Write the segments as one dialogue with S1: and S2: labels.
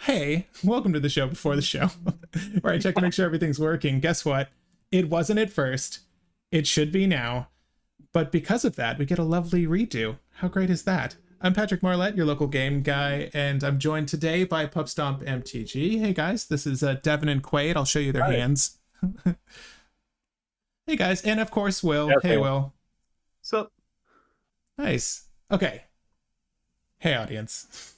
S1: hey, welcome to the show before the show, where I check to make sure everything's working. Guess what? It wasn't at first. It should be now. But because of that, we get a lovely redo. How great is that? I'm Patrick Marlette, your local game guy, and I'm joined today by PubStomp MTG. Hey guys, this is Devin and Quade. I'll show you their hands. Hey guys, and of course Will.
S2: Okay.
S1: Hey Will.
S2: What's up?
S1: Nice. Okay. Hey audience,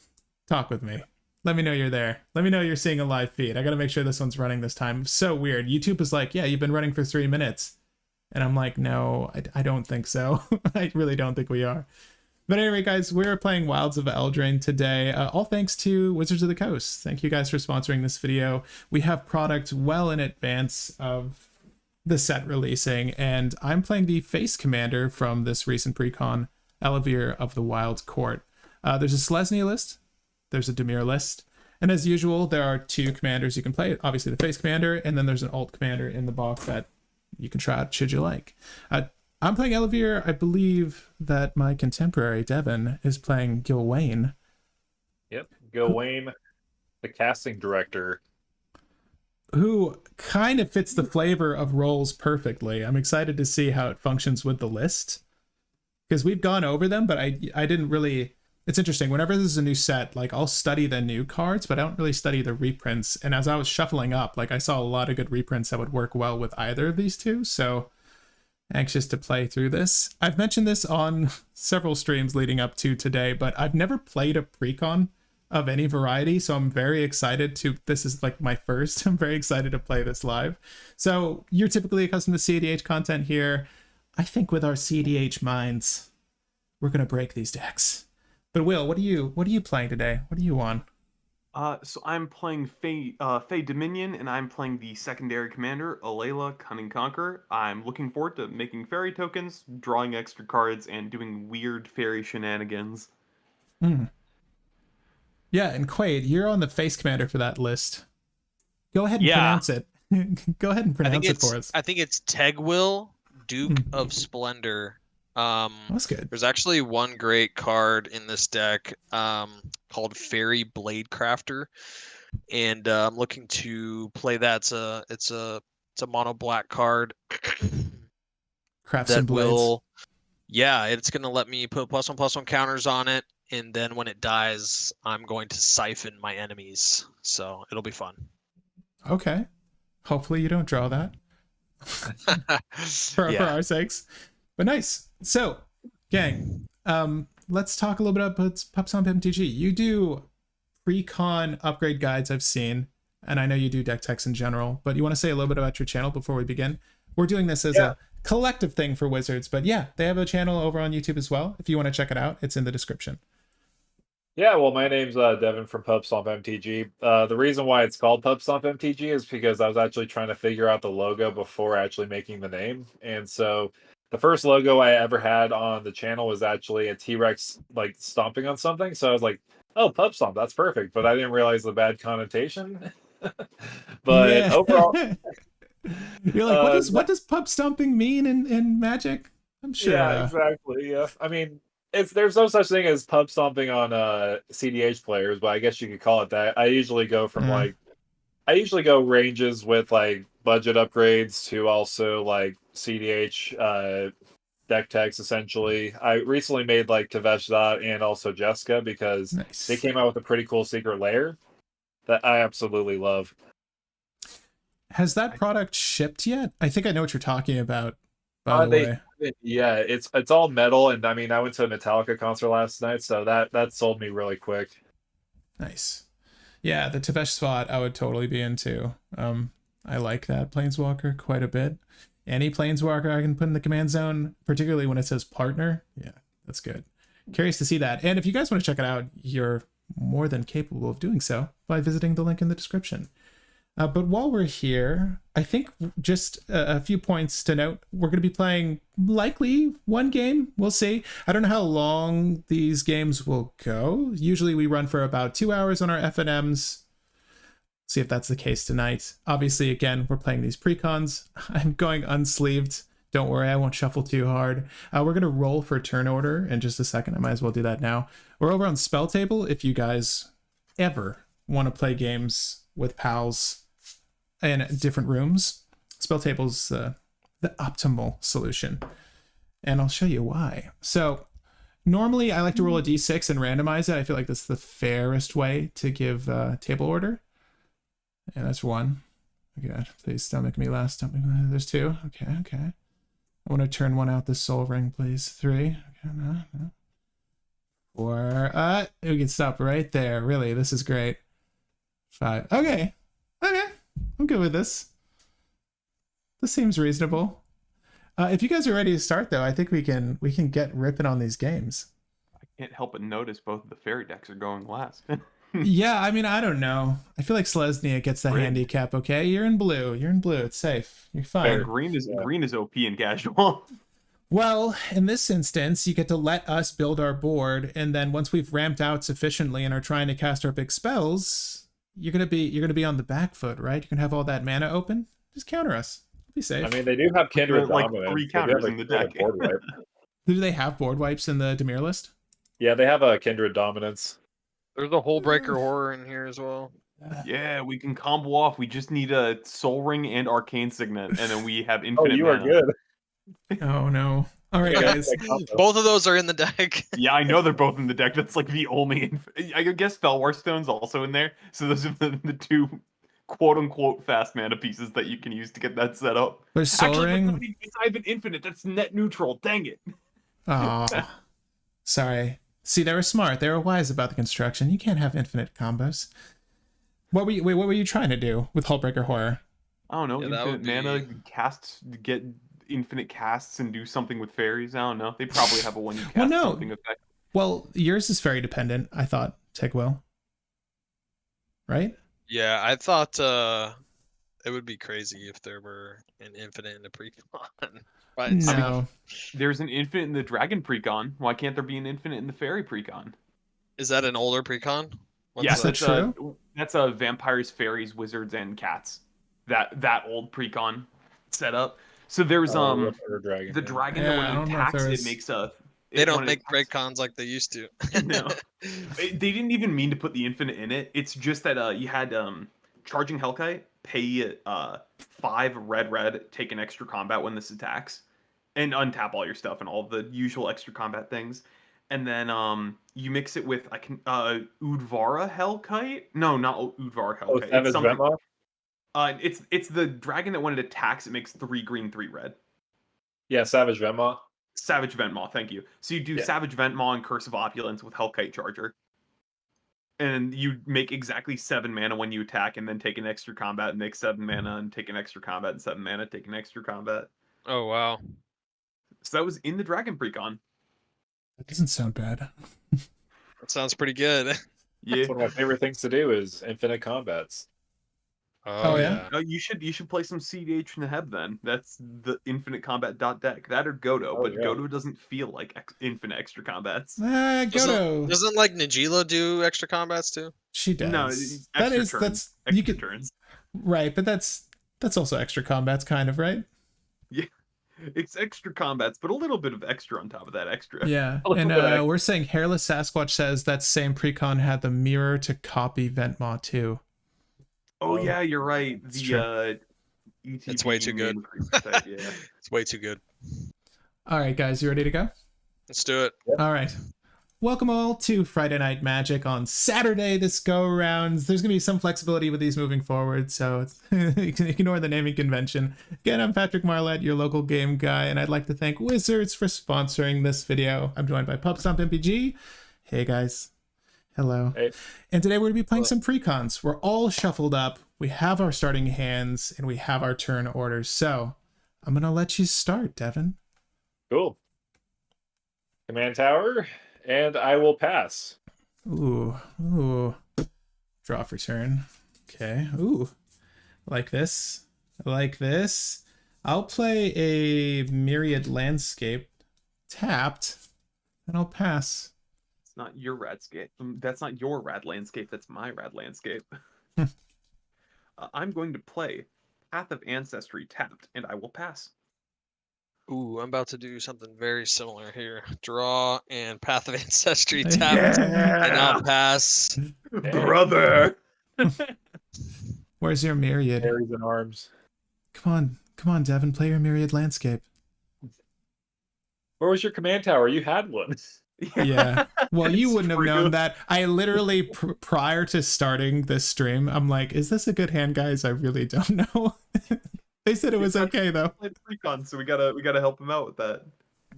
S1: talk with me. Let me know you're there. Let me know you're seeing a live feed. I gotta make sure this one's running this time. So weird. YouTube is like, yeah, you've been running for 3 minutes. And I'm like, no, I don't think so. I really don't think we are. But anyway, guys, we're playing Wilds of Eldraine today. All thanks to Wizards of the Coast. Thank you guys for sponsoring this video. We have product well in advance of the set releasing, and I'm playing the face commander from this recent precon, Ellivere of the Wild Court. There's a Selesnya list, there's a Dimir list, and as usual, there are 2 commanders you can play. Obviously the face commander, and then there's an alt commander in the box that you can try out should you like. I'm playing Ellivere. I believe that my contemporary Devin is playing Gylwain.
S2: Yep, Gylwain, the casting director.
S1: Who kind of fits the flavor of roles perfectly. I'm excited to see how it functions with the list, because we've gone over them, but I didn't really. It's interesting. Whenever there's a new set, like I'll study the new cards, but I don't really study the reprints. And as I was shuffling up, like I saw a lot of good reprints that would work well with either of these two. So anxious to play through this. I've mentioned this on several streams leading up to today, but I've never played a precon of any variety, so I'm very excited to. This is like my first. I'm very excited to play this live. So you're typically accustomed to cEDH content here. I think with our cEDH minds, we're gonna break these decks. But Will, what are you playing today? What are you on?
S3: So I'm playing Fey Dominion, and I'm playing the secondary commander, Alela, Cunning Conqueror. I'm looking forward to making fairy tokens, drawing extra cards, and doing weird fairy shenanigans.
S1: Yeah, and Quade, you're on the face commander for that list. Go ahead and pronounce it. Go ahead and pronounce it for us.
S4: I think it's Tegwyll, Duke of Splendor.
S1: That's good.
S4: There's actually one great card in this deck called Fairy Blade Crafter, and I'm looking to play that. It's a mono black card.
S1: Craft some blades.
S4: Yeah, it's gonna let me put +1/+1 counters on it, and then when it dies, I'm going to siphon my enemies. So it'll be fun.
S1: Okay. Hopefully you don't draw that. for our sakes. But nice. So, gang, let's talk a little bit about PubStomp MTG. You do precon upgrade guides, I've seen, and I know you do deck techs in general, but you want to say a little bit about your channel before we begin? We're doing this as a collective thing for Wizards, but yeah, they have a channel over on YouTube as well. If you want to check it out, it's in the description.
S2: Yeah, well, my name's Devin from PubStomp MTG. The reason why it's called PubStomp MTG is because I was actually trying to figure out the logo before actually making the name, and so the first logo I ever had on the channel was actually a T-Rex like stomping on something. So I was like, oh, PubStomp, that's perfect. But I didn't realize the bad connotation. But overall,
S1: you're like, what does pub stomping mean in Magic? I'm sure.
S2: Yeah, exactly. Yeah, I mean, there's no such thing as pub stomping on cEDH players, but I guess you could call it that. I usually go from I usually go ranges with like budget upgrades to also like cEDH deck techs essentially. I recently made like PubStomp and also Jessica because they came out with a pretty cool secret layer that I absolutely love.
S1: Has that product shipped yet? I think I know what you're talking about, by the way.
S2: Yeah, it's all metal, and I mean I went to a Metallica concert last night, so that sold me really quick.
S1: Nice. Yeah, the PubStomp I would totally be into. I like that Planeswalker quite a bit. Any Planeswalker I can put in the command zone, particularly when it says partner. Yeah, that's good. Curious to see that. And if you guys want to check it out, you're more than capable of doing so by visiting the link in the description. But while we're here, I think just a few points to note. We're going to be playing likely one game. We'll see. I don't know how long these games will go. Usually we run for about 2 hours on our FNMs. See if that's the case tonight. Obviously, again, we're playing these precons. I'm going unsleeved. Don't worry, I won't shuffle too hard. We're going to roll for turn order in just a second. I might as well do that now. We're over on Spell Table if you guys ever want to play games with pals in different rooms, Spell Table's the optimal solution. And I'll show you why. So normally I like to roll a d6 and randomize it. I feel like that's the fairest way to give table order. And that's 1. Oh God, please don't make me last. Don't make me last. There's 2. Okay. I want to turn 1 out this soul ring, please. 3. Okay, no. 4. We can stop right there. Really, this is great. 5. Okay. I'm good with this. This seems reasonable. If you guys are ready to start, though, I think we can get ripping on these games.
S3: I can't help but notice both of the fairy decks are going last.
S1: Yeah, I mean, I don't know. I feel like Selesnya gets the
S3: Red.
S1: handicap. Okay, you're in blue. It's safe. You're fine.
S3: Green is OP and casual.
S1: Well, in this instance, you get to let us build our board, and then once we've ramped out sufficiently and are trying to cast our big spells, you're gonna be on the back foot, right? You're gonna have all that mana open. Just counter us. Be safe.
S2: I mean, they do have Kindred
S3: like
S2: Dominance.
S3: 3
S2: They do have
S3: counters
S2: a
S3: in the
S2: Kindred
S3: deck.
S2: board wipe.
S1: Do they have board wipes in the Demir list?
S2: Yeah, they have a Kindred Dominance.
S4: There's a Hole Breaker Horror in here as well.
S3: Yeah, we can combo off. We just need a Soul Ring and Arcane Signet, and then we have
S2: Oh,
S3: infinite
S2: you are
S3: mana.
S2: good.
S1: Oh no! All right,
S2: Yeah,
S1: guys.
S2: like combo.
S4: Both of those are in the deck.
S3: Yeah, I know they're both in the deck. That's like the only. I guess Felwar Stone's also in there. So those are the 2 quote-unquote fast mana pieces that you can use to get that set up.
S1: There's Soul
S3: Actually,
S1: Ring.
S3: it's not even infinite. That's net neutral. Dang it.
S1: Oh, sorry. See, they were smart. They were wise about the construction. You can't have infinite combos. What were you trying to do with Hullbreaker Horror?
S3: I don't know.
S4: Yeah, that would
S3: Infinite mana casts, get infinite casts and do something with fairies. I don't know. They probably have a when you cast
S1: Well, no.
S3: something effect.
S1: Well, yours is fairy dependent, I thought, Tegwyll. Right?
S4: Yeah, I thought it would be crazy if there were an infinite in the precon. But
S1: No.
S3: There's an infinite in the dragon precon. Why can't there be an infinite in the fairy precon?
S4: is that an older precon?
S3: Yeah,
S1: Is that true?
S3: That's a vampires, fairies, wizards, and cats. That old precon setup. So there's
S2: Dragon,
S3: the
S2: yeah.
S3: dragon
S1: Yeah, I
S3: that when
S1: don't
S3: it
S1: know if
S3: attacks,
S1: there
S3: it
S1: was-
S3: makes a.
S4: They don't
S3: when it
S4: make
S3: attacks-
S4: precons like they used to.
S3: No. They didn't even mean to put the infinite in it. It's just that you had charging Hellkite, pay 5 red, take an extra combat when this attacks, and untap all your stuff and all the usual extra combat things. And then you mix it with Udvara Hellkite. No, not Udvar Hellkite.
S2: Oh,
S3: It's
S2: Savage
S3: something-
S2: Venmoth?
S3: It's the dragon that when it attacks, it makes 3 green, 3 red.
S2: Yeah, Savage Venmoth.
S3: Savage Ventmaw, thank you. So you do
S2: Yeah.
S3: Savage Ventmaw and Curse of Opulence with Hellkite Charger. And you make exactly 7 mana when you attack, and then take an extra combat and make 7 mana, and take an extra combat and 7 mana, take an extra combat.
S4: Oh wow.
S3: So that was in the Dragon Precon.
S1: That doesn't sound bad.
S4: That sounds pretty good.
S3: Yeah.
S2: That's one of my favorite things to do is infinite combats.
S1: Oh, yeah?
S3: You should play some cEDH Neheb then. That's the infinite combat deck. That or Godo,
S2: Oh,
S3: but
S2: yeah.
S3: Godo doesn't feel like infinite extra combats.
S1: Godo.
S4: Doesn't like Najila do extra combats too?
S1: She does.
S3: No,
S1: that
S3: extra
S1: is
S3: turns.
S1: that's
S3: Extra
S1: you could
S3: turns.
S1: right, but that's also extra combats, kind of, right?
S3: It's extra combats, but a little bit of extra on top of that extra.
S1: Yeah.
S3: A little
S1: And
S3: bit extra.
S1: we're saying Hairless Sasquatch says that same precon had the mirror to copy Ventmaw too.
S3: Oh
S2: Oh,
S3: yeah, you're right.
S1: that's
S3: The
S1: true.
S3: ETB
S4: It's way too good.
S3: main creature set, yeah.
S4: It's way too good.
S1: All right, guys, you ready to go?
S4: Let's do it.
S1: All right. Welcome all to Friday Night Magic on Saturday this go around. There's going to be some flexibility with these moving forward, so you can ignore the naming convention. Again, I'm Patrick Marlette, your local game guy, and I'd like to thank Wizards for sponsoring this video. I'm joined by PubStomp MTG. Hey, guys. Hello.
S2: Hey.
S1: And today we're going to be playing
S4: Hello.
S1: some precons. We're all shuffled up. We have our starting hands, and we have our turn orders. So I'm going to let you start, Devin.
S2: Cool. Command tower, and I will pass.
S1: Ooh. Draw for turn. Okay. Ooh. Like this. Like this. I'll play a Myriad Landscape tapped, and I'll pass.
S3: It's not your radscape. That's not your rad landscape. That's my rad landscape. I'm going to play Path of Ancestry tapped, and I will pass.
S4: Ooh, I'm about to do something very similar here. Draw and Path of Ancestry tapped, and I'll pass.
S3: Brother!
S1: Where's your Myriad?
S2: Berries and arms.
S1: Come on, Devin, play your Myriad landscape.
S2: Where was your command tower? You had one.
S1: Yeah. Well, you
S3: It's
S1: wouldn't have
S3: true.
S1: known that. I literally, prior to starting this stream, I'm like, is this a good hand, guys? I really don't know. They said it was okay, though.
S3: Played precons, so we gotta help him out with that.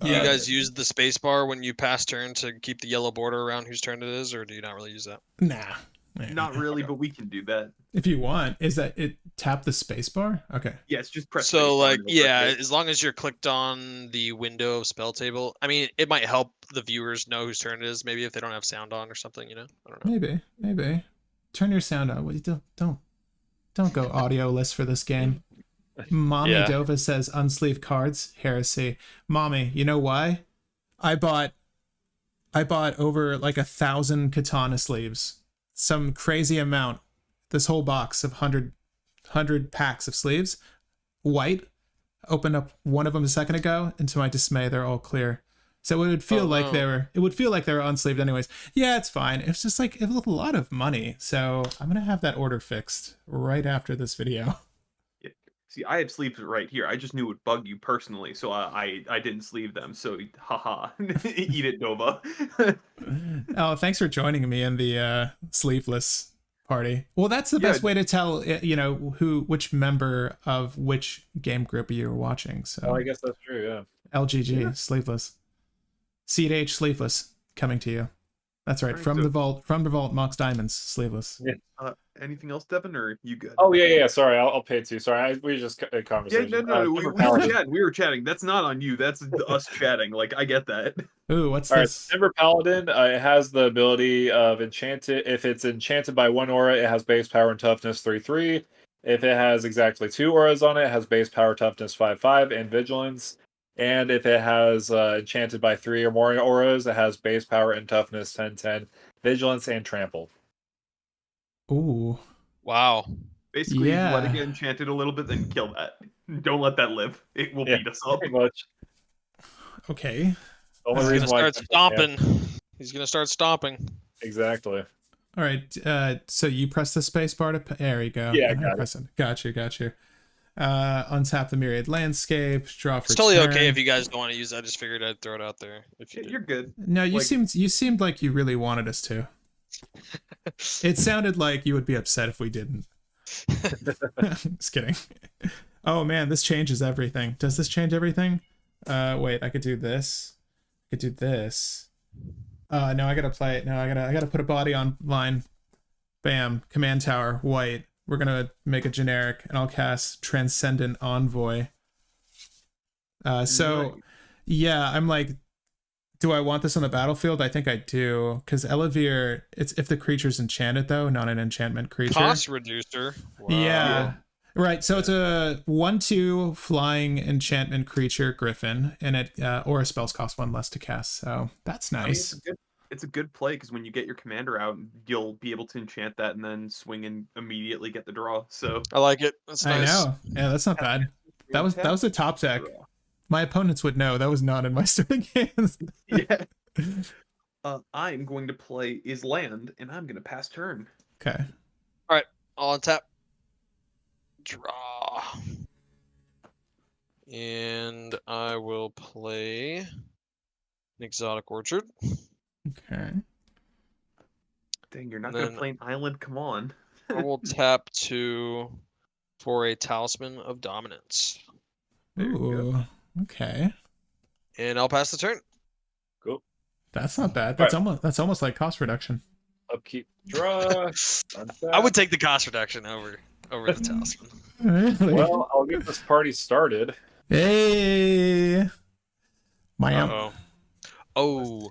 S4: Do you
S1: Uh,
S4: guys use the space bar when you pass turn to keep the yellow border around whose turn it is, or do you not really use that?
S1: Nah.
S3: Not really, but we can do that.
S1: If you want. Is that it? Tap the space bar? Okay.
S3: Yes, just press.
S4: So
S3: spacebar
S4: like,
S3: and it'll
S4: yeah,
S3: press it.
S4: as long as you're clicked on the window of spell table. I mean, it might help the viewers know whose turn it is, maybe if they don't have sound on or something, you know? I don't know.
S1: Maybe. Turn your sound on. Well, don't go audioless for this game. Mommy
S4: Yeah.
S1: Dova says unsleeved cards. Heresy. Mommy, you know why? I bought over like 1,000 katana sleeves. Some crazy amount. This whole box of 100 packs of sleeves. White. Opened up one of them a second ago, and to my dismay, they're all clear. So it would feel like they were unsleeved anyways. Yeah, it's fine. It's just like, it was a lot of money. So I'm gonna have that order fixed right after this video.
S3: See, I have sleeves right here. I just knew it would bug you personally, so I didn't sleeve them. So haha, eat it, Nova.
S1: Oh, thanks for joining me in the sleeveless party. Well, that's the best way to tell, you know, which member of which game group you were watching. So
S2: Oh, I guess that's true. Yeah.
S1: LGG, sleeveless. cEDH, sleeveless, coming to you. That's right,
S3: Alright,
S1: from
S3: so-
S1: the vault, Mox Diamonds, sleeveless.
S2: Yeah.
S3: Anything else, Devin, or you good?
S2: Oh yeah. Sorry, I'll pay it to you. Sorry, we just a
S3: Yeah,
S2: conversation.
S3: no, we
S2: Timber
S3: were
S2: Paladin.
S3: chatting. We were chatting. That's not on you. That's us chatting. Like, I get that.
S1: Ooh, what's
S2: All right,
S1: this?
S2: Timber Paladin. It has the ability of enchanted. If it's enchanted by one aura, it has base power and toughness 3/3. If it has exactly 2 auras on it, it has base power, toughness 5/5, and vigilance. And if it has enchanted by 3 or more auras, it has base power and toughness 10/10, vigilance, and trample.
S1: Ooh.
S4: Wow.
S3: Basically, let it
S1: Yeah.
S3: get enchanted a little bit, then kill that. Don't let that live. It will
S2: Yeah,
S3: beat us up.
S2: Pretty much.
S1: Okay.
S2: The only
S4: He's
S2: reason
S4: gonna
S2: why.
S4: start stomping. He's gonna start stomping.
S2: Exactly.
S1: All right. So you press the space bar to. There you go.
S2: Yeah, I got
S1: it. Got you. Untap the Myriad landscape. Draw for
S4: It's totally
S1: turn.
S4: okay if you guys don't want to use that. I just figured I'd throw it out there. If you
S3: You're good.
S1: No, you
S3: like-
S1: seemed like you really wanted us to. It sounded like you would be upset if we didn't. Just kidding. Oh man, this changes everything. Does this change everything? Wait, I could do this. I could do this. No, I gotta play it. No, I gotta put a body on line. Bam. Command tower, white. We're gonna make a generic, and I'll cast Transcendent Envoy. So, yeah, I'm like, do I want this on the battlefield? I think I do, because Ellivere, it's if the creature's enchanted though, not an enchantment creature.
S4: Cost reducer. Wow.
S1: Yeah. It's a 1/2 flying enchantment creature, Griffin, and it aura spells cost 1 less to cast. So that's
S3: I mean,
S1: nice.
S3: it's a good play because when you get your commander out, you'll be able to enchant that and then swing and immediately get the draw. So
S4: I like it. That's
S1: I
S4: nice.
S1: know. Yeah, that's not bad. That was a top deck.
S3: Draw.
S1: My opponents would know that was not in my starting hands.
S3: Yeah. I'm going to play is land, and I'm going to pass turn.
S1: Okay.
S4: All on tap. Draw. And I will play an Exotic Orchard.
S1: Okay.
S3: Dang, you're not
S4: And
S3: going to
S4: then-
S3: play an island. Come on.
S4: I will tap for a Talisman of Dominance.
S3: There you go.
S1: Ooh. Okay.
S4: And I'll pass the turn.
S2: Cool.
S1: That's not bad. That's almost like cost reduction.
S2: Upkeep. Draw.
S4: I would take the cost reduction over the Talisman.
S1: Really?
S2: Well, I'll get this party started.
S1: Hey. My
S4: Uh-oh. Oh,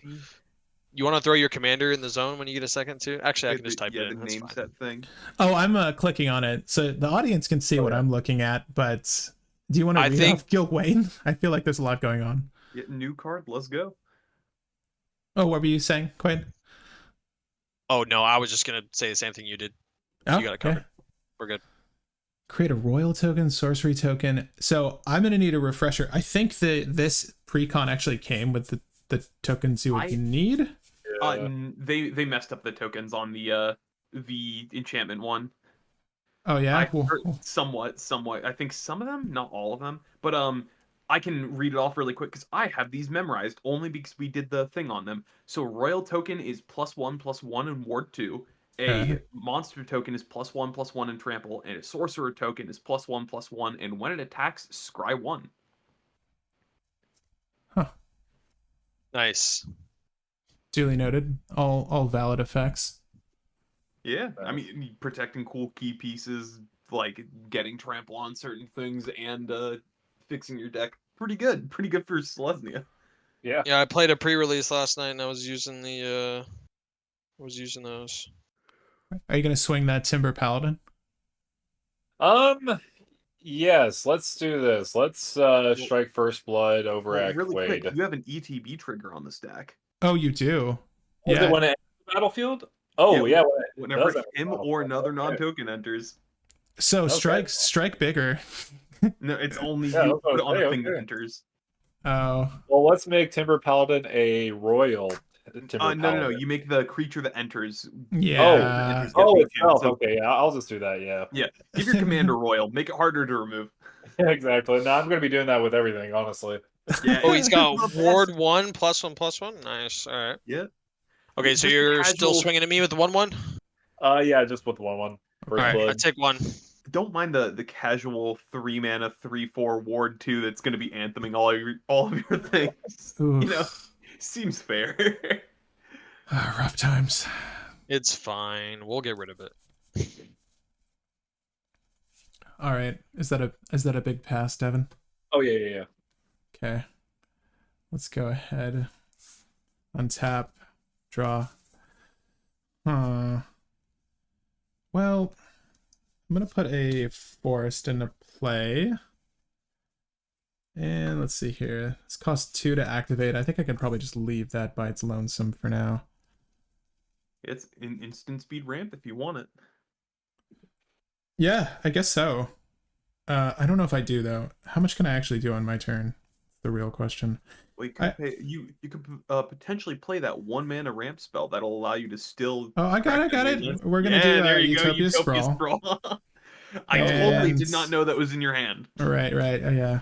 S4: you want to throw your commander in the zone when you get a second too? Actually, I can just type it in.
S3: the
S4: That's
S3: name
S4: fine.
S3: set thing.
S1: Oh, I'm clicking on it, so the audience can see what
S2: yeah.
S1: I'm looking at. But do you want to
S4: I
S1: read
S4: think-
S1: off Gylwain? I feel like there's a lot going on.
S3: Yeah, new card. Let's go.
S1: Oh, what were you saying, Quade?
S4: Oh no, I was just gonna say the same thing you did.
S1: Oh,
S4: You got it covered. We're good.
S1: Create a royal token, sorcery token. So I'm gonna need a refresher. I think that this precon actually came with the tokens you would
S3: I-
S1: need.
S2: Yeah.
S3: They messed up the tokens on the the enchantment one.
S1: Oh yeah.
S3: Somewhat. I think some of them, not all of them, but I can read it off really quick because I have these memorized only because we did the thing on them. So royal token is +1/+1 in ward 2.
S1: Okay.
S3: A monster token is +1/+1 in trample, and a sorcerer token is +1/+1. And when it attacks, scry 1.
S1: Huh.
S4: Nice.
S1: Duly noted. All valid effects.
S3: Yeah, I mean, protecting cool key pieces, like getting trample on certain things, and fixing your deck. Pretty good for Selesnya.
S2: Yeah.
S4: Yeah, I played a pre-release last night, and I was using those.
S1: Are you gonna swing that Timber Paladin?
S2: Yes, let's do this. Let's strike first blood over at
S3: Really
S2: Quade.
S3: quick, you have an ETB trigger on the stack.
S1: Oh, you do.
S2: Is
S1: Yeah.
S2: it when it enters the battlefield? Oh yeah,
S3: whenever
S2: does
S3: him or another non-token enters.
S1: So
S2: Okay.
S1: strike bigger.
S3: No, it's only
S2: Yeah,
S3: you
S2: that's what
S3: put it
S2: I
S3: on
S2: say,
S3: a thing that
S2: okay.
S3: enters.
S1: Oh.
S2: Well, let's make Timber Paladin a royal Timber
S3: No.
S2: Paladin.
S3: You make the creature that enters.
S1: Yeah.
S2: Oh,
S3: get
S2: itself.
S3: so-
S2: Okay, yeah, I'll just do that. Yeah.
S3: Yeah, give your commander royal. Make it harder to remove.
S2: Exactly. No, I'm gonna be doing that with everything, honestly.
S3: Yeah.
S4: Oh, he's got
S3: Not bad.
S4: ward 1 +1/+1. Nice. All right.
S3: Yeah.
S4: Okay, so
S3: Just a
S4: you're still
S3: casual-
S4: swinging at me with the 1/1.
S2: Yeah, just with 1/1. First
S1: Alright.
S2: blood.
S4: I take 1.
S3: Don't mind the casual 3-mana 3/4 ward 2 that's going to be antheming all of your things.
S1: Oof.
S3: You know, seems fair.
S1: Rough times.
S4: It's fine. We'll get rid of it.
S1: All right. Is that a big pass, Devin?
S2: Oh yeah.
S1: Okay. Let's go ahead. Untap. Draw. Well, I'm gonna put a forest into play. And let's see here. This costs 2 to activate. I think I can probably just leave that by its lonesome for now.
S3: It's an instant speed ramp if you want it.
S1: Yeah, I guess so. I don't know if I do though. How much can I actually do on my turn? The real question.
S3: Well, you could potentially play that 1-mana ramp spell that'll allow you to still.
S1: Oh, I got it. We're gonna do
S3: there you
S1: Utopia
S3: go,
S1: Sprawl.
S3: I totally
S1: And-
S3: did not know that was in your hand.
S1: Right. Yeah.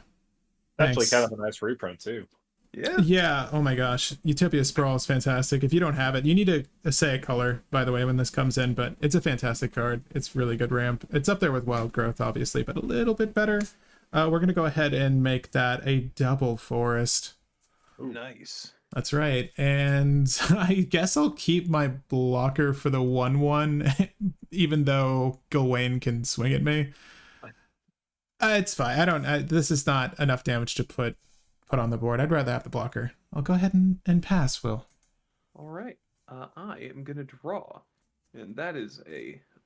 S2: Actually,
S1: Thanks.
S2: kind of a nice reprint too.
S3: Yeah.
S1: Yeah, oh my gosh. Utopia Sprawl is fantastic. If you don't have it, you need to say a color, by the way, when this comes in, but it's a fantastic card. It's really good ramp. It's up there with Wild Growth, obviously, but a little bit better. We're going to go ahead and make that a double forest.
S3: Nice.
S1: That's right. And I guess I'll keep my blocker for the 1/1, even though Gylwain can swing at me. It's fine. This is not enough damage to put on the board. I'd rather have the blocker. I'll go ahead and pass, Will.
S3: All right. I am gonna draw, and that is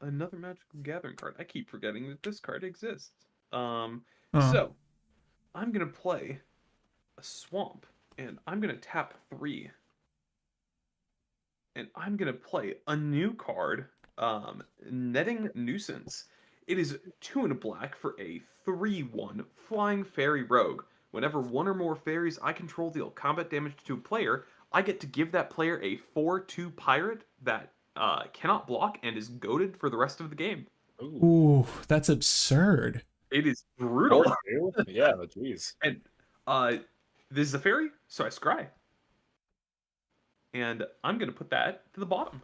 S3: another Magical Gathering card. I keep forgetting that this card exists. So I'm gonna play a swamp, and I'm gonna tap 3, and I'm gonna play a new card, Netting Nuisance. It is 2 and a black for a 3/1 Flying Fairy Rogue. Whenever one or more fairies I control deal combat damage to a player, I get to give that player a 4/2 pirate that cannot block and is goated for the rest of the game.
S1: Ooh, that's absurd.
S3: It is brutal.
S2: Yeah, jeez.
S3: And this is a fairy, so I scry. And I'm going to put that to the bottom.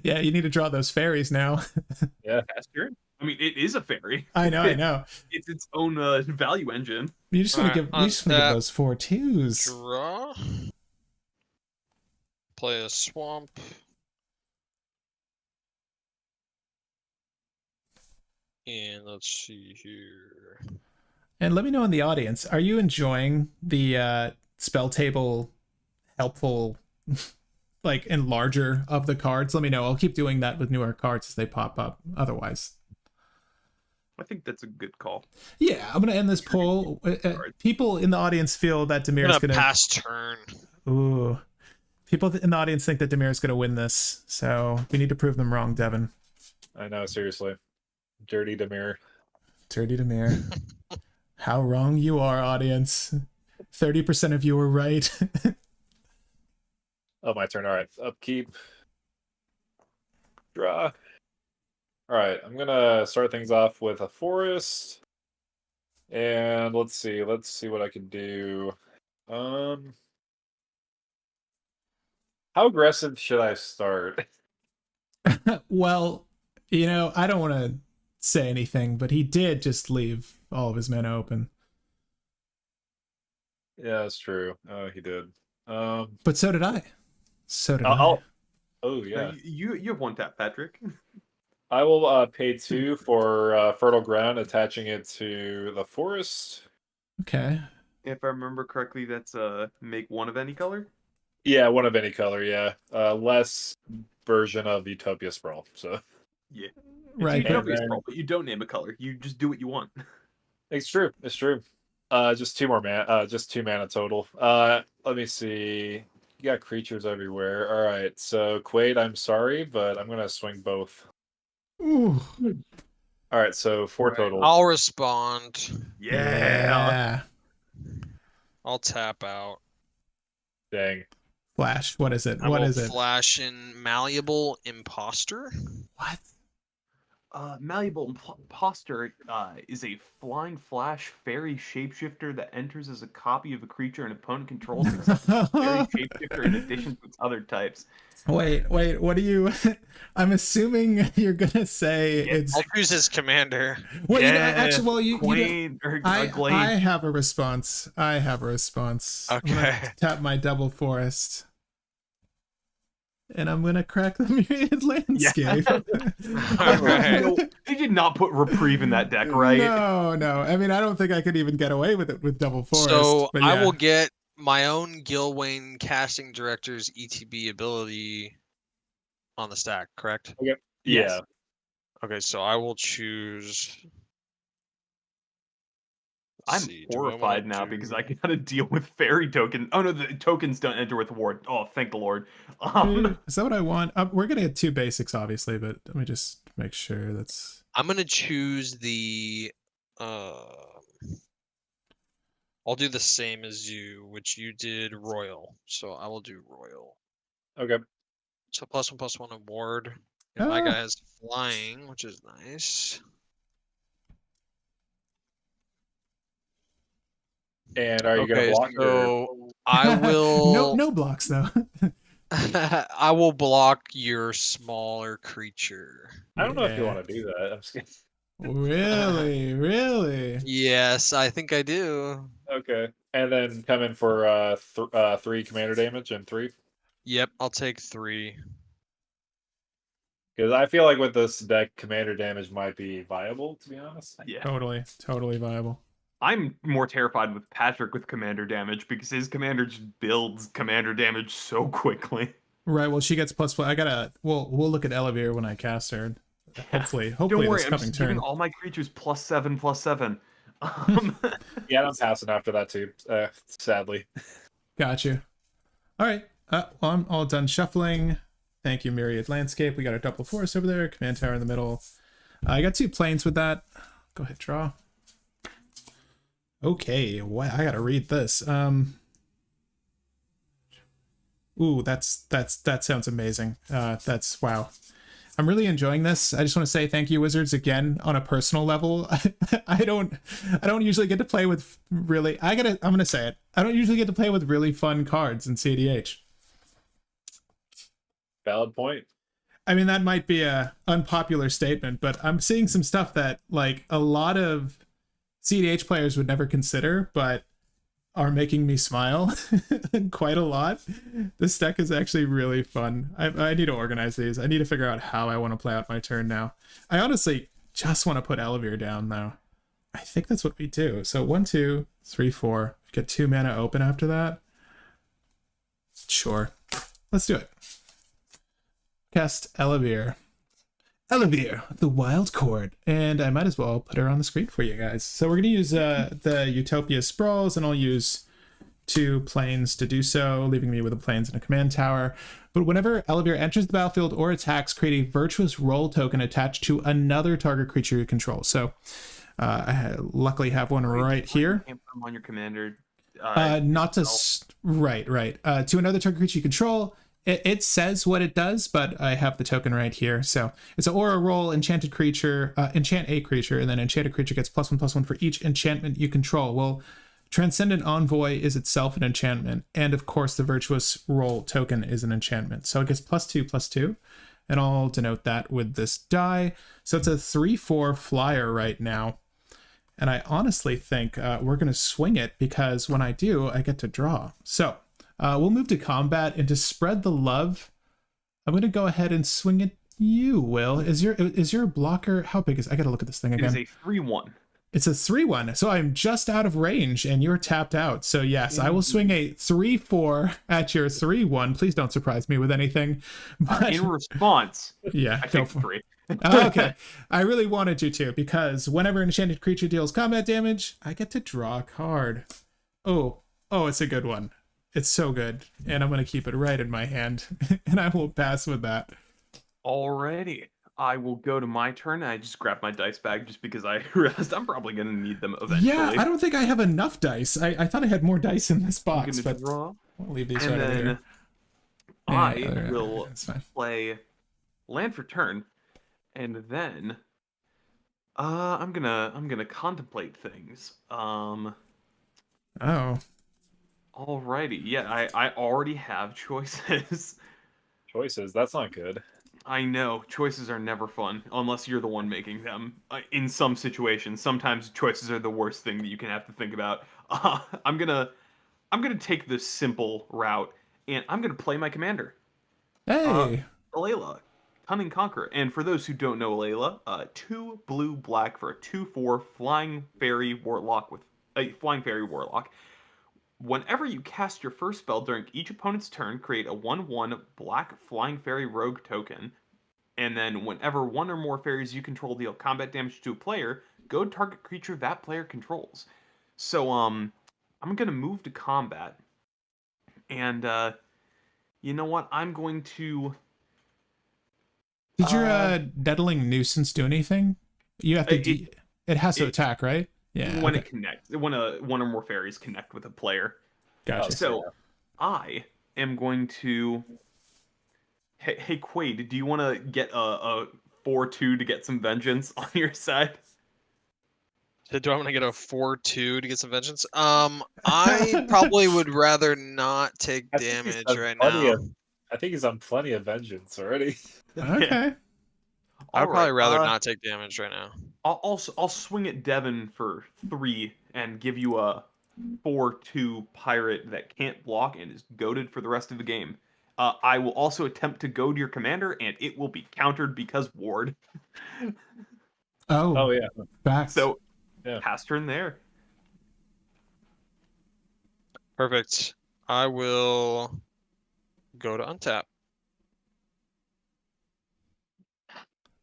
S1: Yeah, you need to draw those fairies now.
S2: Yeah.
S3: Pass turn. I mean, it is a fairy.
S1: I know.
S3: It's its own value engine.
S1: You just want to
S4: Alright,
S1: give those 4/2s.
S4: Draw. Play a swamp. And let's see here.
S1: And let me know in the audience, are you enjoying the spell table helpful like enlarger of the cards? Let me know. I'll keep doing that with newer cards as they pop up. Otherwise,
S3: I think that's a good call.
S1: yeah, I'm gonna end this poll. People in the audience feel that Demir's gonna
S4: pass turn.
S1: Ooh, people in the audience think that Demir's gonna win this, so we need to prove them wrong, Devin.
S2: I know, seriously. Dirty Demir.
S1: Dirty Demir. How wrong you are, audience. 30% of you were right.
S2: Oh, my turn. All right. Upkeep. Draw. All right, I'm gonna start things off with a forest, and let's see what I can do. How aggressive should I start?
S1: Well, I don't want to say anything, but he did just leave all of his mana open.
S2: Yeah, that's true. Oh, he did.
S1: But so did I. So did
S2: I'll.
S1: I.
S2: Oh yeah.
S3: You have one tap, Patrick.
S2: I will pay 2 for fertile ground, attaching it to the forest.
S1: Okay.
S3: If I remember correctly, that's make one of any color.
S2: Yeah, one of any color. Yeah, less version of Utopia Sprawl. So
S3: Yeah, it's
S1: Right.
S3: Utopia
S2: then-
S3: Sprawl, but you don't name a color. You just do what you want.
S2: it's true. It's true. Just 2 more mana. Just 2 mana total. Let me see. You got creatures everywhere. All right. So Quade, I'm sorry, but I'm gonna swing both.
S1: Ooh.
S2: All right. So 4
S3: Right.
S2: total.
S4: I'll respond.
S3: Yeah.
S4: I'll tap out.
S2: Dang.
S1: Flash. What is it?
S4: I
S1: What
S4: will
S1: is it?
S4: flash in Malleable Imposter.
S1: What?
S3: Malleable Imposter is a flying flash fairy shapeshifter that enters as a copy of a creature an opponent controls, except it's a fairy shapeshifter in addition to its other types.
S1: Wait. What do you? I'm assuming you're gonna say
S3: Yeah,
S1: it's.
S4: I'll choose his commander.
S1: Well,
S3: yeah,
S1: actually, well,
S3: Quade or Glade.
S1: I have a response. I'm gonna
S4: Okay.
S1: tap my double forest. And I'm gonna crack the myriad landscape.
S4: Alright.
S3: No, they did not put reprieve in that deck, right?
S1: No. I mean, I don't think I could even get away with it with double forest.
S4: So
S1: but
S4: I
S1: yeah.
S4: will get my own Gylwain casting director's ETB ability on the stack, correct?
S2: Yeah.
S3: Yes.
S4: Okay, so I will choose.
S3: I'm
S4: See, do I wanna
S3: horrified now
S4: do-
S3: because I gotta deal with fairy token. Oh no, the tokens don't enter with ward. Oh, thank the Lord.
S1: Is that what I want? We're gonna get 2 basics, obviously, but let me just make sure that's.
S4: I'm gonna choose the. I'll do the same as you, which you did royal. So I will do royal.
S2: Okay.
S4: So +1/+1 award. And my
S1: Ah.
S4: guy is flying, which is nice.
S2: And are you gonna
S4: Okay,
S2: block? Or...
S4: so I will.
S1: no blocks though.
S4: I will block your smaller creature.
S2: I don't know if you
S1: Yeah.
S2: want to do that. I'm just kidding.
S1: Really?
S4: Yes, I think I do.
S2: Okay. And then come in for 3 commander damage and 3.
S4: Yep, I'll take 3.
S2: Because I feel like with this deck, commander damage might be viable, to be honest.
S3: Yeah.
S1: Totally viable.
S3: I'm more terrified with Patrick with commander damage because his commander just builds commander damage so quickly.
S1: Right. Well, she gets ++. I gotta. We'll look at Ellivere when I cast her. Hopefully
S3: Don't worry,
S1: this
S3: I'm
S1: coming
S3: just giving
S1: turn.
S3: all my creatures +7/+7.
S2: Yeah, I'm passing after that too, sadly.
S1: Got you. All right. Well, I'm all done shuffling. Thank you, Myriad Landscape. We got a double forest over there. Command tower in the middle. I got 2 planes with that. Go ahead, draw. Okay. Wow. I gotta read this. Ooh, that sounds amazing. That's wow. I'm really enjoying this. I just want to say thank you, Wizards, again on a personal level. I don't usually get to play with really. I'm gonna say it. I don't usually get to play with really fun cards in cEDH.
S2: Valid point.
S1: I mean, that might be a unpopular statement, but I'm seeing some stuff that like a lot of cEDH players would never consider, but are making me smile quite a lot. This deck is actually really fun. I need to organize these. I need to figure out how I want to play out my turn now. I honestly just want to put Ellivere down though. I think that's what we do. So 1, 2, 3, 4. Get 2 mana open after that. Sure. Let's do it. Cast Ellivere. Ellivere, the wild chord. And I might as well put her on the screen for you guys. So we're going to use the Utopia Sprawls, and I'll use 2 planes to do so, leaving me with a planes and a command tower. But whenever Ellivere enters the battlefield or attacks, create a virtuous roll token attached to another target creature you control. So I luckily have one right here.
S3: Can't put them on your commander.
S1: Not to... Right. To another target creature you control. It says what it does, but I have the token right here. So it's an aura roll, enchanted creature, enchant a creature, and then enchanted creature gets +1/+1 for each enchantment you control. Well, Transcendent Envoy is itself an enchantment, and of course the Virtuous Roll token is an enchantment. So it gets +2/+2, and I'll denote that with this die. So it's a 3/4 flyer right now. And I honestly think we're going to swing it, because when I do, I get to draw. So we'll move to combat, and to spread the love, I'm going to go ahead and swing at you, Will. Is your blocker, how big is, I got to look at this thing again.
S3: It is a 3/1.
S1: It's a 3/1, so I'm just out of range, and you're tapped out. So yes, I will swing a 3/4 at your 3/1. Please don't surprise me with anything. But,
S3: In response,
S1: yeah,
S3: I
S1: go
S3: take
S1: for
S3: 3.
S1: Oh, okay. I really wanted you to, because whenever an enchanted creature deals combat damage, I get to draw a card. Oh, it's a good one. It's so good. And I'm going to keep it right in my hand, and I will pass with that.
S3: Alrighty. I will go to my turn. I just grabbed my dice bag just because I realized I'm probably going to need them eventually.
S1: Yeah, I don't think I have enough dice. I thought I had more dice in this
S3: I'm
S1: box,
S3: going
S1: but
S3: to draw.
S1: I'll leave these
S3: And
S1: right over
S3: then
S1: here.
S3: I will
S1: That's fine.
S3: play land for turn, and then I'm gonna contemplate things.
S1: Oh.
S3: Alrighty, yeah, I already have choices.
S2: Choices. That's not good.
S3: I know choices are never fun unless you're the one making them. In some situations, sometimes choices are the worst thing that you can have to think about. I'm gonna take the simple route, and I'm gonna play my commander.
S1: Hey.
S3: Alela, Cunning Conqueror. And for those who don't know Alela, 2 blue black for a 2/4 flying fairy warlock with a flying fairy warlock. Whenever you cast your first spell during each opponent's turn, create a 1/1 black flying fairy rogue token. And then whenever one or more fairies you control deal combat damage to a player, go target creature that player controls. So I'm gonna move to combat. And you know what? I'm going to.
S1: Did your Deadling Nuisance do anything? You have to. It has to attack, right? Yeah.
S3: When
S1: okay.
S3: it connects, when one or more fairies connect with a player.
S1: Gotcha.
S3: So I am going to. Hey Quade, do you want to get a 4/2 to get some vengeance on your side?
S4: Do I want to get a 4/2 to get some vengeance? I probably would rather not take
S2: I think he's
S4: damage
S2: done
S4: right
S2: plenty
S4: now.
S2: of- I think he's on plenty of vengeance already.
S1: Okay.
S4: I'd probably rather
S3: Alright,
S4: not take damage right now.
S3: I'll swing at Devin for 3 and give you a 4/2 pirate that can't block and is goaded for the rest of the game. I will also attempt to goad your commander, and it will be countered because ward.
S1: Oh
S2: yeah.
S1: facts.
S3: So,
S2: Yeah.
S3: pass turn there.
S4: Perfect. I will go to untap.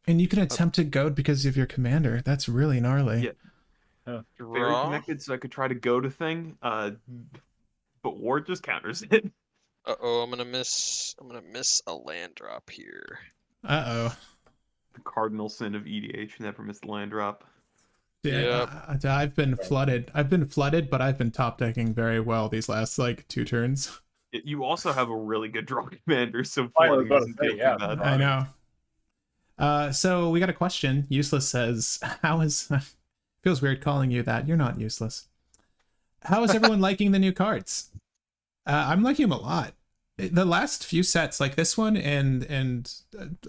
S1: And you can attempt to goad because of your commander. That's really gnarly.
S3: Yeah. Very
S4: Draw.
S3: connected, so I could try to goad a thing. But ward just counters it.
S4: Uh-oh, I'm gonna miss a land drop here.
S1: Uh-oh.
S3: The cardinal sin of EDH, never missed land drop.
S1: Yeah, I've been flooded. But I've been top decking very well these last like 2 turns.
S3: You also have a really good draw commander, so
S2: I was
S3: flooding
S2: about to
S3: doesn't
S2: say,
S3: feel
S2: yeah.
S3: too bad.
S1: I know. So we got a question. Useless says, how is feels weird calling you that. You're not useless. How is everyone liking the new cards? I'm liking them a lot. The last few sets, like this one and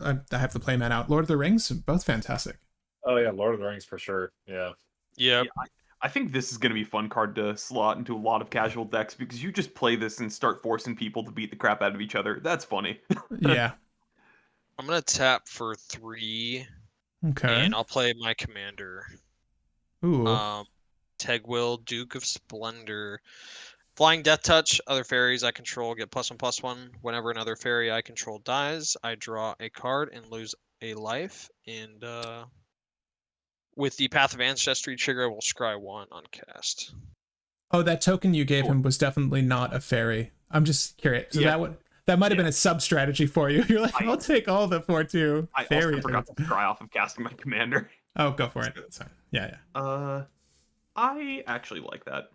S1: I have the playmat out, Lord of the Rings, both fantastic.
S2: Oh yeah, Lord of the Rings for sure. Yeah.
S4: Yep.
S3: Yeah, I think this is going to be a fun card to slot into a lot of casual decks because you just play this and start forcing people to beat the crap out of each other. That's funny.
S1: Yeah.
S4: I'm gonna tap for 3,
S1: Okay.
S4: and I'll play my commander.
S1: Ooh.
S4: Tegwyll, Duke of Splendor. Flying Death Touch. Other fairies I control get +1/+1. Whenever another fairy I control dies, I draw a card and lose a life. And with the Path of Ancestry trigger, I will scry 1 on cast.
S1: Oh, that token you gave
S3: Cool.
S1: him was definitely not a fairy. I'm just curious. So
S3: Yeah.
S1: that might have been a sub strategy for you. You're like, I'll take all the 4/2
S3: I
S1: fairy.
S3: also forgot to scry off of casting my commander.
S1: Oh, go for it. That's fine. Yeah.
S3: I actually like that.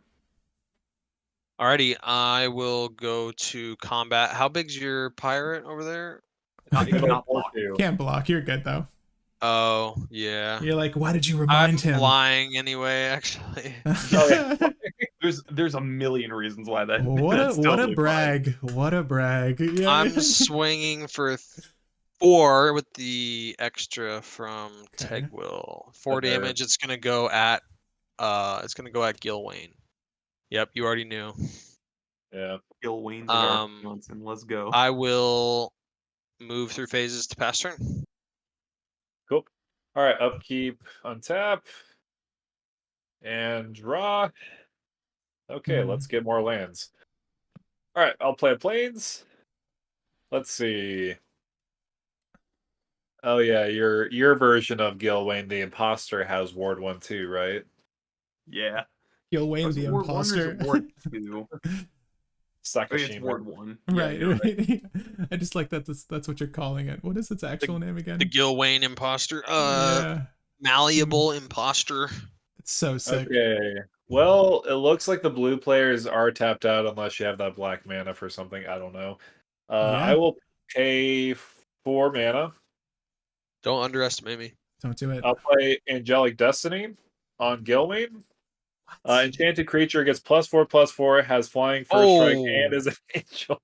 S4: Alrighty, I will go to combat. How big's your pirate over there?
S3: It cannot block.
S1: Can't block. You're good though.
S4: Oh, yeah.
S1: You're like, why did you
S4: I'm
S1: remind him?
S4: flying anyway, actually.
S2: Oh, yeah.
S3: There's a million reasons why that.
S1: What
S3: that's
S1: a
S3: totally fine.
S1: brag! What a brag! Yeah.
S4: I'm swinging for 4 with the extra from
S1: Okay.
S4: Tegwyll. 4
S2: Okay.
S4: damage. It's gonna go at Gylwain. Yep, you already knew.
S2: Yeah.
S3: Gylwain's Johnson. Let's go.
S4: I will move through phases to pass turn.
S2: Cool. All right. Upkeep, untap, and draw. Okay, let's get more lands. All right, I'll play Plains. Let's see. Oh yeah, your version of Gylwain the Imposter has Ward 1 too, right?
S3: Yeah.
S1: Gylwain the
S3: Ward 1 or is it
S1: imposter.
S3: Ward 2? Oh, yeah, it's
S2: Sakashima.
S3: Ward 1.
S1: Right.
S3: Yeah,
S1: right. I just like that. That's what you're calling it. What is its actual name again?
S4: The Gylwain imposter.
S1: Yeah,
S4: Malleable imposter.
S1: it's so sick.
S2: Okay. Well, it looks like the blue players are tapped out unless you have that black mana for something. I don't know.
S1: Yeah.
S2: I will pay 4 mana.
S4: Don't underestimate me.
S1: Don't do it.
S2: I'll play Angelic Destiny on Gylwain. Enchanted creature gets +4/+4, has flying, first strike, and is an angel.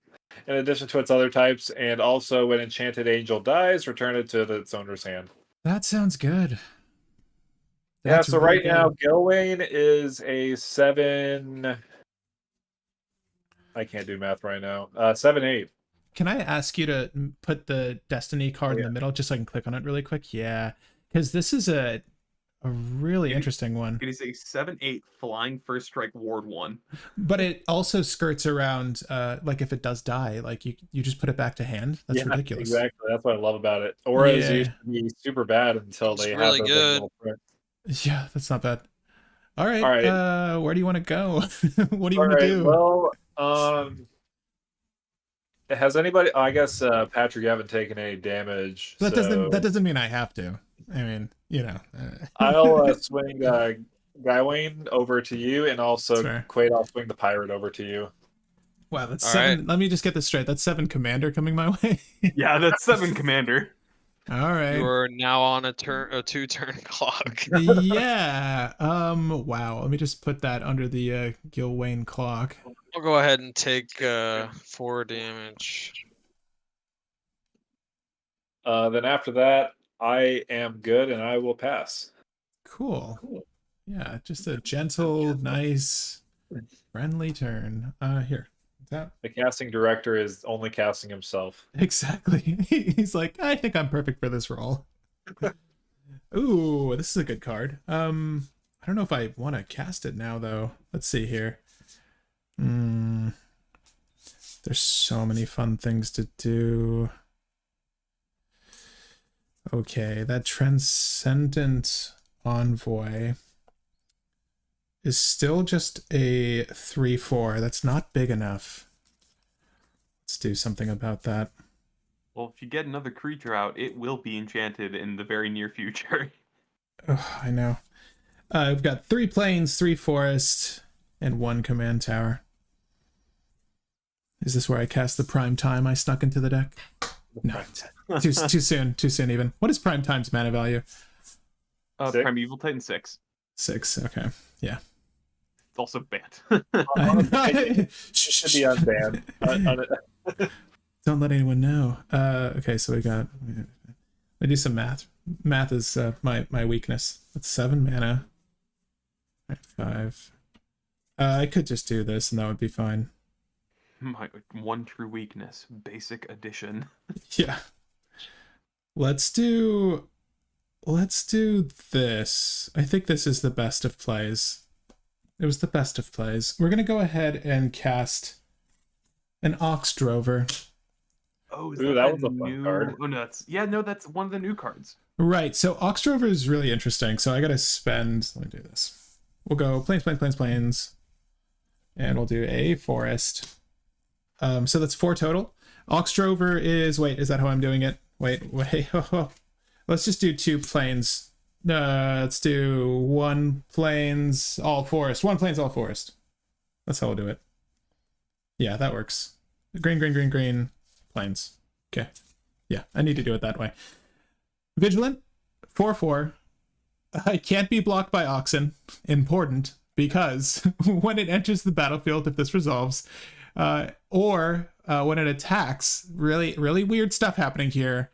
S2: In addition to its other types, and also when Enchanted Angel dies, return it to its owner's hand.
S1: That sounds good.
S2: Yeah,
S1: That's
S2: so
S1: really
S2: right
S1: good.
S2: now, Gylwain is a 7. I can't do math right now. 7/8.
S1: Can I ask you to put the Destiny card in the middle just so I can click on it really quick? Yeah, because this is a really interesting one.
S3: It is a 7/8 flying first strike Ward 1.
S1: But it also skirts around, like if it does die, like you just put it back to hand. That's
S2: Yeah,
S1: ridiculous.
S2: Exactly. That's what I love about it. Auras
S1: Yeah.
S2: used to be super bad until
S4: It's
S2: they
S4: really
S2: had those
S4: good.
S2: little tricks.
S1: Yeah, that's not bad. All right.
S2: All right.
S1: Where do you want to go? What do you
S2: All
S1: want to
S2: right.
S1: do?
S2: Well, has anybody? I guess Patrick, you haven't taken any damage.
S1: that
S2: so
S1: doesn't mean I have to. I mean,
S2: I'll swing Gylwain over to you, and
S1: That's
S2: also
S1: fair.
S2: Quade, I'll swing the pirate over to you.
S1: Wow, that's
S4: All
S1: 7. Let me just get this straight. That's 7 commander coming my way.
S3: Yeah, that's 7 commander.
S1: All right.
S4: You are now on a 2-turn clock.
S1: Yeah. Wow. Let me just put that under the Gylwain clock.
S4: I'll go ahead and take 4 damage.
S2: Then after that, I am good, and I will pass.
S1: Cool. Yeah, just a gentle, nice, friendly turn. Here. Tap.
S2: The casting director is only casting himself.
S1: Exactly. He's like, I think I'm perfect for this role. Ooh, this is a good card. I don't know if I want to cast it now though. Let's see here. There's so many fun things to do. Okay, that Transcendent Envoy is still just a 3/4. That's not big enough. Let's do something about that.
S3: Well, if you get another creature out, it will be enchanted in the very near future.
S1: Oh, I know. I've got 3 plains, 3 forests, and 1 command tower. Is this where I cast the prime time I snuck into the deck? No. Too soon. Too soon even. What is prime time's mana value?
S2: 6.
S3: Primeval Titan 6.
S1: 6. Okay. Yeah.
S3: It's also banned.
S2: Should be unbanned.
S1: Don't let anyone know. Okay, so we got. I do some math. Math is my weakness. That's 7 mana. 5. I could just do this and that would be fine.
S3: My one true weakness, basic addition.
S1: Yeah. Let's do this. I think this is the best of plays. It was the best of plays. We're gonna go ahead and cast an Ox Drover.
S3: Oh, is
S2: Ooh, that was a fun card.
S3: Oh, no, that's one of the new cards.
S1: Right. So Ox Drover is really interesting. So I gotta spend. Let me do this. We'll go plains, and we'll do a forest. So that's 4 total. Ox Drover is. Wait, is that how I'm doing it? Wait. Let's just do 2 plains. Let's do 1 plains, all forest. 1 plains, all forest. That's how we'll do it. Yeah, that works. Green, green, green, green, plains. Okay. Yeah, I need to do it that way. Vigilant, 4/4. It can't be blocked by Oxen. Important, because when it enters the battlefield, if this resolves, or when it attacks, really, really weird stuff happening here.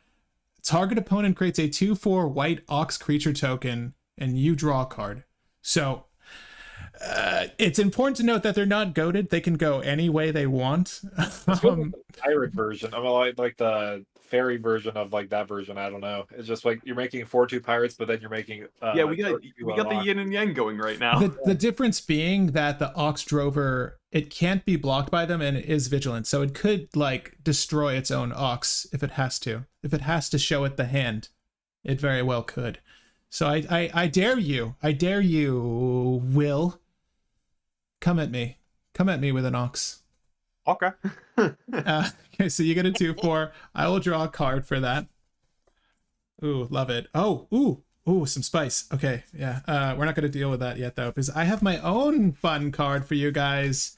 S1: Target opponent creates a 2/4 white Ox creature token, and you draw a card. So it's important to note that they're not goated. They can go any way they want.
S2: The pirate version. I mean, like the fairy version of like that version. I don't know. It's just like you're making 4/2 pirates, but then you're making
S3: yeah, we got the yin and yang going right now.
S1: The difference being that the Ox Drover, it can't be blocked by them, and it is vigilant, so it could like destroy its own Ox if it has to. If it has to show it the hand, it very well could. So I dare you. I dare you, Will. Come at me. Come at me with an Ox.
S3: Okay.
S1: Okay, so you get a 2/4. I will draw a card for that. Ooh, love it. Oh, ooh, some spice. Okay, yeah. We're not going to deal with that yet, though, because I have my own fun card for you guys.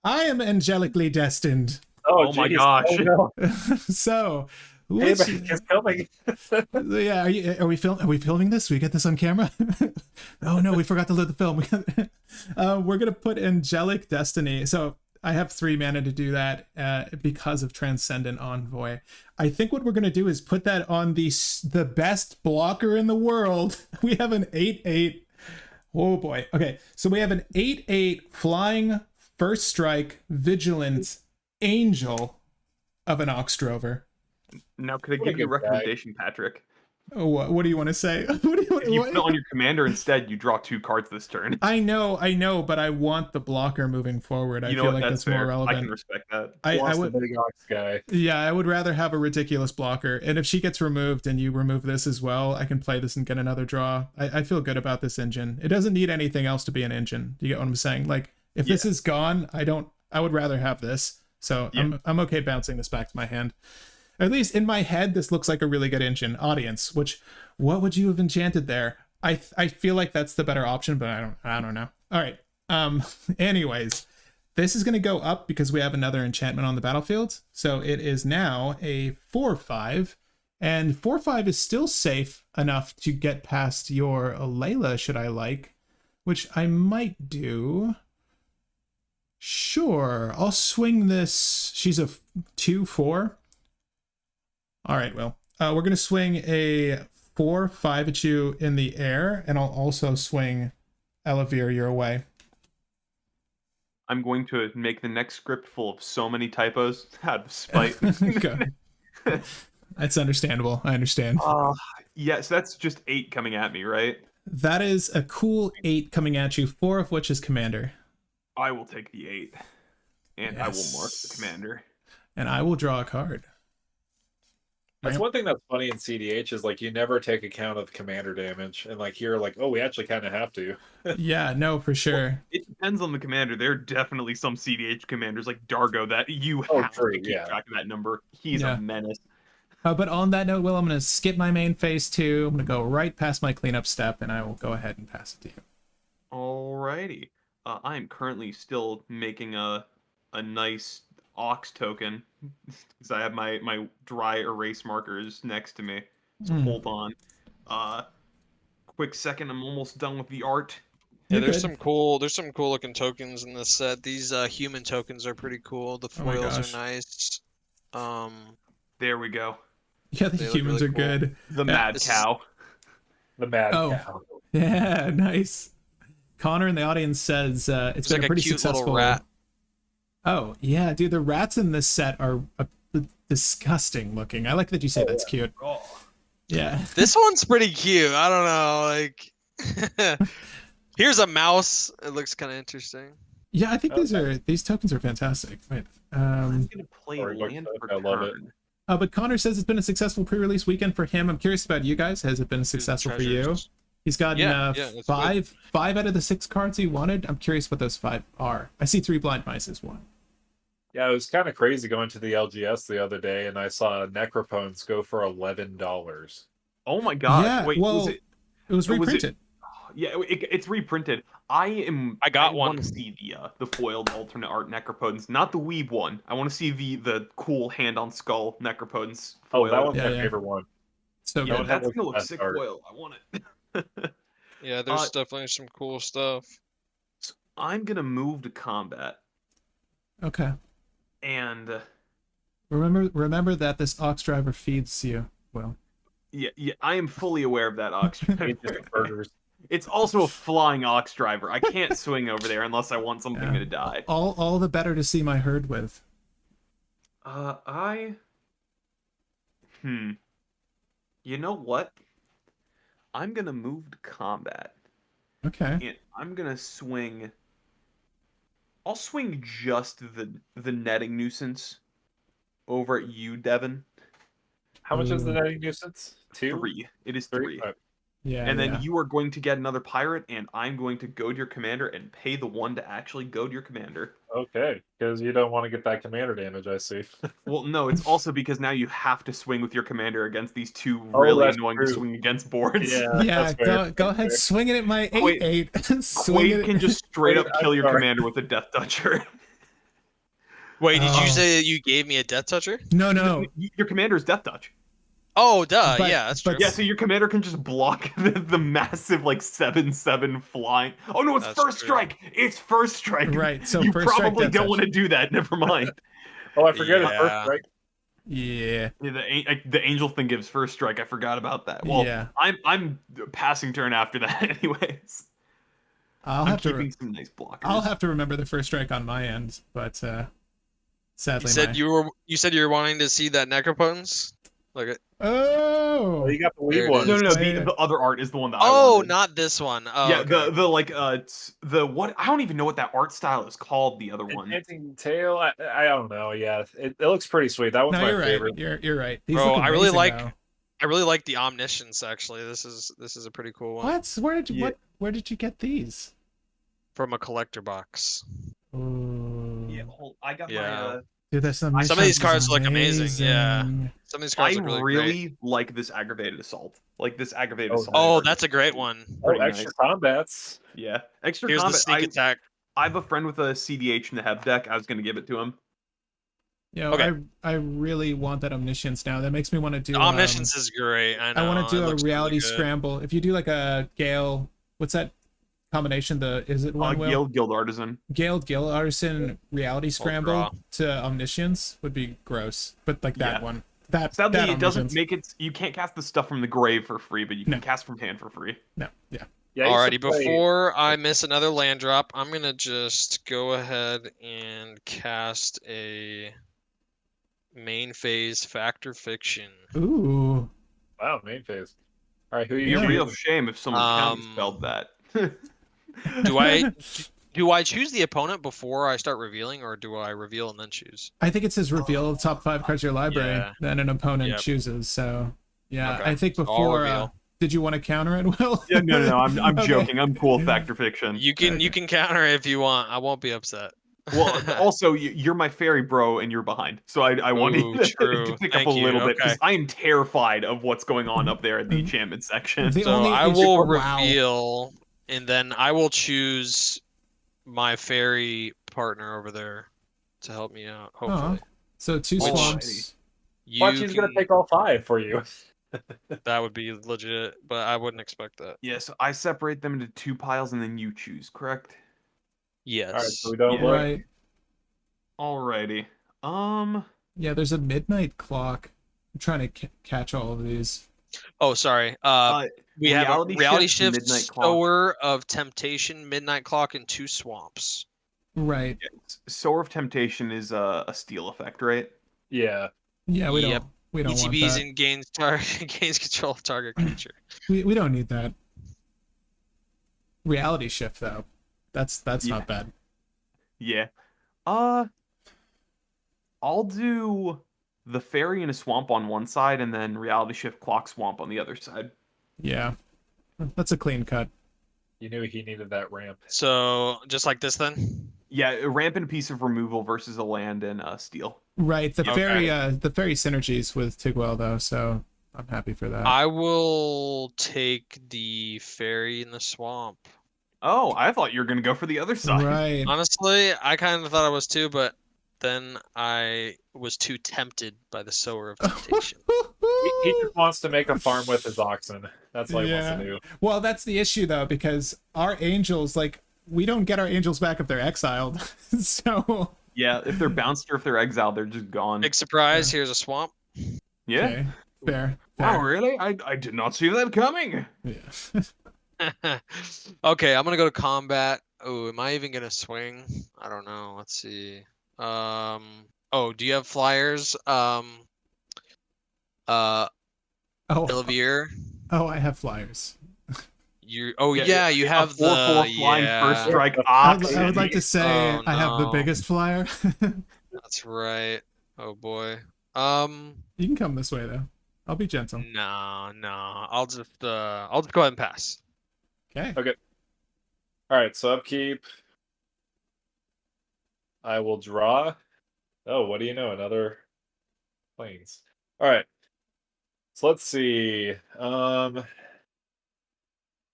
S1: I am angelically destined.
S3: Oh my gosh.
S2: Oh, no.
S1: So,
S2: Hey, it's coming.
S1: yeah, are we filming this? We get this on camera? Oh no, we forgot to load the film. We're gonna put Angelic Destiny. So I have 3 mana to do that because of Transcendent Envoy. I think what we're gonna do is put that on the best blocker in the world. We have an 8/8. Oh boy. Okay, so we have an 8/8 flying first strike vigilant angel of an Ox Drover.
S3: Now, could I give you a recommendation, Patrick?
S1: What do you want to say? What do you want?
S3: If you put it on your commander instead, you draw 2 cards this turn.
S1: I know, but I want the blocker moving forward. I feel like that's more relevant.
S3: I can respect that.
S2: I would the big Ox guy.
S1: Yeah, I would rather have a ridiculous blocker. And if she gets removed and you remove this as well, I can play this and get another draw. I feel good about this engine. It doesn't need anything else to be an engine. Do you get what I'm saying? Like, if this is gone, I would rather have this. So I'm okay bouncing this back to my hand. At least in my head, this looks like a really good engine. Audience, what would you have enchanted there? I feel like that's the better option, but I don't know. All right. Anyways, this is going to go up because we have another enchantment on the battlefield. So it is now a 4/5, and 4/5 is still safe enough to get past your Alela, should I like, which I might do. Sure, I'll swing this. She's a 2/4. All right, well, we're going to swing a 4/5 at you in the air, and I'll also swing Ellivere your way.
S3: I'm going to make the next script full of so many typos out of spite.
S1: Okay. That's understandable. I understand.
S3: Yeah, so that's just 8 coming at me, right?
S1: That is a cool 8 coming at you, 4 of which is commander.
S3: I will take the 8, and I will mark the commander.
S1: And I will draw a card.
S2: That's one thing that's funny in cEDH is like you never take account of commander damage, and like here, like, oh, we actually kind of have to.
S1: Yeah, no, for sure.
S3: Well, it depends on the commander. There are definitely some cEDH commanders like Dargo that you have to keep track of that number. He's a menace.
S1: But on that note, Will, I'm going to skip my main phase 2. I'm going to go right past my cleanup step, and I will go ahead and pass it to you.
S3: Alrighty. I am currently still making a nice Ox token because I have my dry erase markers next to me. So hold on. Quick second, I'm almost done with the art.
S4: Yeah, there's some cool looking tokens in this set. These human tokens are pretty cool. The foils are nice.
S3: There we go.
S1: Yeah, the humans really are good.
S3: The mad cow.
S2: The mad cow.
S1: Yeah, nice. Connor in the audience says it's been like a pretty
S4: cute
S1: successful
S4: little rat.
S1: Oh, yeah, dude, the rats in this set are disgusting looking. I like that you say that's cute.
S3: Oh.
S1: Yeah.
S4: This one's pretty cute. I don't know, like here's a mouse. It looks kind of interesting.
S1: Yeah, I think these tokens are fantastic. Wait.
S3: I'm gonna play land for turn.
S2: I love it.
S1: But Connor says it's been a successful pre-release weekend for him. I'm curious about you guys. Has it been successful for you? He's gotten 5 out of the 6 cards he wanted. I'm curious what those 5 are. I see 3 blind mice as one.
S2: Yeah, it was kind of crazy going to the LGS the other day, and I saw Necropones go for $11.
S3: Oh my god!
S1: Yeah,
S3: wait,
S1: well, it was reprinted.
S3: Yeah, it's reprinted. I
S4: got
S3: want
S4: one.
S3: to see the foiled alternate art Necropotence, not the weeb one. I want to see the cool hand on skull Necropotence
S2: Oh,
S3: foil.
S2: that one's
S1: Yeah,
S2: my
S1: yeah.
S2: favorite one.
S1: So
S3: Yeah,
S1: good.
S3: that's
S2: looks
S3: gonna
S2: the
S3: look
S2: best
S3: sick
S2: art.
S3: foil. I want it.
S4: Yeah, there's definitely some cool stuff.
S3: So I'm gonna move to combat,
S1: Okay.
S3: and
S1: Remember that this ox driver feeds you. Well.
S3: yeah, I am fully aware of that ox
S2: It's
S3: driver.
S2: just burgers.
S3: It's also a flying ox driver. I can't swing over there unless I want something
S1: Yeah.
S3: to die.
S1: All the better to see my herd with.
S3: You know what? I'm gonna move to combat,
S1: Okay.
S3: and I'm gonna swing. I'll swing just the netting nuisance over at you, Devin.
S2: How much is the
S1: Ooh.
S2: netting nuisance? 2?
S3: 3. It is
S2: 3?
S3: 3.
S1: Yeah.
S3: And then
S1: yeah.
S3: you are going to get another pirate, and I'm going to goad your commander and pay the one to actually goad your commander.
S2: Okay, because you don't want to get that commander damage, I see.
S3: Well, no, it's also because now you have to swing with your commander against these two
S2: Oh,
S3: really
S2: that's
S3: annoying to
S2: true.
S3: swing against boards.
S2: Yeah,
S1: Yeah,
S2: that's fair.
S1: go ahead,
S2: That's
S1: swing it at my
S3: Quade-
S1: 8/8. Swing
S3: Quade
S1: it.
S3: can just straight up
S2: I'm
S3: kill your
S2: sorry.
S3: commander with a Death Toucher.
S4: Wait, did
S1: Oh.
S4: you say that you gave me a Death Toucher?
S1: No.
S3: Your commander's Death Touch.
S4: Oh, duh.
S1: But-
S4: Yeah, that's
S1: but-
S4: true.
S3: Yeah, so your commander can just block the massive, like, 7/7 flying. Oh, no, it's
S4: That's
S3: first
S4: true.
S3: strike! It's first strike!
S1: Right. So
S3: you
S1: first strike,
S3: probably
S1: Death
S3: don't
S1: Touch.
S3: want to do that. Never mind.
S2: Oh, I forget it's
S4: Yeah.
S2: first strike.
S1: Yeah.
S3: Yeah, the angel thing gives first strike. I forgot about that. Well,
S1: Yeah.
S3: I'm passing turn after that, anyways.
S1: I'll
S3: I'm
S1: have to.
S3: keeping some nice blockers.
S1: I'll have to remember the first strike on my end, but sadly,
S4: You said you were wanting to see that Necropotence? Like
S1: Oh.
S2: Oh, you got the
S4: There
S2: weeb
S4: it
S2: one.
S3: No,
S1: Wait.
S3: the other art is the one that I
S4: Oh,
S3: wanted.
S4: not this one. Oh,
S3: Yeah,
S4: okay.
S3: the like the what I don't even know what that art style is called. The other one.
S2: Enchanting tail. I don't know. Yeah, it looks pretty sweet. That one's
S1: No,
S2: my
S1: you're right.
S2: favorite.
S1: You're right. These
S4: Bro,
S1: look
S4: I really
S1: amazing,
S4: I really like the Omniscience. Actually, this is a pretty cool
S1: though.
S4: one
S1: What? Where did you get these?
S4: from a collector box.
S1: Ooh.
S3: Yeah, I got
S4: Yeah.
S1: Dude, that's
S4: Some of these cards look amazing, yeah.
S1: amazing.
S4: Some of these
S3: I
S4: cards look really
S3: really
S4: great.
S3: like this aggravated assault. Like this aggravated
S2: Oh,
S3: assault.
S4: Oh,
S3: card.
S4: that's a great one.
S2: Oh,
S3: Pretty
S2: extra
S3: nice.
S2: combats.
S3: Yeah, extra
S4: Here's
S3: combat.
S4: the sneak attack.
S3: I have a friend with a CDH in the Heb deck. I was gonna give it to him.
S1: You know,
S4: Okay.
S1: I really want that Omniscience now. That makes me want to do.
S4: The Omniscience is great. I know.
S1: I want to
S4: it
S1: do a
S4: looks
S1: reality
S4: really good.
S1: scramble. If you do like a Gale, what's that combination? Is it one will?
S3: Guild Artisan.
S1: Gale Artisan reality scramble
S4: draw.
S1: to Omniscience would be gross, but like that
S3: Yeah.
S1: one. That
S3: Sadly,
S1: that
S3: it doesn't
S1: Omniscience.
S3: make it. You can't cast the stuff from the grave for free, but you can
S1: No.
S3: cast from hand for free.
S1: No, yeah.
S2: Yeah, I used to
S4: Alrighty,
S2: play-
S4: before I miss another land drop, I'm gonna just go ahead and cast a main phase Factor Fiction.
S1: Ooh.
S2: Wow, main phase. All right, who
S3: It'd
S2: you
S3: be a
S2: choosing?
S3: real shame if someone counterspelled that.
S4: Do I choose the opponent before I start revealing, or do I reveal and then choose?
S1: I think it says reveal the top 5 cards of your library,
S4: Yeah.
S1: then an opponent
S4: Yep.
S1: chooses. So yeah,
S4: Okay.
S1: I think
S4: So I'll
S1: before.
S4: reveal.
S1: Did you want to counter it, Will?
S3: Yeah, no. I'm
S1: Okay.
S3: joking. I'm cool with Factor Fiction.
S4: You can counter if you want. I won't be upset.
S3: Well, also, you're my fairy bro, and you're behind. So I want
S4: Ooh,
S3: you to
S4: true.
S3: pick up a
S4: Thank you.
S3: little bit because
S4: Okay.
S3: I am terrified of what's going on up there in the enchantment section.
S1: The
S4: So
S1: only
S4: I
S1: issue-
S4: will
S1: wow.
S4: reveal, and then I will choose my fairy partner over there to help me out. Hopefully,
S1: So 2
S4: Which-
S1: swamps.
S4: you
S2: Watch, he's gonna
S4: can-
S2: take all 5 for you.
S4: That would be legit, but I wouldn't expect that.
S3: Yeah, so I separate them into 2 piles, and then you choose, correct?
S4: Yes.
S2: All right, so we don't
S3: Yeah.
S2: look.
S1: Right.
S3: Alrighty.
S1: Yeah, there's a midnight clock. I'm trying to catch all of these.
S4: Oh, sorry. We have a
S3: Reality
S4: reality
S3: Shift,
S4: shift,
S3: Midnight Clock.
S4: Sower of Temptation, Midnight Clock, and 2 swamps.
S1: Right.
S3: Sower of Temptation is a steal effect, right?
S2: Yeah.
S1: Yeah, we
S4: Yep.
S1: don't want
S4: ETBs
S1: that.
S4: and gains gains control of target creature.
S1: We don't need that. Reality shift though. That's
S3: Yeah.
S1: not bad.
S3: Yeah. I'll do the fairy and a swamp on one side, and then reality shift clock swamp on the other side.
S1: Yeah. That's a clean cut.
S2: You knew he needed that ramp.
S4: So just like this then.
S3: Yeah, a ramp and a piece of removal versus a land and steel.
S1: Right. The
S3: Okay.
S1: fairy synergies with Tegwyll though, so I'm happy for that.
S4: I will take the fairy in the swamp.
S3: Oh, I thought you were gonna go for the other side.
S1: Right.
S4: Honestly, I kind of thought I was too, but then I was too tempted by the sower of temptation.
S2: He just wants to make a farm with his oxen. That's what he wants to do.
S1: Well, that's the issue though, because our angels, like, we don't get our angels back if they're exiled. So
S3: Yeah, if they're bounced or if they're exiled, they're just gone.
S4: Big surprise, here's a swamp.
S3: Yeah.
S1: okay, fair.
S3: Wow, really? I did not see that coming.
S1: Yeah.
S4: Okay, I'm gonna go to combat. Oh, am I even gonna swing? I don't know. Let's see. Oh, do you have flyers?
S1: Oh,
S4: Ellivere.
S1: oh, I have flyers.
S4: Yeah, you have
S3: a 4/4 flying first strike ox.
S1: I would like to say
S4: Oh,
S1: I have the
S4: no.
S1: biggest flyer.
S4: That's right. Oh boy.
S1: You can come this way though. I'll be gentle.
S4: No. I'll just go ahead and pass.
S1: Okay.
S2: All right, so upkeep. I will draw. Oh, what do you know? Another planes. All right. So let's see.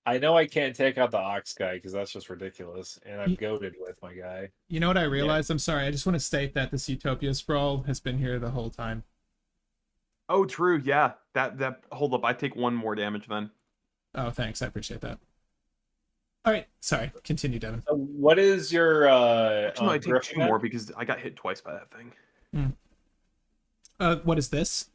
S2: I know I can't take out the ox guy because that's just ridiculous, and I'm goaded with my guy.
S1: You know what I realized? I'm sorry. I just want to state that this Utopia Sprawl has been here the whole time.
S3: Oh, true. Yeah. That. Hold up. I take 1 more damage then.
S1: Oh, thanks. I appreciate that. All right. Sorry. Continue, Devin.
S2: So what is your
S3: Actually, no, I take
S2: Griffin
S3: 2
S2: at?
S3: more because I got hit twice by that thing.
S1: What is this?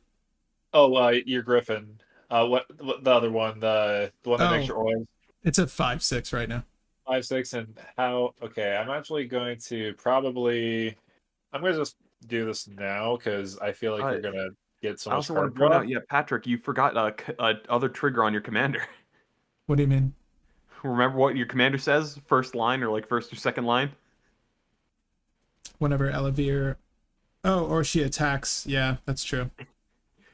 S2: Oh, your Griffin. What the other one? The one that makes your oils.
S1: It's a 5/6 right now.
S2: 5/6, and how? Okay, I'm actually going to probably. I'm going to just do this now because I feel like you're gonna get so
S3: I
S2: much
S3: also want
S2: card
S3: to point
S2: draw.
S3: out, yeah, Patrick, you forgot other trigger on your commander.
S1: What do you mean?
S3: Remember what your commander says? First line or like first or second line?
S1: Whenever Ellivere. Oh, or she attacks. Yeah, that's true.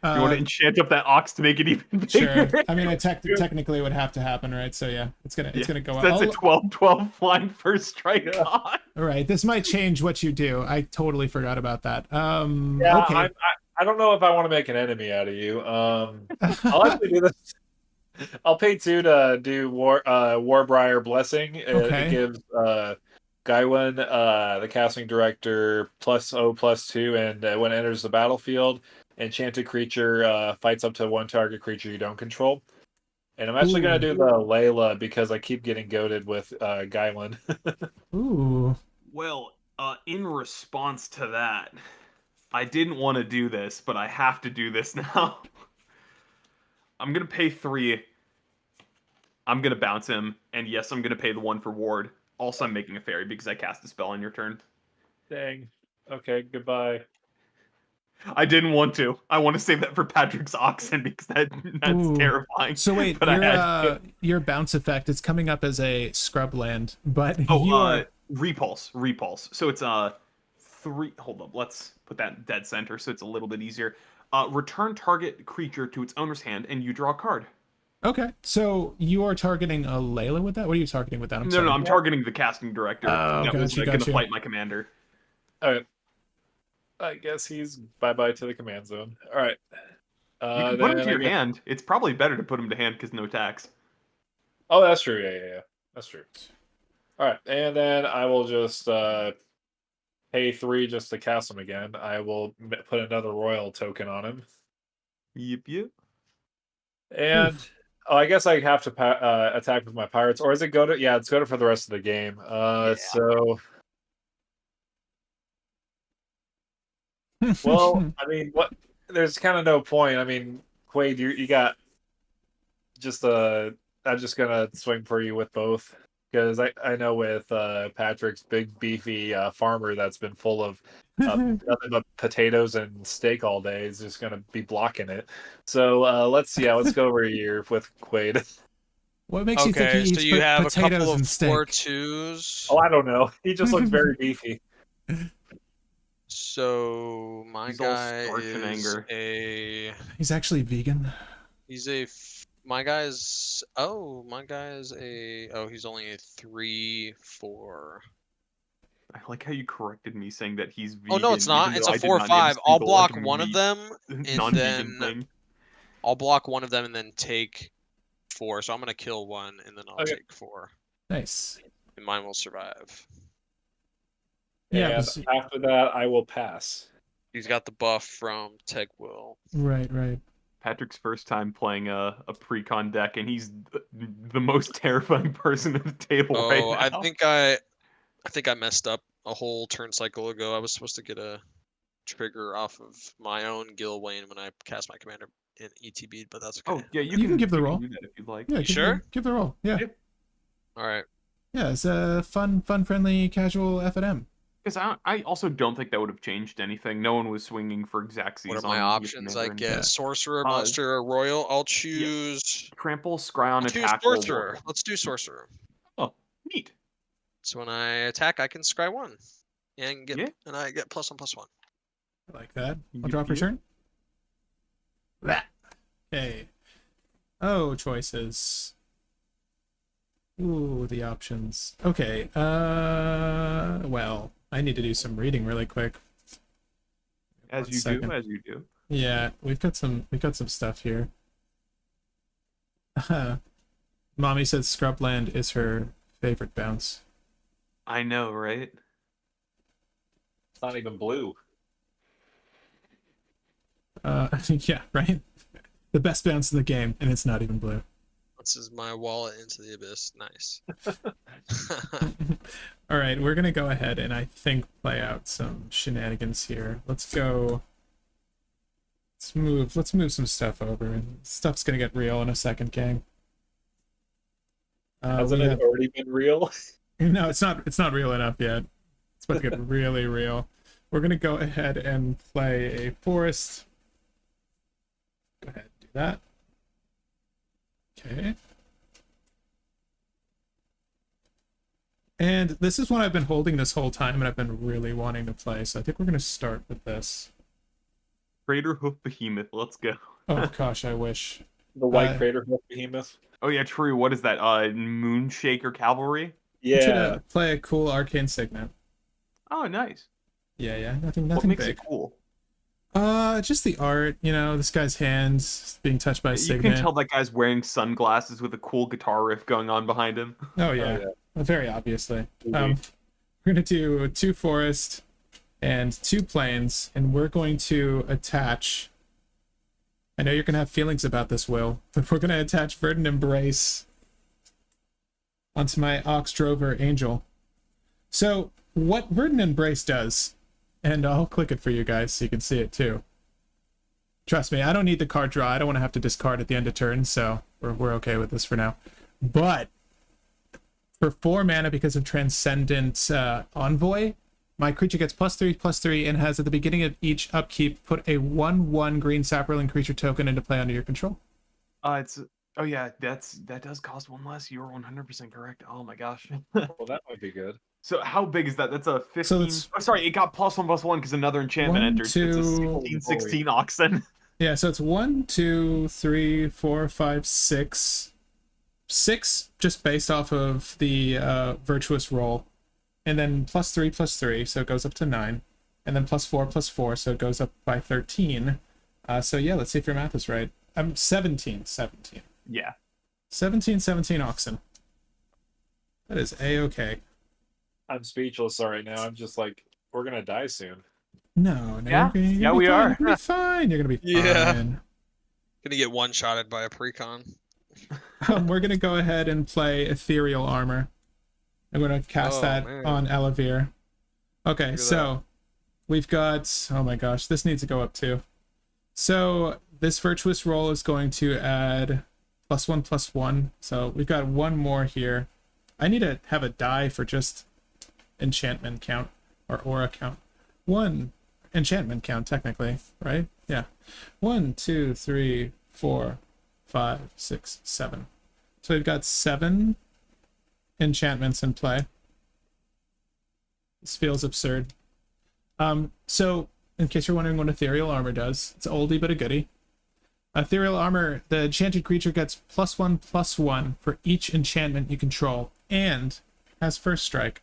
S3: You want to enchant up that ox to make it even
S1: Sure.
S3: bigger?
S1: I mean, it technically would have to happen, right? So yeah, it's gonna go up.
S3: That's a 12/12 flying first strike on.
S1: All right, this might change what you do. I totally forgot about that.
S2: Yeah,
S1: okay.
S2: I don't know if I want to make an enemy out of you. I'll actually do this. I'll pay 2 to do Warbriar Blessing.
S1: Okay.
S2: It gives Gylwain, the casting director, +0/+2, and when it enters the battlefield, enchanted creature fights up to 1 target creature you don't control. And I'm actually going to do the Alela because I keep getting goaded with Gylwain.
S1: Ooh.
S3: Well, in response to that, I didn't want to do this, but I have to do this now. I'm going to pay 3. I'm going to bounce him, and yes, I'm going to pay the 1 for ward. Also, I'm making a fairy because I cast a spell on your turn.
S2: Dang. Okay, goodbye.
S3: I didn't want to. I want to save that for Patrick's oxen because that's
S1: Ooh.
S3: terrifying.
S1: So wait, your bounce effect is coming up as a scrub land, but
S3: repulse. So it's 3. Hold up, let's put that in dead center so it's a little bit easier. Return target creature to its owner's hand, and you draw a card.
S1: Okay, so you are targeting Alela with that? What are you targeting with that?
S3: No, I'm targeting the casting director. That was going to fight my commander.
S2: All right. I guess he's bye-bye to the command zone. All right.
S3: You can put him to your hand. It's probably better to put him to hand because no tax.
S2: Oh, that's true. Yeah. That's true. All right, and then I will just pay 3 just to cast him again. I will put another royal token on him.
S3: Yep.
S2: And I guess I have to attack with my pirates, or is it go to? Yeah, it's go to for the rest of the game. So. Well, I mean, what? There's kind of no point. I mean, Quade, you got just I'm just gonna swing for you with both because I know with Patrick's big beefy farmer that's been full of nothing but potatoes and steak all day is just gonna be blocking it. So let's go over here with Quade.
S1: What makes you think he eats
S4: so you have a
S1: potatoes
S4: couple
S1: and
S4: of
S1: steak?
S4: 4/2s.
S2: Oh, I don't know. He just looks very beefy.
S4: So my guy is
S1: He's actually vegan.
S4: He's only a 3/4.
S3: I like how you corrected me saying that he's vegan.
S4: Oh no, it's not. It's a 4/5. I'll block one of them, and then I'll block one of them and then take 4. So I'm gonna kill one and then I'll
S2: Okay.
S4: take 4.
S1: Nice.
S4: And mine will survive.
S1: Yeah,
S2: And
S1: but-
S2: after that, I will pass.
S4: He's got the buff from Tegwyll.
S1: right.
S3: Patrick's first time playing a precon deck, and he's the most terrifying person at the table right
S4: Oh,
S3: now.
S4: I think I messed up a whole turn cycle ago. I was supposed to get a trigger off of my own Gylwain when I cast my commander in ETB, but that's okay.
S3: Oh yeah,
S1: You can give the roll.
S3: do that if you'd like.
S1: Yeah,
S4: You sure?
S1: give the roll. Yeah.
S3: Yeah.
S4: All right.
S1: Yeah, it's a fun, friendly, casual F&M.
S3: Because I also don't think that would have changed anything. No one was swinging for Xaxes.
S4: What are
S3: on
S4: my
S3: your
S4: options? I
S3: commander and-
S4: get
S1: Yeah.
S4: sorcerer, monster, or royal. I'll choose.
S3: Trample, Scryon,
S4: I'll choose
S3: attack, or
S4: sorcerer.
S3: Royal.
S4: Let's do sorcerer.
S3: Oh, neat.
S4: So when I attack, I can scry 1, and get
S3: Yeah.
S4: and I get +1/+1.
S1: I like that.
S3: You
S1: I'll
S3: get
S1: draw for
S3: you.
S1: turn. Blah. Okay. Oh, choices. Ooh, the options. Okay. Well, I need to do some reading really quick.
S3: As
S1: One
S3: you
S1: second.
S3: do, as you do.
S1: Yeah, we've got some stuff here. Mommy said Scrubland is her favorite bounce.
S3: I know, right?
S2: It's not even blue.
S1: Yeah, right? The best bounce in the game, and it's not even blue.
S4: This is my wallet into the abyss. Nice.
S1: All right, we're gonna go ahead and I think play out some shenanigans here. Let's go. Let's move some stuff over, and stuff's gonna get real in a second game.
S2: Hasn't
S1: we
S2: it
S1: have-
S2: already been real?
S1: No, it's not. It's not real enough yet. It's about to get really real. We're gonna go ahead and play a forest. Go ahead, do that. Okay. And this is one I've been holding this whole time, and I've been really wanting to play. So I think we're gonna start with this.
S3: Crater Hoof Behemoth. Let's go.
S1: Oh gosh, I wish.
S2: The white
S1: Uh,
S2: crater behemoth.
S3: Oh yeah, true. What is that? Moonshaker Cavalry.
S1: I want you
S2: Yeah.
S1: to play a cool arcane signet.
S3: Oh, nice.
S1: Yeah, nothing
S3: What makes
S1: big.
S3: it cool?
S1: Just the art. You know, this guy's hands being touched by a
S3: You
S1: signet.
S3: can tell that guy's wearing sunglasses with a cool guitar riff going on behind him.
S1: Oh yeah, very obviously. We're gonna do 2 forest and 2 plains, and we're going to attach. I know you're gonna have feelings about this, Will, but we're gonna attach Verdant Embrace onto my Ox Drover Angel. So what Verdant Embrace does, and I'll click it for you guys so you can see it too. Trust me, I don't need the card draw. I don't want to have to discard at the end of turn, so we're okay with this for now. But for 4 mana, because of Transcendent Envoy, my creature gets +3/+3 and has at the beginning of each upkeep put a 1/1 green Saproling creature token into play under your control.
S3: Oh yeah, that does cost 1 less. You're 100% correct. Oh my gosh.
S2: Well, that might be good.
S3: So how big is that? That's a 15.
S1: So it's-
S3: Oh, sorry, it got +1/+1 because another enchantment
S1: 1,
S3: entered. It's
S1: 2,
S3: a 16 Oxen.
S1: Yeah, so it's 1, 2, 3, 4, 5, 6. 6 just based off of the virtuous roll. And then +3/+3, so it goes up to 9. And then +4/+4, so it goes up by 13. So yeah, let's see if your math is right. I'm 17.
S3: Yeah.
S1: 17 oxen. That is a-okay.
S2: I'm speechless right now. I'm just like, we're gonna die soon.
S1: No,
S3: Yeah?
S1: you're
S3: Yeah,
S1: gonna
S3: we
S1: be fine.
S3: are.
S1: You're gonna be fine. You're gonna be
S4: Yeah.
S1: fine.
S4: Gonna get one-shotted by a precon.
S1: We're gonna go ahead and play Ethereal Armor. I'm gonna cast
S4: Oh,
S1: that
S4: man.
S1: on Ellivere. Okay,
S4: at
S1: so we've got. Oh my gosh, this needs to go up too. So this virtuous roll is going to add +1/+1. So we've got 1 more here. I need to have a die for just enchantment count or aura count. 1 enchantment count technically, right? Yeah. 1, 2, 3, 4, 5, 6, 7. So we've got 7 enchantments in play. This feels absurd. So in case you're wondering what Ethereal Armor does, it's oldie but a goodie. Ethereal Armor, the enchanted creature gets +1/+1 for each enchantment you control, and has first strike.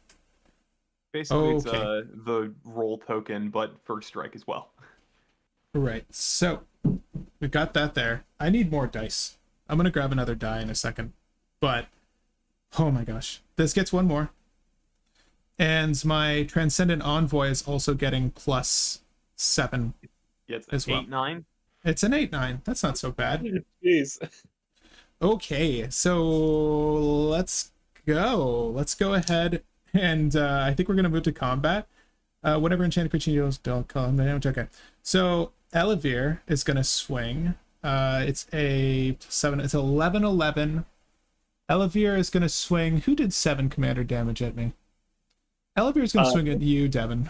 S3: Basically, it's
S1: Okay.
S3: the roll token, but first strike as well.
S1: Right. So We got that there. I need more dice. I'm gonna grab another die in a second. But, oh my gosh. This gets one more. And my Transcendent Envoy is also getting +7
S3: Yeah, it's
S1: as well.
S3: 8/9.
S1: It's an 8/9. That's not so bad.
S2: Jeez.
S1: Okay, so let's go. Let's go ahead and I think we're gonna move to combat. Whatever enchanted creature you don't call them damage. Okay, so Ellivere is gonna swing. It's a 7. It's 11/11. Ellivere is gonna swing. Who did 7 commander damage at me? Ellivere is gonna swing at you, Devin.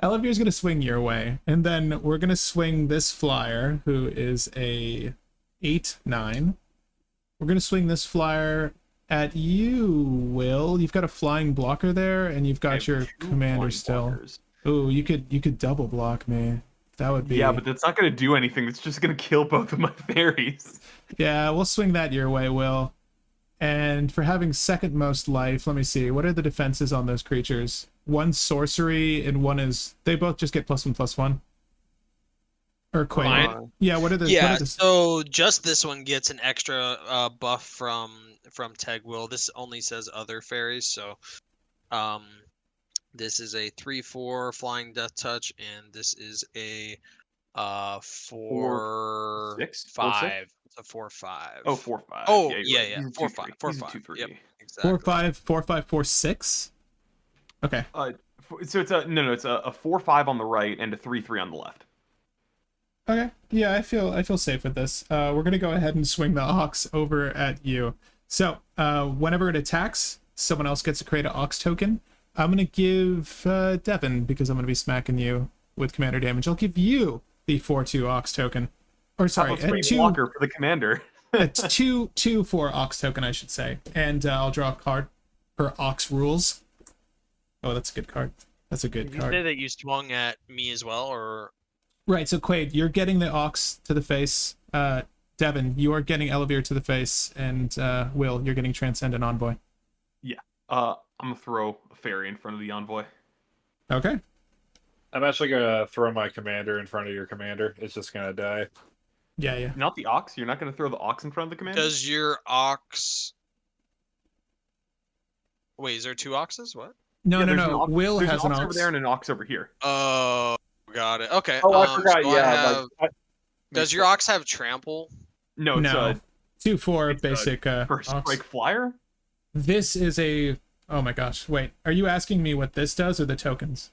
S1: Ellivere is gonna swing your way, and then we're gonna swing this flyer, who is a 8/9. We're gonna swing this flyer at you, Will. You've got a flying blocker there, and you've
S3: I
S1: got
S3: have
S1: your
S3: 2
S1: commander
S3: flying
S1: still.
S3: blockers.
S1: Ooh, you could double block me. That would be.
S3: Yeah, but that's not gonna do anything. It's just gonna kill both of my fairies.
S1: Yeah, we'll swing that your way, Will. And for having second most life, let me see. What are the defenses on those creatures? One sorcery and one is. They both just get +1/+1. Or Quade.
S4: Mine?
S1: Yeah. What are the?
S4: Yeah,
S1: What are the...
S4: so just this one gets an extra buff from Tegwyll. This only says other fairies, so this is a 3/4 flying death touch, and this is a 4/5.
S3: 4/6?
S4: It's a 4/5.
S3: Oh, 4/5.
S4: Oh,
S3: you're
S4: yeah,
S3: right.
S4: yeah.
S3: He's a
S4: 4/5.
S3: 2/3.
S4: 4/5.
S3: He's a 2/3.
S4: Yep, exactly.
S1: 4/5, 4/5, 4/6. Okay.
S3: So it's it's a 4/5 on the right and a 3/3 on the left.
S1: Okay. Yeah, I feel safe with this. We're gonna go ahead and swing the Ox over at you. So, whenever it attacks, someone else gets to create an Ox token. I'm gonna give Devin, because I'm gonna be smacking you with commander damage. I'll give you the 4/2 Ox token. Or sorry,
S3: Top of free
S1: 2
S3: blocker for the commander.
S1: a 2 for Ox token, I should say. And I'll draw a card per Ox rules. Oh, that's a good card. That's a good
S4: Did you
S1: card.
S4: say that you swung at me as well, or?
S1: Right, so Quade, you're getting the Ox to the face. Devin, you are getting Ellivere to the face. And Will, you're getting Transcendent Envoy.
S3: I'm gonna throw a fairy in front of the envoy.
S1: Okay.
S2: I'm actually gonna throw my commander in front of your commander. It's just gonna die.
S1: Yeah, yeah.
S3: Not the ox. You're not gonna throw the ox in front of the commander.
S4: Does your ox? Wait, is there 2 oxes? What?
S1: No,
S3: Yeah,
S1: no,
S3: there's an
S1: no.
S3: ox-
S1: Will
S3: there's
S1: has
S3: an
S1: an
S3: ox over
S1: Ox.
S3: there and an ox over here.
S4: Oh, got it. Okay.
S2: Oh, I forgot.
S4: so I
S2: Yeah.
S4: have-
S2: Like,
S4: does your ox have trample?
S3: No, it's
S1: No. 2/4
S3: it's a
S1: basic
S3: first
S1: Ox.
S3: strike flyer.
S1: This is a. Oh my gosh. Wait, are you asking me what this does or the tokens?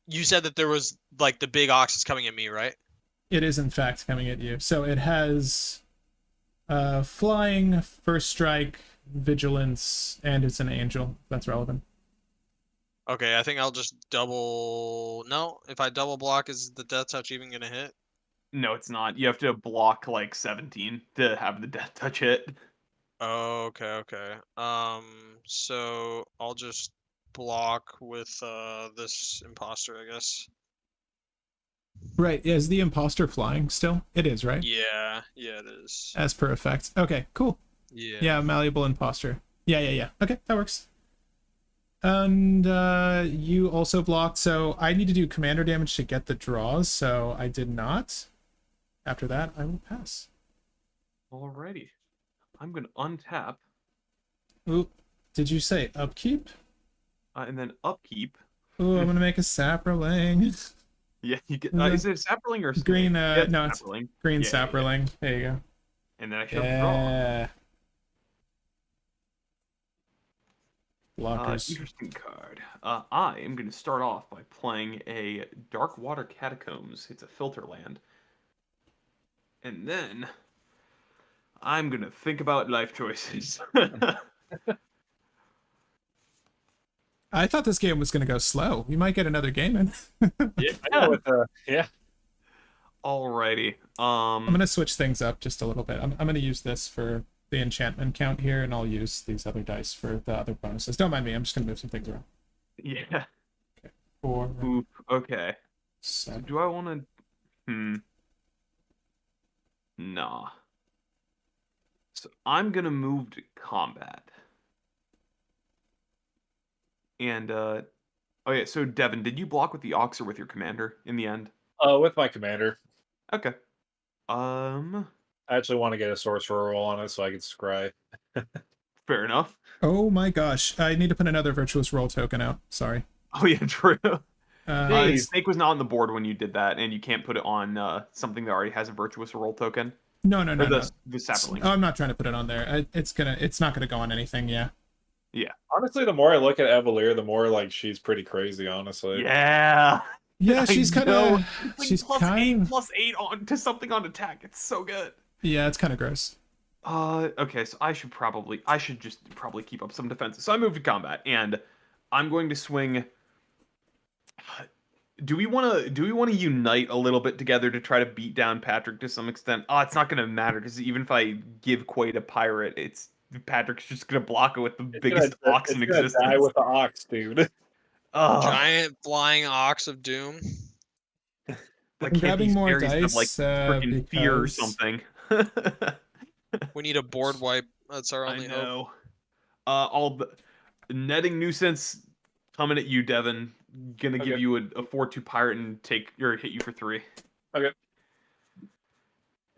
S4: You said that there was like the big ox is coming at me, right?
S1: It is in fact coming at you. So it has flying, first strike, vigilance, and it's an angel. That's relevant.
S4: Okay, I think I'll just double. No, if I double block, is the death touch even gonna hit?
S3: No, it's not. You have to block like 17 to have the death touch hit.
S4: Oh, okay. So I'll just block with this imposter, I guess.
S1: Right. Is the imposter flying still? It is, right?
S4: Yeah, it is.
S1: As per effect. Okay, cool.
S4: Yeah.
S1: Yeah, malleable imposter. Yeah. Okay, that works. And you also blocked, so I need to do commander damage to get the draws, so I did not. After that, I will pass.
S3: Alrighty. I'm gonna untap
S1: Ooh, did you say upkeep?
S3: and then upkeep.
S1: Ooh, I'm gonna make a sapperling.
S3: Yeah, you get.
S1: Mhm.
S3: Is it a sapperling or a snake?
S1: Green,
S3: Yeah, it's
S1: no, it's
S3: sapperling.
S1: Green
S3: Yeah.
S1: sapperling. There you go.
S3: And then I shove the draw.
S1: Yeah. Blockers.
S3: Interesting card. I am going to start off by playing a Dark Water Catacombs. It's a filter land. And then I'm going to think about life choices.
S1: I thought this game was gonna go slow. We might get another game in.
S2: yeah. I know. Yeah.
S3: Alrighty.
S1: I'm gonna switch things up just a little bit. I'm gonna use this for the enchantment count here, and I'll use these other dice for the other bonuses. Don't mind me. I'm just gonna move some things around.
S3: Yeah.
S1: 4,
S3: Oop. Okay. So
S1: 7.
S3: do I want to? Nah. So I'm gonna move to combat. And Oh yeah, so Devin, did you block with the Ox or with your commander in the end?
S2: With my commander.
S3: Okay.
S2: I actually want to get a sorcerer roll on it so I can scry.
S3: Fair enough.
S1: Oh my gosh. I need to put another Virtuous Roll token out. Sorry.
S3: Oh yeah, true.
S2: Jeez.
S3: Snake was not on the board when you did that, and you can't put it on something that already has a Virtuous Roll token.
S1: No.
S3: Or the Sapperling.
S1: I'm not trying to put it on there. It's not gonna go on anything. Yeah.
S3: Yeah.
S2: Honestly, the more I look at Ellivere, the more like she's pretty crazy. Honestly.
S3: Yeah.
S1: Yeah, she's kind of.
S3: Like
S1: She's kind of.
S3: +8 on to something on attack. It's so good.
S1: Yeah, it's kind of gross.
S3: Okay, so I should just probably keep up some defenses. So I moved to combat, and I'm going to swing. Do we want to unite a little bit together to try to beat down Patrick to some extent? Oh, it's not going to matter because even if I give Quade a pirate, Patrick's just going to block it with the biggest ox in existence.
S2: Die with the ox, dude.
S4: Giant flying ox of doom.
S3: Like,
S1: I'm grabbing more dice,
S3: like freaking fear or
S1: because-
S3: something.
S4: We need a board wipe. That's our only
S3: I
S4: hope.
S3: know. All the netting nuisance coming at you, Devin. Gonna give you a 4/2 pirate and hit you for 3.
S2: Okay.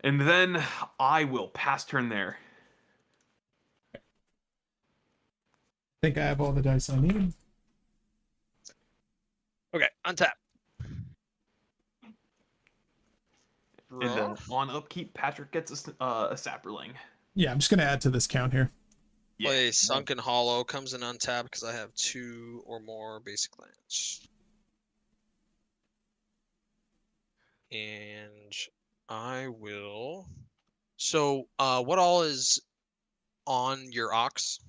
S3: And then I will pass turn there.
S1: I think I have all the dice I need.
S4: Okay, untap.
S3: And then on upkeep, Patrick gets a Sapperling.
S1: Yeah, I'm just gonna add to this count here.
S4: Play Sunken Hollow, comes in untap because I have 2 or more basic lands. And I will. So, what all is on your ox?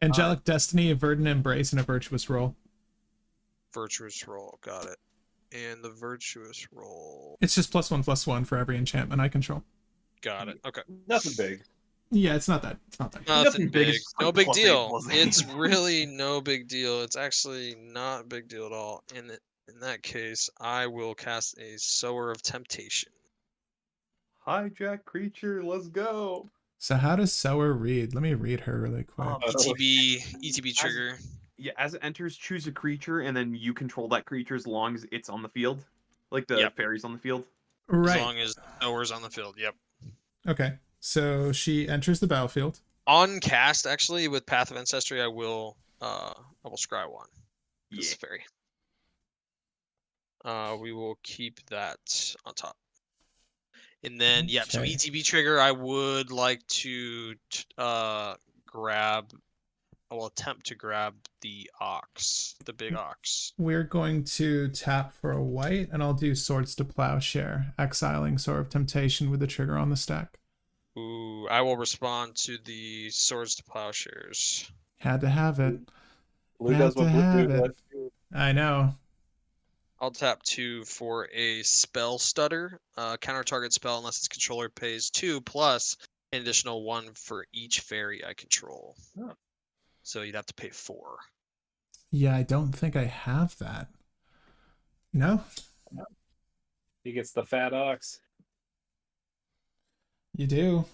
S1: Angelic Destiny, a Verdant Embrace, and a Virtuous Roll.
S4: Virtuous roll, got it. And the virtuous roll,
S1: It's just +1/+1 for every enchantment I control.
S4: got it. Okay.
S2: Nothing big.
S1: Yeah, it's not that. It's not that.
S4: Nothing big.
S3: It's
S4: No
S3: like
S4: big
S3: +8,
S4: deal.
S3: +8.
S4: It's really no big deal. It's actually not a big deal at all. In that case, I will cast a Sower of Temptation.
S3: Hijack creature, let's go.
S1: So how does Sower read? Let me read her really quick.
S4: ETB trigger.
S3: Yeah, as it enters, choose a creature, and then you control that creature as long as it's on the field. Like the fairies on the field.
S4: As
S1: Right.
S4: long as Sower's on the field. Yep.
S1: Okay. So she enters the battlefield.
S4: On cast, actually, with Path of Ancestry, I will scry 1. This is fairy. We will keep that on top. And then, so
S1: Okay.
S4: ETB trigger, I would like to attempt to grab the ox, the big ox.
S1: We're going to tap for a white, and I'll do Swords to Plowshare, exiling Sword of Temptation with the trigger on the stack.
S4: Ooh, I will respond to the Swords to Plowshares.
S1: Had to have it.
S2: Blue
S1: Had
S2: does
S1: to
S2: what
S1: have
S2: blue
S1: it.
S2: does.
S1: I know.
S4: I'll tap 2 for a Spell Stutter. Counter target spell unless its controller pays 2 plus an additional 1 for each fairy I control.
S2: Oh.
S4: So you'd have to pay 4.
S1: Yeah, I don't think I have that. No?
S2: He gets the fat ox.
S1: You do.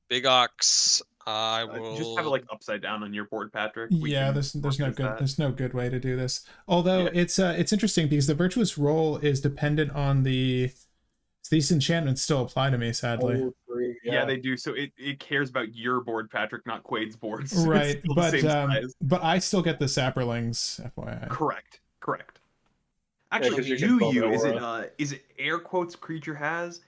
S4: Big ox. I will
S3: Just have it like upside down on your board, Patrick.
S1: Yeah, there's no good way to do this. Although it's interesting because the Virtuous Roll is dependent on these enchantments still apply to me, sadly.
S2: Oh, three,
S3: Yeah, they do. So it cares about your board, Patrick, not Quade's board. So it's
S1: Right,
S3: still the same size.
S1: but I still get the Sapperlings, FYI.
S3: Correct.
S2: Yeah,
S3: Actually,
S2: 'cause you can
S3: do you?
S2: aura.
S3: Is it air quotes creature has?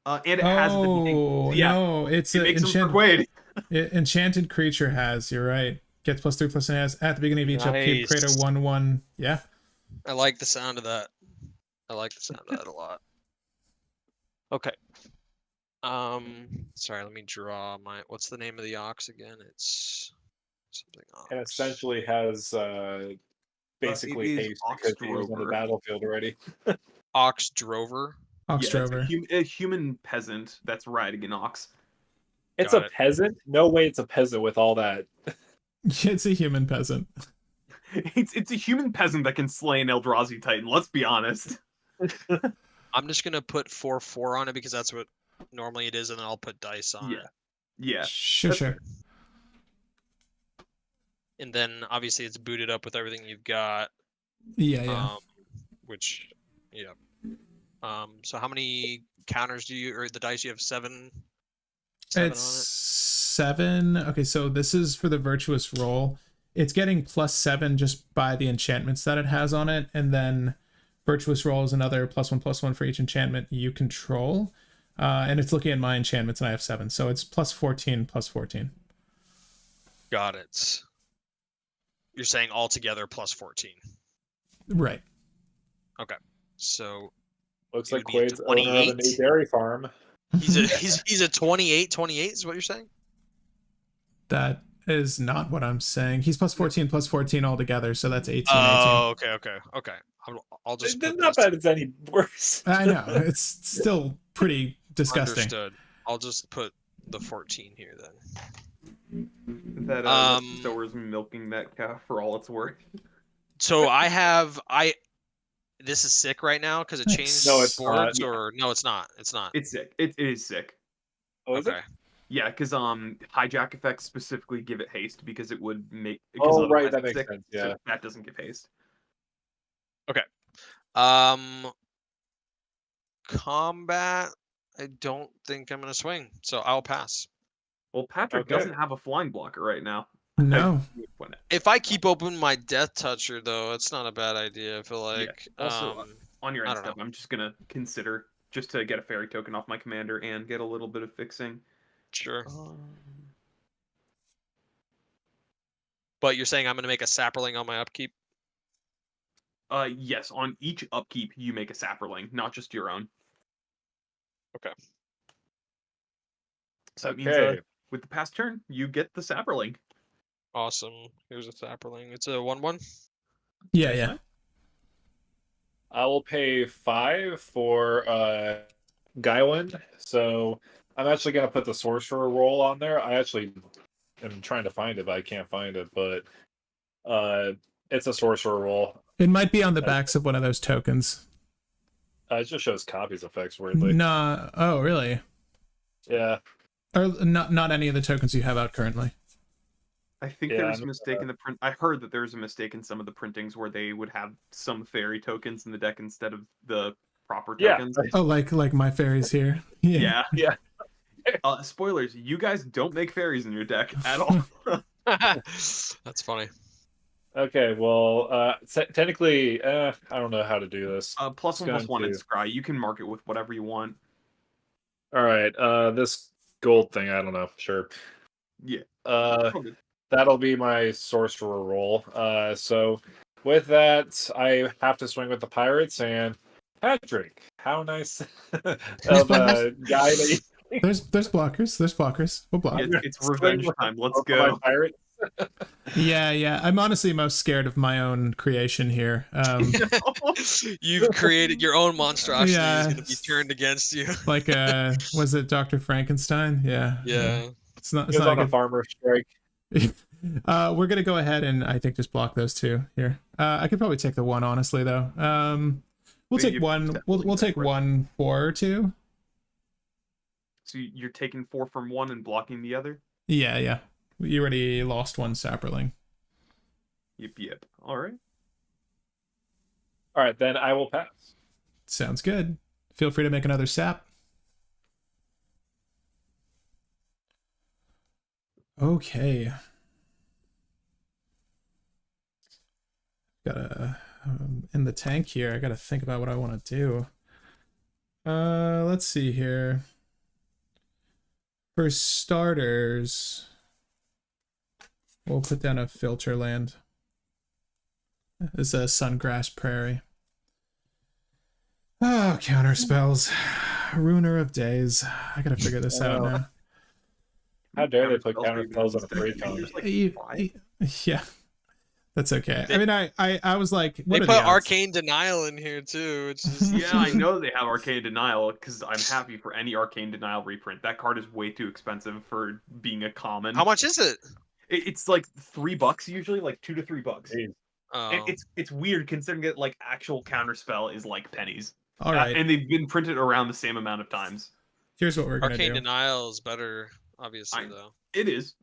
S3: And it has the
S1: no, it's
S3: it
S1: an
S3: makes them for Quade.
S1: enchanted creature has. You're right. Gets +3/+, and has at the beginning of each upkeep create a
S4: Nice.
S1: 1/1. Yeah.
S4: I like the sound of that. I like the sound of that a lot. Okay. Sorry, let me draw what's the name of the ox again? It's something ox.
S2: And essentially has basically
S3: it is
S2: haste
S3: Ox
S2: because he was on the
S3: Drover.
S2: battlefield already.
S4: Ox Drover.
S1: Oxdrover.
S3: A human peasant that's riding an ox.
S2: It's
S4: Got
S2: a
S4: it.
S2: peasant? No way it's a peasant with all that.
S1: It's a human peasant.
S3: It's a human peasant that can slay an Eldrazi Titan. Let's be honest.
S4: I'm just gonna put 4/4 on it because that's what normally it is, and then I'll put dice on it.
S3: Yeah.
S1: Sure.
S4: and then obviously it's booted up with everything you've got.
S1: Yeah.
S4: Which, yeah. So how many counters do you, or the dice you have? Seven
S1: It's
S4: on it.
S1: 7. Okay, so this is for the virtuous roll. It's getting +7 just by the enchantments that it has on it, and then virtuous roll is another +1/+1 for each enchantment you control. And it's looking at my enchantments, and I have 7, so it's +14/+14.
S4: Got it. You're saying altogether +14.
S1: Right.
S4: Okay. So
S2: Looks
S4: it
S2: like
S4: would be a
S2: Quade's owner of a
S4: 28.
S2: new dairy farm.
S4: He's a 28 is what you're saying?
S1: That is not what I'm saying. He's +14/+14 altogether, so that's 18/18.
S4: Oh, okay. I'll just
S2: It's
S4: put
S2: not
S4: this.
S2: bad. It's any worse.
S1: I know, it's still pretty disgusting.
S4: Understood. I'll just put the 14 here then.
S3: That Stower's milking that cow for all it's worth.
S4: So this is sick right now because it changed
S2: No, it's
S4: boards,
S2: not.
S4: or no, it's not. It's not.
S3: It's sick. It is sick.
S2: Oh, is it?
S4: Okay.
S3: Yeah, because hijack effects specifically give it haste because it would make.
S2: Oh, right,
S3: otherwise
S2: that
S3: it's
S2: makes
S3: sick,
S2: sense,
S3: so
S2: yeah.
S3: that doesn't give haste.
S4: Combat. I don't think I'm gonna swing, so I'll pass.
S3: Well, Patrick
S2: Okay.
S3: doesn't have a flying blocker right now.
S1: No.
S4: If I keep open my Death Toucher, though, it's not a bad idea. I feel like.
S3: Also, on your
S4: I
S3: end
S4: don't
S3: step,
S4: know.
S3: I'm just gonna consider just to get a fairy token off my commander and get a little bit of fixing.
S4: Sure. But you're saying I'm gonna make a Sapperling on my upkeep?
S3: Yes, on each upkeep you make a Sapperling, not just your own.
S4: Okay.
S3: So that means with the past turn, you get the Sapperling.
S4: Awesome. Here's a Sapperling. It's a 1/1.
S1: Yeah.
S2: I will pay 5 for Gylwain. So I'm actually gonna put the sorcerer roll on there. I actually am trying to find it, but I can't find it. But it's a sorcerer roll.
S1: It might be on the backs of one of those tokens.
S2: It just shows copies effects weirdly.
S1: Nah. Oh, really?
S2: Yeah.
S1: Or not any of the tokens you have out currently.
S3: I think there was a mistake in the print. I heard that there was a mistake in some of the printings where they would have some fairy tokens in the deck instead of the proper tokens.
S1: Oh, like my fairies here.
S3: Yeah.
S2: Yeah.
S3: Spoilers, you guys don't make fairies in your deck at all.
S4: That's funny.
S2: Okay, well, technically, I don't know how to do this.
S3: +1/+1 in Scry. You can mark it with whatever you want.
S2: All right, this gold thing, I don't know. Sure.
S3: Yeah.
S2: That'll be my sorcerer roll. So with that, I have to swing with the pirates, and Patrick, how nice of a guy that you...
S1: There's blockers. We'll block.
S3: It's revenge time. Let's go.
S2: Pirates.
S1: Yeah. I'm honestly most scared of my own creation here.
S4: You've created your own monstrosity.
S1: Yeah.
S4: Is going to be turned against you.
S1: Like was it Dr. Frankenstein? Yeah. It's not
S2: on
S1: like
S2: a farmer strike.
S1: We're gonna go ahead and I think just block those two here. I could probably take the one, honestly, though. We'll take one. We'll take 1 4 2.
S3: So you're taking 4 from one and blocking the other?
S1: Yeah. You already lost one Sapperling.
S3: Yep. All right,
S2: Then I will pass.
S1: Sounds good. Feel free to make another sap. Okay. Gotta in the tank here. I gotta think about what I want to do. Let's see here. For starters, we'll put down a filter land. It's a Sungrass Prairie. Oh, counter spells. Ruiner of Days. I gotta figure this out now.
S2: How dare they put counter spells on a precon?
S1: Yeah, that's okay. I mean, I was like, what
S4: they
S1: are
S4: put
S1: the odds?
S4: Arcane Denial in here too, which is
S3: yeah, I know they have Arcane Denial because I'm happy for any Arcane Denial reprint. That card is way too expensive for being a common.
S4: How much is it?
S3: It's like $3 usually, like $2 to $3.
S4: Oh.
S3: It's weird considering that like actual counterspell is like pennies.
S1: All right,
S3: and they've been printed around the same amount of times.
S1: here's what we're gonna
S4: Arcane
S1: do.
S4: Denial is better, obviously, though.
S3: It is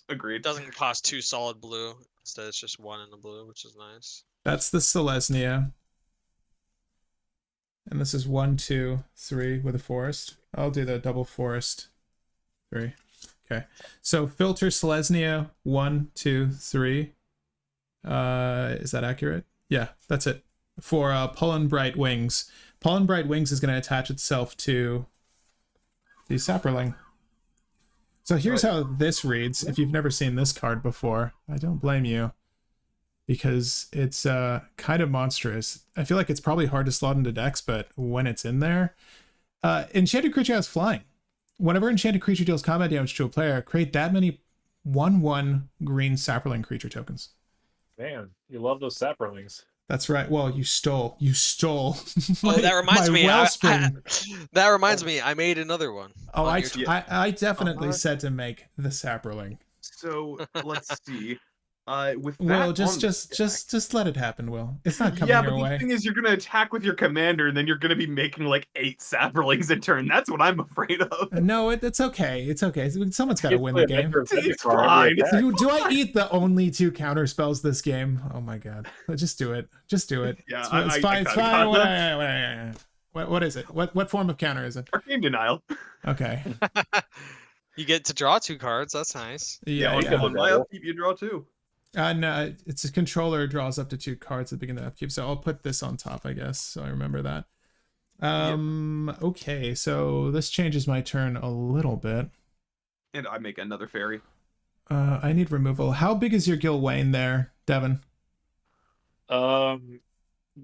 S3: agreed.
S4: It doesn't cost 2 solid blue. Instead, it's just 1 in the blue, which is nice.
S1: That's the Selesnya. And this is 1, 2, 3 with a forest. I'll do the double forest. 3. Okay. So filter Selesnya 1, 2, 3. Is that accurate? Yeah, that's it. For Pollen Bright Wings. Pollen Bright Wings is going to attach itself to the Saproling. So here's how this reads. If you've never seen this card before, I don't blame you, because it's kind of monstrous. I feel like it's probably hard to slot into decks, but when it's in there, Enchanted Creature has flying. Whenever Enchanted Creature deals combat damage to a player, create that many 1/1 green Saproling creature tokens.
S2: Man, you love those Saprolings.
S1: That's right. Well, you stole.
S4: Oh, that reminds me.
S1: Wellspring.
S4: That reminds me. I made another one.
S1: Oh,
S4: on
S1: I
S4: your
S1: definitely said to make the Saproling.
S3: So let's see. With that,
S1: Will,
S3: on
S1: just let it happen, Will. It's not coming
S3: yeah,
S1: your
S3: but
S1: way.
S3: the thing is, you're gonna attack with your commander, and then you're gonna be making like 8 Saprolings a turn. That's what I'm afraid of.
S1: No, it's okay. It's okay. Someone's got to win the game.
S3: It's fine.
S1: Do I eat the only 2 counter spells this game? Oh my god! Just do it. Just do it.
S3: Yeah,
S1: it's fine. It's fine. What is it? What form of counter is it?
S3: Arcane Denial.
S1: Okay.
S4: You get to draw 2 cards. That's nice.
S1: Yeah.
S3: On my upkeep, you draw 2.
S1: No, it's a controller draws up to 2 cards at the beginning of the upkeep, so I'll put this on top, I guess, so I remember that. Okay, so this changes my turn a little bit.
S3: And I make another fairy.
S1: I need removal. How big is your Gylwain there, Devin?
S2: Why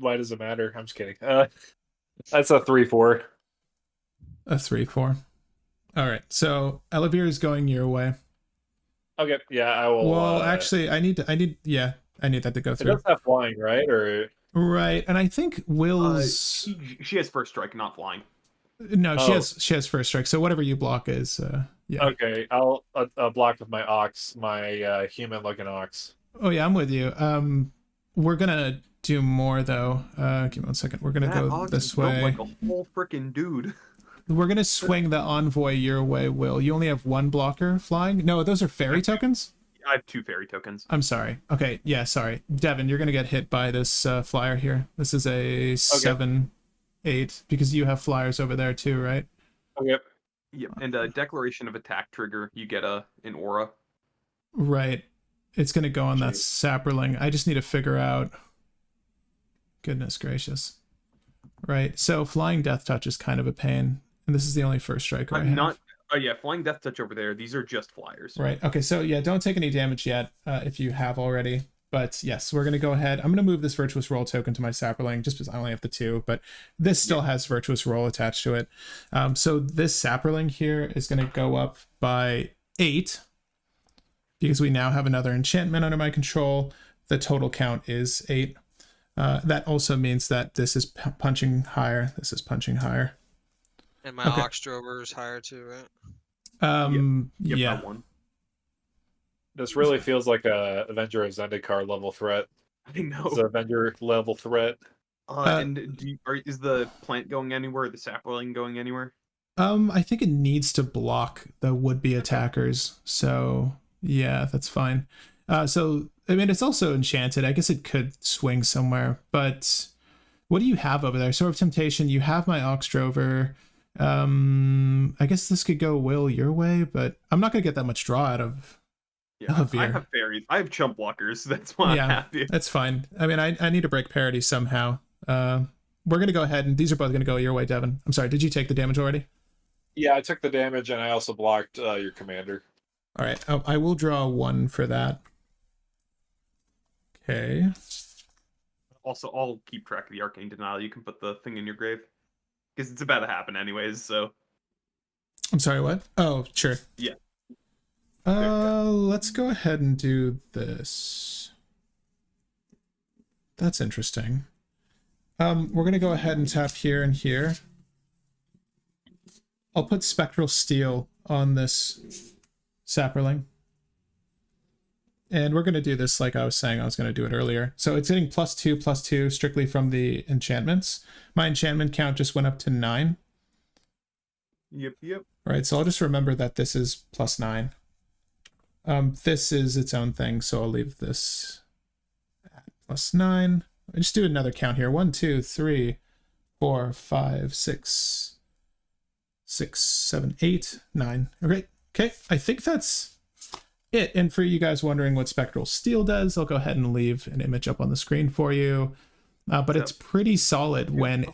S2: does it matter? I'm just kidding. That's a 3/4.
S1: A 3/4. All right, so Ellivere is going your way.
S2: Okay, yeah, I will.
S1: Well, actually, I need that to go
S2: It
S1: through.
S2: does have flying, right? Or
S1: Right, and I think Will's.
S3: She has first strike, not flying.
S1: No, she has first strike. So whatever you block is, yeah.
S2: Okay, I'll block with my ox, my human-looking ox.
S1: Oh yeah, I'm with you. We're gonna do more though. Give me 1 second. We're gonna go this way.
S3: Like a whole freaking dude.
S1: We're gonna swing the envoy your way, Will. You only have 1 blocker flying. No, those are fairy tokens.
S3: I have 2 fairy tokens.
S1: I'm sorry. Okay, yeah, sorry, Devin. You're gonna get hit by this flyer here. This is a 7/8 because you have flyers over there too, right?
S2: Okay.
S3: Yep. And a declaration of attack trigger, you get an aura.
S1: Right. It's gonna go on that Saproling. I just need to figure out. Goodness gracious. Right. So flying death touch is kind of a pain. And this is the only first striker I have.
S3: Oh yeah, flying death touch over there. These are just flyers.
S1: Right. Okay. So yeah, don't take any damage yet if you have already. But yes, we're gonna go ahead. I'm gonna move this Virtuous Roll token to my Saproling just because I only have the 2, but this still has Virtuous Roll attached to it. So this Saproling here is gonna go up by 8 because we now have another enchantment under my control. The total count is 8. That also means that this is punching higher. This is punching higher.
S4: And my Ox Drover is higher too, right?
S1: Yeah.
S3: That one.
S2: This really feels like a Avenger of Zendikar level threat.
S3: I know.
S2: It's an Avenger level threat.
S3: And is the plant going anywhere? The Sapling going anywhere?
S1: I think it needs to block the would-be attackers. So yeah, that's fine. So I mean, it's also enchanted. I guess it could swing somewhere. But what do you have over there? Sword of Temptation. You have my Ox Drover. I guess this could go Will your way, but I'm not gonna get that much draw out of.
S3: I have fairies. I have chump blockers. That's why I'm happy.
S1: That's fine. I mean, I need to break parity somehow. We're gonna go ahead, and these are both gonna go your way, Devin. I'm sorry. Did you take the damage already?
S2: Yeah, I took the damage, and I also blocked your commander.
S1: All right. I will draw 1 for that. Okay.
S3: Also, I'll keep track of the Arcane Denial. You can put the thing in your grave. Because it's about to happen anyways, so.
S1: I'm sorry, what? Oh, sure.
S3: Yeah.
S1: Let's go ahead and do this. That's interesting. We're gonna go ahead and tap here and here. I'll put Spectral Steel on this Saproling. And we're going to do this like I was saying I was going to do it earlier. So it's getting +2/+2 strictly from the enchantments. My enchantment count just went up to 9.
S3: Yep.
S1: All right, so I'll just remember that this is +9. This is its own thing, so I'll leave this at +9. I just do another count here. 1, 2, 3, 4, 5, 6, 7, 8, 9. Okay. Okay. I think that's it. And for you guys wondering what Spectral Steel does, I'll go ahead and leave an image up on the screen for you. But it's pretty solid when...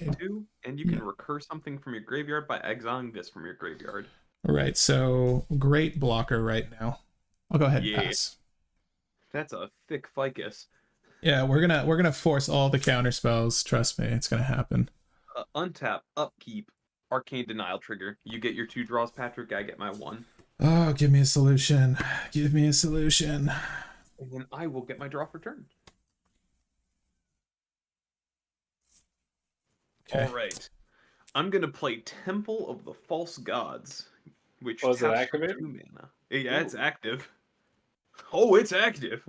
S3: And you can recur something from your graveyard by exiling this from your graveyard.
S1: All right, so great blocker right now. I'll go ahead and pass.
S3: That's a thick ficus.
S1: Yeah, we're gonna force all the counter spells. Trust me, it's gonna happen.
S3: Untap, upkeep, arcane denial trigger. You get your 2 draws, Patrick. I get my 1.
S1: Oh, give me a solution. Give me a solution.
S3: And then I will get my draw for turn.
S1: Okay.
S3: All right. I'm gonna play Temple of the False Gods, which
S2: Was it
S3: taps
S2: activated?
S3: 2 mana. Yeah, it's active. Oh, it's active.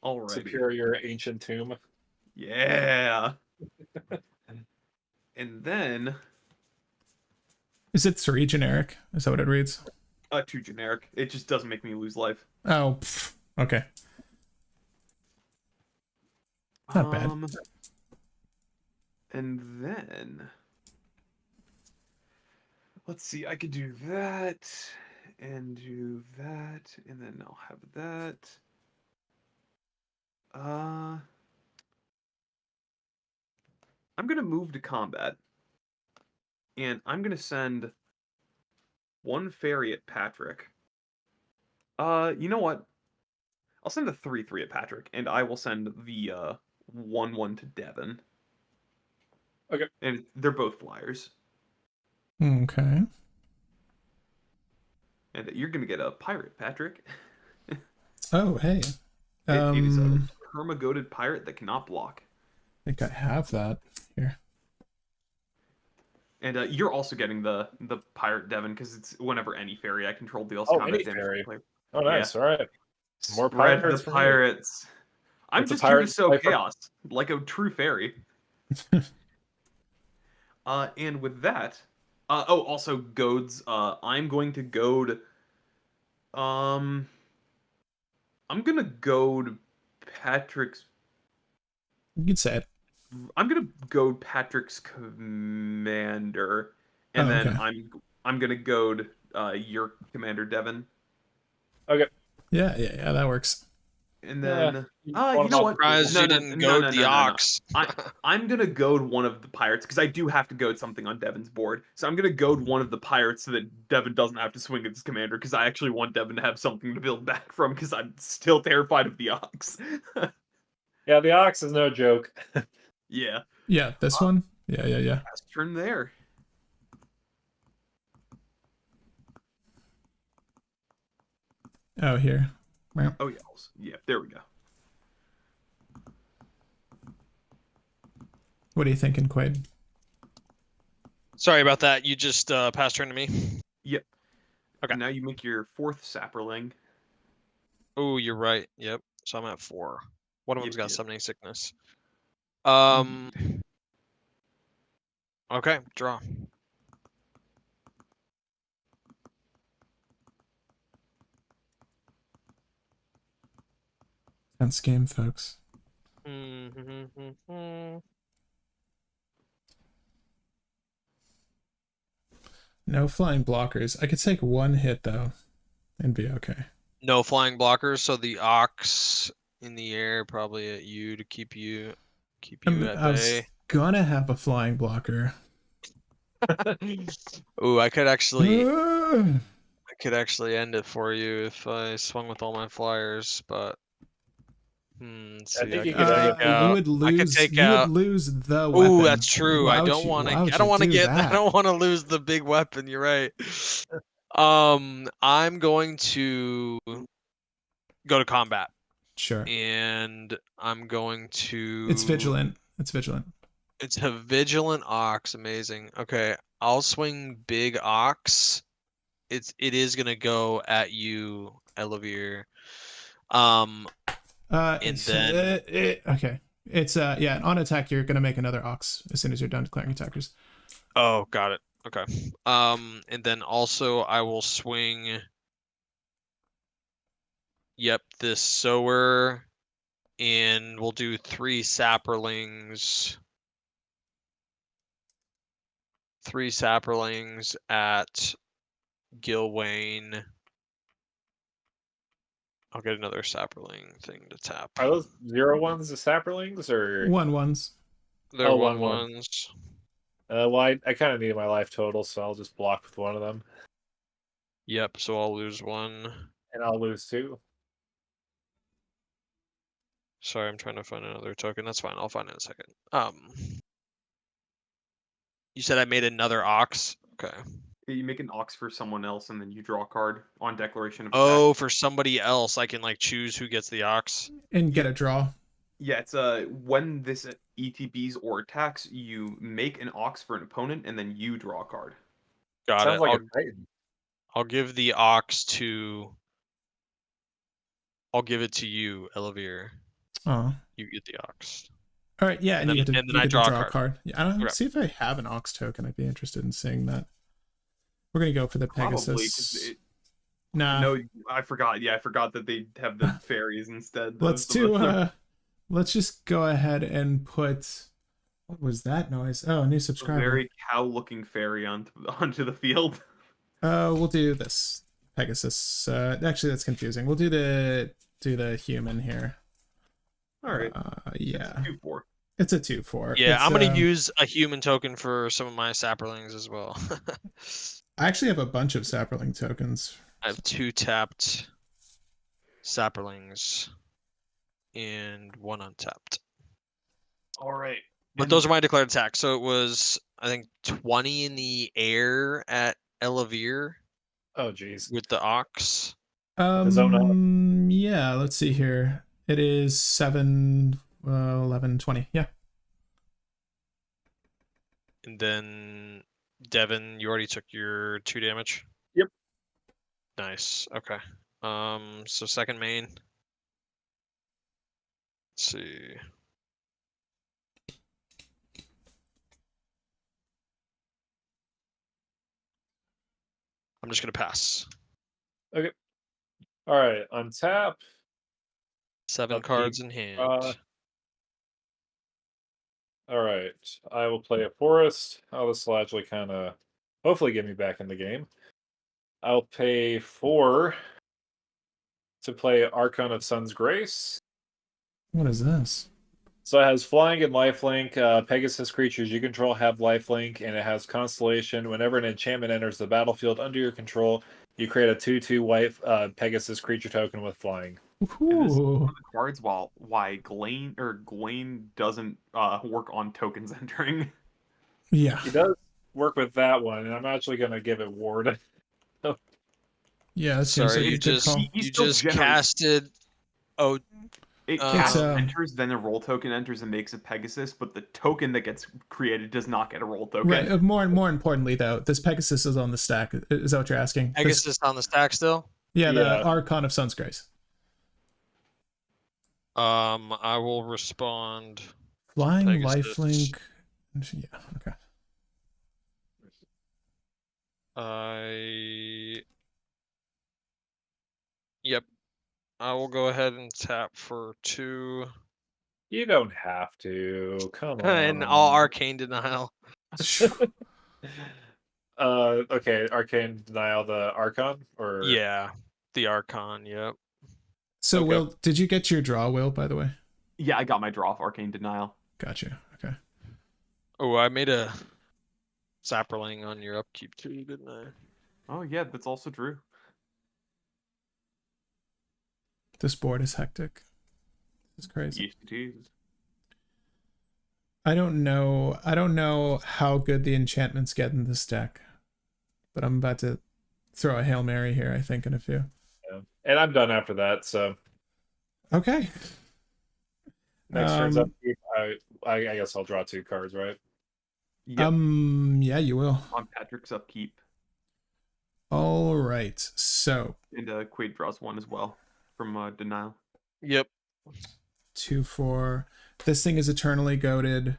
S3: All right.
S2: Superior Ancient Tomb.
S3: Yeah. And then
S1: Is it 3 generic? Is that what it reads?
S3: 2 generic. It just doesn't make me lose life.
S1: Oh, okay. Not bad.
S3: And then let's see, I could do that and do that, and then I'll have that. I'm gonna move to combat, and I'm gonna send 1 fairy at Patrick. You know what? I'll send a 3/3 at Patrick, and I will send the 1/1 to Devin.
S2: Okay.
S3: And they're both flyers.
S1: Okay.
S3: And you're gonna get a pirate, Patrick.
S1: Oh, hey.
S3: It is a perma-goated pirate that cannot block.
S1: I think I have that here.
S3: And you're also getting the pirate, Devin, because it's whenever any fairy I control deals combat
S2: any
S3: damage.
S2: fairy.
S3: Player.
S2: Oh, nice. All right. More
S3: Spread
S2: pirates
S3: the
S2: for me.
S3: pirates. I'm
S2: It's a
S3: just here to
S2: pirate
S3: sow
S2: sniper.
S3: chaos, like a true fairy. And with that, also goads. I'm going to goad. I'm gonna goad Patrick's.
S1: You could say it.
S3: I'm gonna goad Patrick's commander, and then
S1: okay.
S3: I'm gonna goad your commander, Devin.
S2: Okay.
S1: Yeah, that works.
S3: And then you know
S2: I'm
S3: what?
S4: Surprised you didn't goad the ox.
S3: I'm gonna goad one of the pirates because I do have to goad something on Devin's board. So I'm gonna goad one of the pirates so that Devin doesn't have to swing at his commander because I actually want Devin to have something to build back from because I'm still terrified of the ox.
S2: Yeah, the ox is no joke.
S3: Yeah.
S1: Yeah, this one? Yeah.
S3: Last turn there.
S1: Oh, here.
S3: Oh, yeah. Yeah, there we go.
S1: What are you thinking, Quade?
S4: Sorry about that. You just passed turn to me.
S3: Yep.
S4: Okay.
S3: Now you make your 4th sapperling.
S4: Oh, you're right. Yep. So I'm at 4. One of
S3: Yep,
S4: them's got
S3: yep.
S4: summoning sickness. Okay, draw.
S1: Tense game, folks. No flying blockers. I could take 1 hit though and be okay.
S4: No flying blockers, so the ox in the air probably at you to keep you at
S1: I was
S4: bay.
S1: gonna have a flying blocker.
S4: Ooh, I could actually end it for you if I swung with all my flyers, but
S2: I think you could
S1: you would lose. Would lose the weapon.
S4: Ooh, that's true. I don't want to. I don't want to lose the big weapon. You're right. I'm going to go to combat.
S1: Sure.
S4: And I'm going to.
S1: It's vigilant. It's vigilant.
S4: It's a vigilant ox. Amazing. Okay, I'll swing big ox. It is gonna go at you, Ellivere. And then
S1: okay. It's on attack you're gonna make another ox as soon as you're done declaring attackers.
S4: Oh, got it. Okay. And then also I will swing. Yep, this sower, and we'll do 3 sapperlings. 3 sapperlings at Gylwain. I'll get another sapperling thing to tap.
S2: Are those 0/1s the sapperlings or
S1: 1/1s.
S4: They're
S2: Oh,
S4: 1/1s.
S2: well, I kind of need my life total, so I'll just block with one of them,
S4: Yep, so I'll lose 1.
S2: and I'll lose 2.
S4: Sorry, I'm trying to find another token. That's fine. I'll find it in a second. You said I made another ox? Okay.
S3: You make an ox for someone else, and then you draw a card on declaration of attack.
S4: Oh, for somebody else, I can like choose who gets the ox.
S1: And get a draw.
S3: Yeah, it's when this ETBs or attacks, you make an ox for an opponent, and then you draw a card.
S4: Got
S2: Sounds
S4: it.
S2: like a Titan.
S4: I'll give the ox to. I'll give it to you, Ellivere.
S1: Oh.
S4: You get the ox.
S1: All right, yeah, and
S4: then-
S1: you get to,
S4: and then
S1: you
S4: I
S1: get to
S4: draw a
S1: draw a
S4: card.
S1: card. Yeah, I don't know.
S4: Okay.
S1: See if I have an Ox token. I'd be interested in seeing that. We're gonna go for the Pegasus.
S3: Probably, 'cause
S1: Nah.
S3: no, I forgot. Yeah, I forgot that they have the fairies instead.
S1: Let's do. Let's just go ahead and put. What was that noise? Oh, a new
S3: a
S1: subscriber.
S3: very cow-looking fairy onto the field.
S1: We'll do this Pegasus. Actually, that's confusing. We'll do the human here.
S3: All right.
S1: Yeah,
S3: 2/4.
S1: it's a 2/4.
S4: Yeah,
S1: It's,
S4: I'm gonna use a human token for some of my sapperlings as well.
S1: I actually have a bunch of sapperling tokens.
S4: I have 2 tapped sapperlings and 1 untapped.
S3: All right.
S4: But those are my declared attacks. So it was, I think, 20 in the air at Ellivere
S2: Oh, jeez.
S4: with the ox.
S1: Yeah, let's see here. It is 7, 11, 20. Yeah.
S4: And then Devin, you already took your 2 damage.
S2: Yep.
S4: Nice. Okay. So second main. Let's see. I'm just gonna pass.
S2: All right, untap.
S4: 7
S2: Upkeep,
S4: cards in hand.
S2: All right, I will play a forest. This will actually kind of, hopefully, get me back in the game. I'll pay 4 to play Archon of Sun's Grace.
S1: What is this?
S2: So it has flying and lifelink. Pegasus creatures you control have lifelink, and it has constellation. Whenever an enchantment enters the battlefield under your control, you create a 2/2 white Pegasus creature token with flying.
S3: And this is one
S1: Ooh.
S3: of the cards why Gylwain doesn't work on tokens entering.
S1: Yeah.
S2: He does work with that one, and I'm actually going to give it ward.
S1: Yeah, that seems
S4: Sorry,
S1: like a
S4: you
S1: good
S4: just
S1: call.
S3: He
S4: you
S3: still
S4: just
S3: generates-
S4: casted. Oh,
S3: It
S4: It's,
S3: casts
S1: um,
S3: enters, then a roll token enters and makes a Pegasus, but the token that gets created does not get a roll token.
S1: Right. More importantly, though, this Pegasus is on the stack. Is that what you're asking? This-
S4: Pegasus on the stack still.
S1: yeah, the
S2: Yeah.
S1: Archon of Sun's Grace.
S4: I will respond.
S1: Flying
S4: Pegasus.
S1: lifelink. Yeah. Okay.
S4: Yep. I will go ahead and tap for 2.
S2: You don't have to. Come on.
S4: And all arcane denial.
S2: Okay, Arcane Denial, the Archon? Or
S4: Yeah. The Archon, yep.
S1: So,
S2: Okay.
S1: Will, did you get your draw, Will, by the way?
S3: Yeah, I got my draw off Arcane Denial.
S1: Gotcha. Okay.
S4: Oh, I made a sapperling on your upkeep too, didn't I?
S3: Oh yeah, that's also true.
S1: This board is hectic. It's crazy.
S3: Yes, it is.
S1: I don't know how good the enchantments get in this deck, but I'm about to throw a Hail Mary here, I think, in a few.
S2: Yeah. And I'm done after that, so
S1: Okay.
S2: next turn's upkeep. I guess I'll draw 2 cards, right?
S3: Yep,
S1: Yeah, you will.
S3: on Patrick's upkeep.
S1: All right. So,
S3: And Quade draws 1 as well from Denial.
S4: Yep.
S1: 2/4. This thing is eternally goated.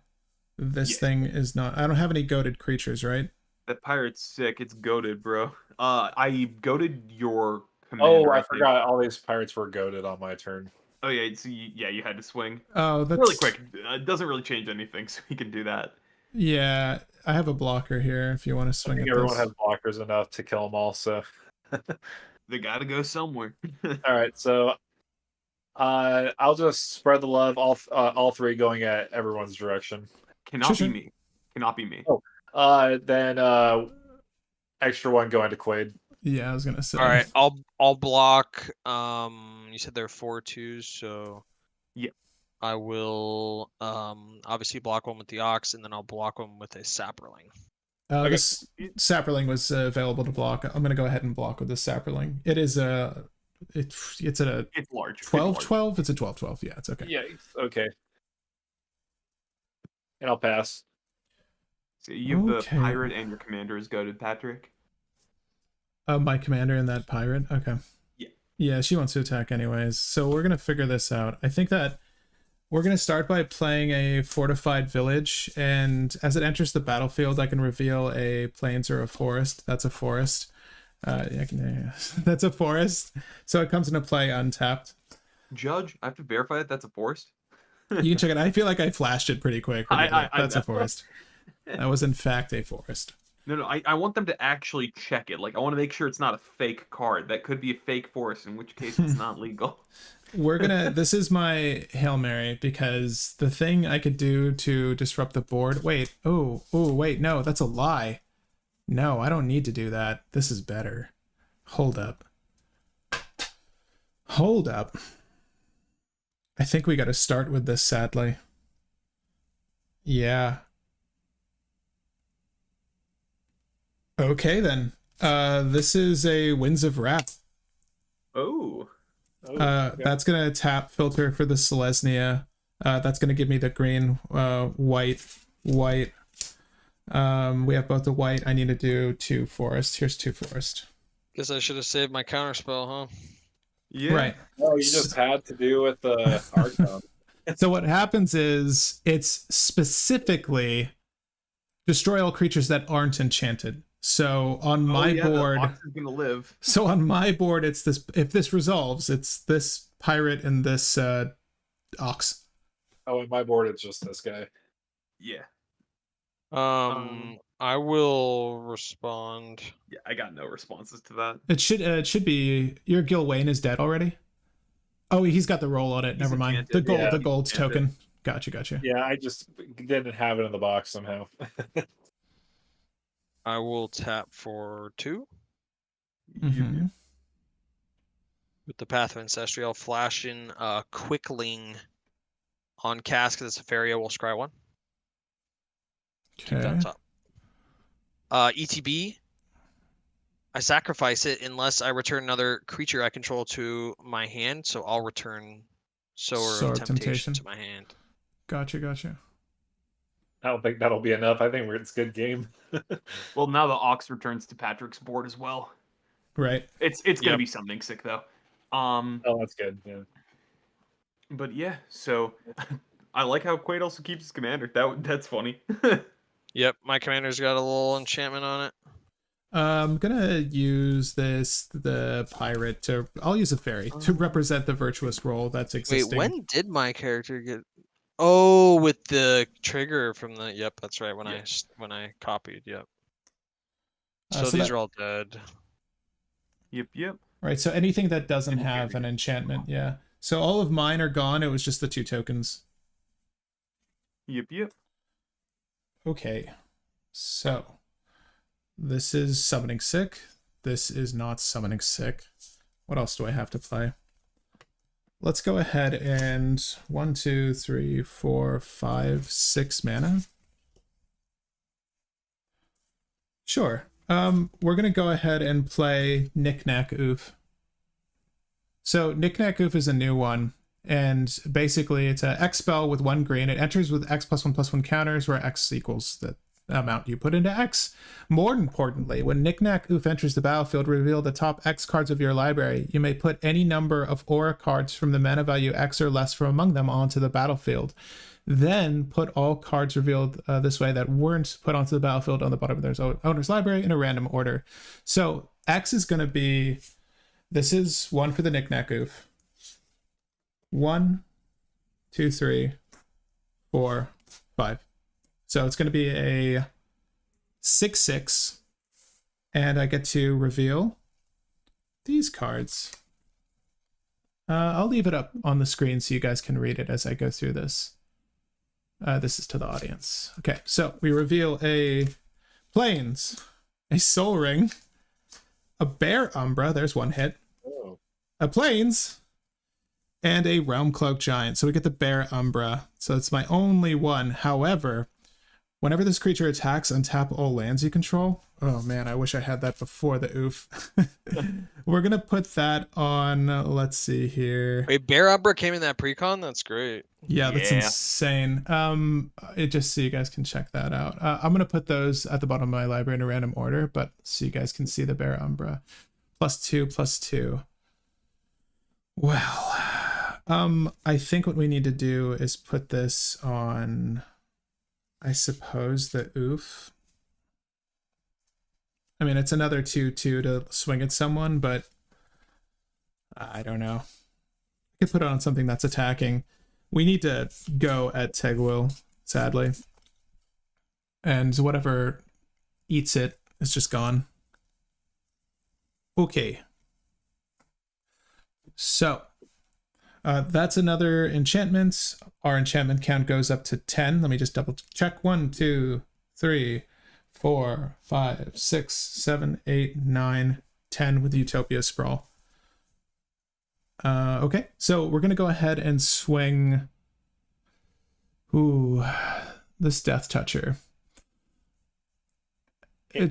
S1: This
S3: Yeah.
S1: thing is not. I don't have any goated creatures, right?
S3: That pirate's sick. It's goated, bro. I goated your
S2: Oh,
S3: commander.
S2: I
S3: think.
S2: forgot all these pirates were goaded on my turn.
S3: Oh yeah, so you had to swing.
S1: Oh, that's
S3: Really quick. It doesn't really change anything, so you can do that.
S1: Yeah, I have a blocker here if you want to
S2: I
S1: swing
S2: think
S1: at
S2: everyone
S1: this.
S2: has blockers enough to kill them all. So,
S3: They gotta go somewhere.
S2: all right. So, I'll just spread the love. All three going at everyone's direction.
S3: Cannot
S1: Sure.
S3: be me. Cannot be me.
S2: Oh. Then extra one going to Quade.
S1: Yeah, I was gonna say.
S4: All right, I'll block. You said there are 4/2s, so
S3: Yeah.
S4: I will obviously block one with the Ox, and then I'll block one with a Sapperling.
S2: Okay.
S1: This Sapperling was available to block. I'm gonna go ahead and block with this Sapperling. It is it's a
S3: It's large.
S1: 12-12. It's a 12-12. Yeah, it's okay.
S2: Yeah. Okay. And I'll pass.
S3: So you have
S1: Okay.
S3: the pirate and your commander is goated, Patrick.
S1: My commander and that pirate. Okay.
S3: Yeah.
S1: Yeah, she wants to attack anyways. So we're gonna figure this out. I think that we're gonna start by playing a fortified village, and as it enters the battlefield, I can reveal a plains or a forest. That's a forest. That's a forest. So it comes into play untapped.
S3: Judge, I have to verify that that's a forest.
S1: You can check it. I feel like I flashed it pretty quick. That's a
S3: know.
S1: forest. That was in fact a forest.
S3: No, I want them to actually check it. Like, I want to make sure it's not a fake card. That could be a fake forest, in which case it's not legal.
S1: This is my Hail Mary, because the thing I could do to disrupt the board. Wait, wait, no, that's a lie. No, I don't need to do that. This is better. Hold up. I think we got to start with this, sadly. Yeah. Okay, then. This is a Winds of Wrath.
S3: Oh.
S2: Okay.
S1: That's going to tap filter for the Selesnya. That's going to give me the green, white. We have both the white. I need to do 2 forest. Here's 2 forest.
S4: Guess I should have saved my counterspell, huh?
S3: Yeah.
S1: Right.
S2: Oh, you just had to do with the Archon.
S1: So what happens is it's specifically destroy all creatures that aren't enchanted. So on my board,
S3: the Ox is gonna live.
S1: so on my board, it's this. If this resolves, it's this pirate and this ox.
S2: Oh, on my board, it's just this guy.
S3: Yeah.
S4: I will respond.
S3: Yeah, I got no responses to that.
S1: It should be your Gylwain is dead already. Oh, he's got the roll on it. Never mind.
S3: enchanted,
S1: The gold,
S2: yeah.
S1: the gold's
S3: Enchanted.
S1: token. Gotcha.
S2: Yeah, I just didn't have it in the box somehow.
S4: I will tap for 2
S1: Mhm.
S4: with the Path of Ancestry. I'll flash in Quickling on cast because it's a fairy. I will scry 1. Keep that
S1: Okay.
S4: top. ETB. I sacrifice it unless I return another creature I control to my hand. So I'll return Sower of Temptation to my hand.
S1: Gotcha.
S2: I don't think that'll be enough. I think it's a good game.
S3: Well, now the Ox returns to Patrick's board as well.
S1: Right.
S3: It's gonna
S4: Yep.
S3: be something sick though.
S2: Oh, that's good. Yeah.
S3: But yeah, so I like how Quade also keeps his commander. That's funny.
S4: Yep, my commander's got a little enchantment on it.
S1: I'm gonna use the pirate to. I'll use a fairy to represent the virtuous role that's existing.
S4: Wait, when did my character get? Oh, with the trigger from the. Yep, that's right. When I copied. Yep. So
S1: so
S4: these
S1: that-
S4: are all dead.
S3: Yep.
S1: Right. So anything that doesn't
S3: Single
S1: have
S3: fairy.
S1: an enchantment, yeah. So all of mine are gone. It was just the 2 tokens.
S3: Yep.
S1: Okay. So this is summoning sick. This is not summoning sick. What else do I have to play? Let's go ahead and 1, 2, 3, 4, 5, 6 mana. Sure. We're gonna go ahead and play Knick Knack Oof. So Knick Knack Oof is a new one, and basically it's a X spell with 1 green. It enters with X +1/+1 counters, where X equals the amount you put into X. More importantly, when Knick Knack Oof enters the battlefield, reveal the top X cards of your library. You may put any number of aura cards from the mana value X or less from among them onto the battlefield. Then put all cards revealed this way that weren't put onto the battlefield on the bottom of their owner's library in a random order. So X is going to be, this is 1 for the knick-knack oof. 1, 2, 3, 4, 5. So it's going to be a 6/6, and I get to reveal these cards. I'll leave it up on the screen so you guys can read it as I go through this. This is to the audience. Okay, so we reveal a Plains, a Soul Ring, a Bear Umbra, there's one hit, a Plains, and a Realm Cloak Giant. So we get the Bear Umbra. So it's my only one. However, whenever this creature attacks, untap all lands you control. Oh man, I wish I had that before the oof. We're gonna put that on, let's see here.
S4: Wait, Bear Umbra came in that precon? That's great.
S1: Yeah, that's insane. It just so you guys can check that out. I'm gonna put those at the bottom of my library in a random order, but so you guys can see the Bear Umbra. +2/+2. Well, I think what we need to do is put this on, I suppose, the oof. I mean, it's another 2/2 to swing at someone, but I don't know. I could put it on something that's attacking. We need to go at Tegwyll, sadly. And whatever eats it is just gone. Okay. So, that's another enchantment. Our enchantment count goes up to 10. Let me just double check. 1, 2, 3, 4, 5, 6, 7, 8, 9, 10 with Utopia Sprawl. Okay, so we're gonna go ahead and swing. Ooh, this Death Toucher.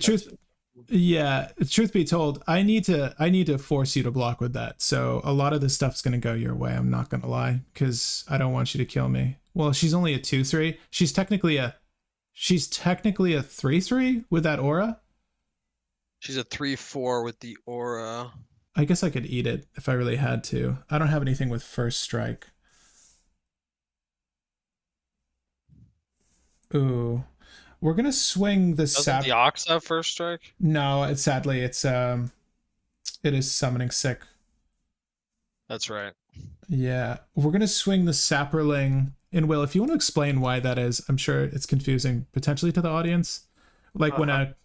S1: Truth be told, I need to force you to block with that. So a lot of this stuff's gonna go your way. I'm not gonna lie, because I don't want you to kill me. Well, she's only a 2/3. She's technically a 3/3 with that aura.
S4: She's a 3/4 with the aura.
S1: I guess I could eat it if I really had to. I don't have anything with first strike. Ooh. We're gonna swing the
S4: Doesn't the Ox have first strike?
S1: No, it is summoning sick.
S4: That's right.
S1: Yeah. We're gonna swing the Saproling. And Will, if you want to explain why that is, I'm sure it's confusing potentially to the audience. Like when a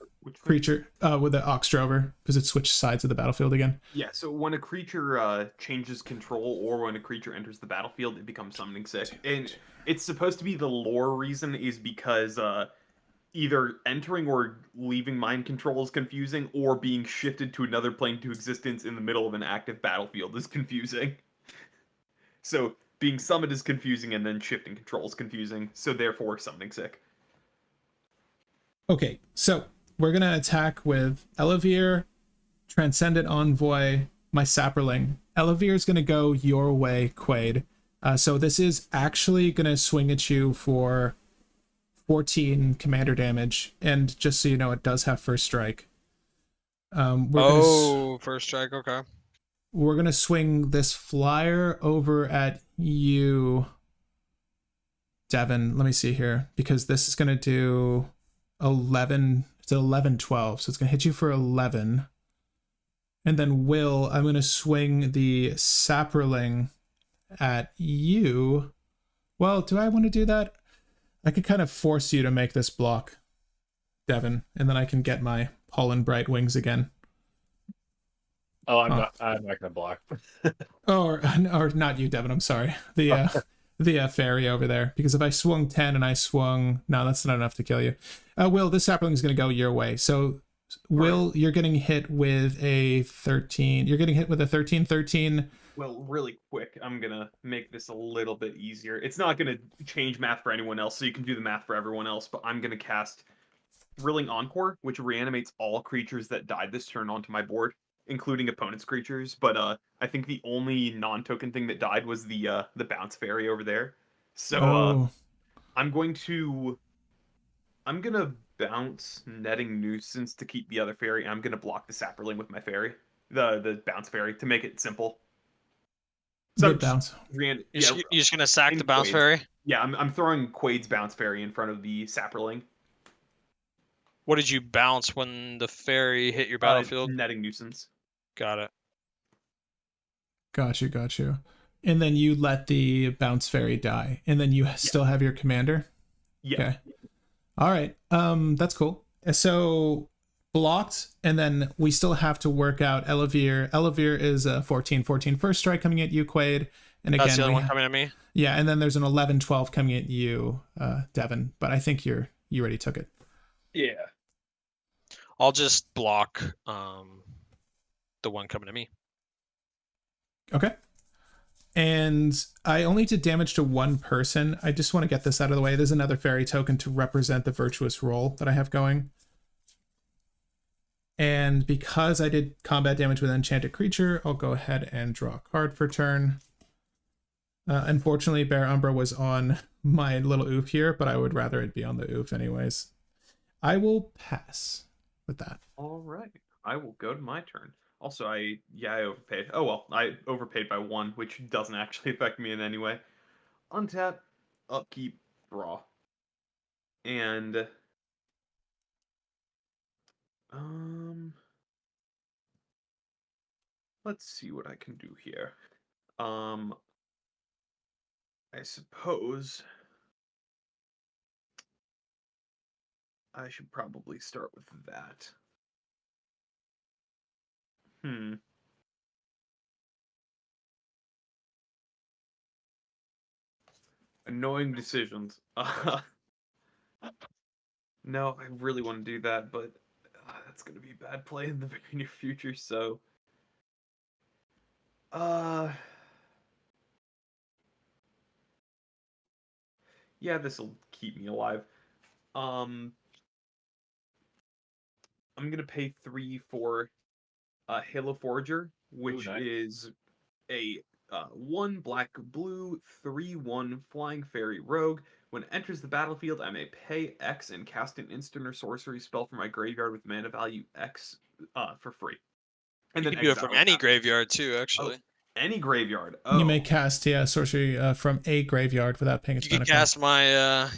S1: creature with the Ox Drover, because it switched sides of the battlefield again.
S3: Yeah, so when a creature changes control or when a creature enters the battlefield, it becomes summoning sick. And it's supposed to be the lore reason is because either entering or leaving mind control is confusing, or being shifted to another plane to existence in the middle of an active battlefield is confusing. So being summoned is confusing, and then shifting control is confusing, so therefore summoning sick.
S1: Okay, so we're going to attack with Ellivere, Transcendent Envoy, my Saproling. Ellivere is going to go your way, Quade. So this is actually going to swing at you for 14 commander damage, and just so you know, it does have first strike.
S4: First strike, okay.
S1: We're going to swing this flyer over at you, Devin. Let me see here, because this is going to do 11. It's 11/12, so it's going to hit you for 11. And then Will, I'm going to swing the Saproling at you. Well, do I want to do that? I could kind of force you to make this block, Devin, and then I can get my Pollen Bright Wings again.
S2: Oh, I'm not gonna block.
S1: or not you, Devin. I'm sorry. The fairy over there. Because if I swung 10 and I swung, no, that's not enough to kill you. Will, this Sapling is going to go your way. So, Will, you're getting hit with a 13. You're getting hit with a 13/13.
S3: Well, really quick, I'm gonna make this a little bit easier. It's not gonna change math for anyone else, so you can do the math for everyone else. But I'm gonna cast Thrilling Encore, which reanimates all creatures that died this turn onto my board, including opponent's creatures. But I think the only non-token thing that died was the bounce fairy over there. So I'm gonna bounce Netting Nuisance to keep the other fairy, and I'm gonna block the Saproling with my fairy, the bounce fairy, to make it simple. So
S1: The
S3: I'm just
S1: bounce.
S4: You're just gonna sack
S3: in
S4: the bounce
S3: Quade's.
S4: fairy?
S3: Yeah, I'm throwing Quade's bounce fairy in front of the sapperling.
S4: What did you bounce when the fairy hit your battlefield?
S3: Netting nuisance.
S4: Got it.
S1: Got you. And then you let the bounce fairy die, and then you still have your commander.
S3: Yeah.
S1: Okay. All right. That's cool. So blocked, and then we still have to work out Ellivere. Ellivere is a 14/14 first strike coming at you, Quade. And again,
S4: That's the other one coming at me.
S1: Yeah, and then there's an 11/12 coming at you, Devin. But I think you already took it.
S2: Yeah.
S4: I'll just block the one coming to me.
S1: Okay. And I only did damage to one person. I just want to get this out of the way. There's another fairy token to represent the virtuous roll that I have going. And because I did combat damage with an enchanted creature, I'll go ahead and draw a card for turn. Unfortunately, Bear Umbra was on my little oof here, but I would rather it be on the oof anyways. I will pass with that.
S3: All right. I will go to my turn. Also, I overpaid. Oh well, I overpaid by 1, which doesn't actually affect me in any way. Untap, upkeep, draw. And let's see what I can do here. I suppose I should probably start with that. Annoying decisions. No, I really want to do that, but that's going to be bad play in the very near future, so... Yeah, this will keep me alive. I'm going to pay 3 for Halo Forager, which is a 1 black blue 3/1 flying fairy rogue. When it enters the battlefield, I may pay X and cast an instant or sorcery spell from my graveyard with mana value X for free. And
S4: You can do it from any graveyard too, actually.
S3: Any graveyard.
S1: You may cast sorcery from a graveyard without paying its
S4: You could
S1: mana
S4: cast my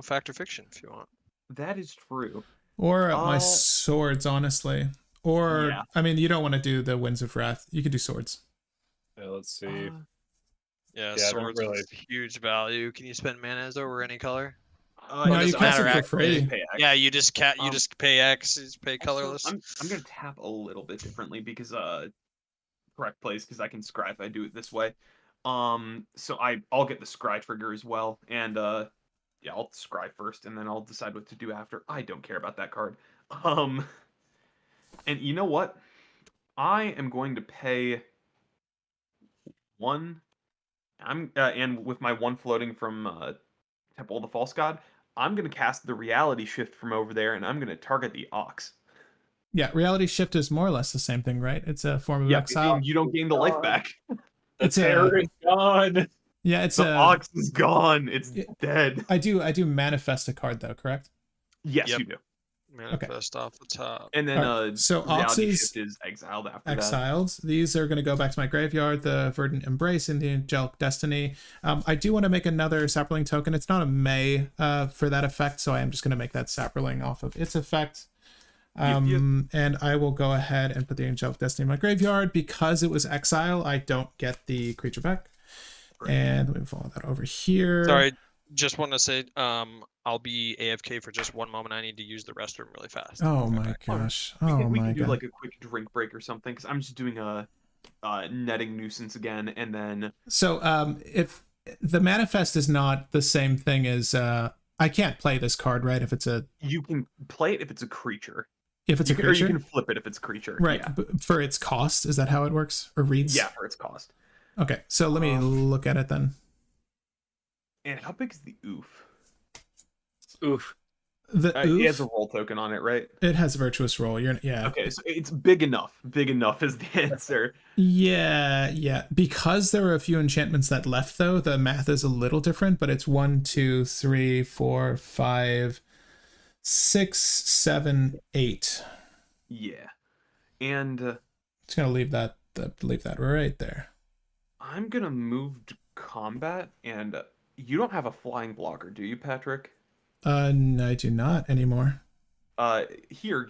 S4: Fact or Fiction if you want.
S3: That is true.
S1: Or my swords, honestly. Or
S3: Yeah.
S1: I mean, you don't want to do the Winds of Wrath. You could do swords.
S2: Yeah, let's see.
S4: Yeah,
S2: I don't
S4: swords
S2: really-
S4: is huge value. Can you spend mana as over any color?
S1: No,
S4: it
S1: you
S4: doesn't
S1: cast
S4: matter,
S1: it for
S4: actually.
S1: free.
S4: Yeah, you just pay X, you just pay colorless.
S3: I'm gonna tap a little bit differently because correct place because I can scry if I do it this way. So I'll get the scry trigger as well, and yeah, I'll scry first, and then I'll decide what to do after. I don't care about that card. And you know what? I am going to pay 1. And with my 1 floating from Temple of the False God, I'm going to cast the Reality Shift from over there, and I'm going to target the Ox.
S1: Yeah, Reality Shift is more or less the same thing, right? It's a form of exile.
S3: You don't gain the life back.
S2: The terror is gone.
S1: Yeah, it's
S3: The Ox is gone. It's dead.
S1: I do manifest a card though, correct?
S3: Yes,
S4: Yep.
S3: you do.
S4: Manifest off the top.
S3: And then
S1: Alright, so
S3: Reality
S1: Oxes
S3: Shift is exiled after
S1: exiled. These are going to go back to my graveyard, the Verdant Embrace and the Angelic Destiny. I do want to make another Sapperling token. It's not a May for that effect, so I am just going to make that Sapperling off of its effect. And I will go ahead and put the Angelic Destiny in my graveyard. Because it was exile, I don't get the creature back. Right. And let me follow that over here.
S4: Sorry, just want to say, I'll be AFK for just 1 moment. I need to use the restroom really fast.
S1: Oh my gosh.
S3: We can do like a quick drink break or something, because I'm just doing a netting nuisance again, and then...
S1: So if the manifest is not the same thing as... I can't play this card, right? If it's a...
S3: You can play it if it's a creature.
S1: If it's a creature?
S3: Or you can flip it if it's a creature.
S1: Right.
S3: Yeah.
S1: For its cost, is that how it works? Or reads?
S3: Yeah, for its cost.
S1: Okay, so let me look at it then.
S3: And how big is the oof?
S2: Oof.
S1: The oof,
S3: it has a roll token on it, right?
S1: It has virtuous roll. Yeah.
S3: Okay, so it's big enough. Big enough is the answer.
S1: Yeah. Because there were a few enchantments that left, though, the math is a little different, but it's 1, 2, 3, 4, 5, 6, 7, 8.
S3: Yeah. And
S1: it's gonna leave that leave that right there.
S3: I'm gonna move to combat, and you don't have a flying blocker, do you, Patrick?
S1: No, I do not anymore.
S3: Here,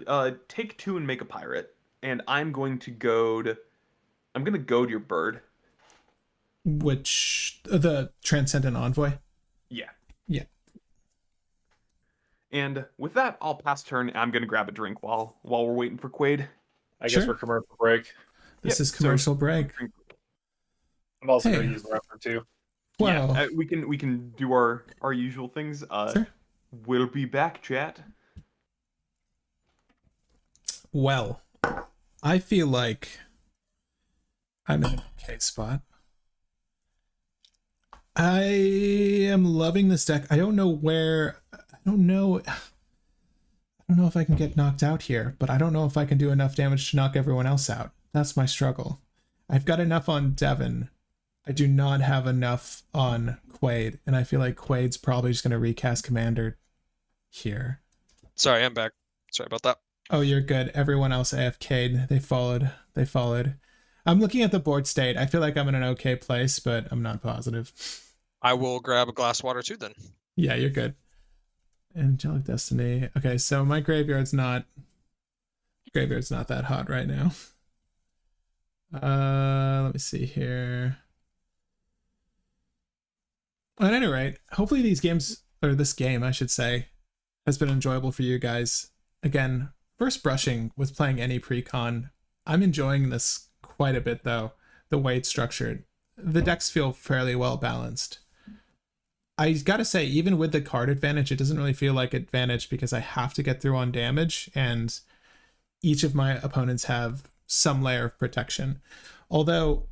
S3: take 2 and make a pirate, and I'm gonna goad your bird.
S1: Which the Transcendent Envoy?
S3: Yeah.
S1: Yeah.
S3: And with that, I'll pass turn. I'm gonna grab a drink while we're waiting for Quade.
S2: I guess
S1: Sure.
S2: we're commercial break.
S1: This
S3: Yep,
S1: is commercial break.
S2: I'm also
S1: Hey.
S2: going to use the reference too.
S1: Wow.
S3: Yeah, we can do our usual things.
S1: Sure.
S3: We'll be back, chat.
S1: Well, I feel like I'm in an okay spot. I am loving this deck. I don't know if I can get knocked out here, but I don't know if I can do enough damage to knock everyone else out. That's my struggle. I've got enough on Devin. I do not have enough on Quade, and I feel like Quade's probably just going to recast Commander here.
S4: Sorry, I'm back. Sorry about that.
S1: Oh, you're good. Everyone else AFK'd. They followed. I'm looking at the board state. I feel like I'm in an okay place, but I'm not positive.
S4: I will grab a glass of water too then.
S1: Yeah, you're good. Angelic Destiny. Okay, so my graveyard's not that hot right now. Let me see here. At any rate, hopefully this game, I should say, has been enjoyable for you guys. Again, first brushing with playing any precon. I'm enjoying this quite a bit though, the way it's structured. The decks feel fairly well balanced. I gotta say, even with the card advantage, it doesn't really feel like advantage because I have to get through on damage, and each of my opponents have some layer of protection. Although,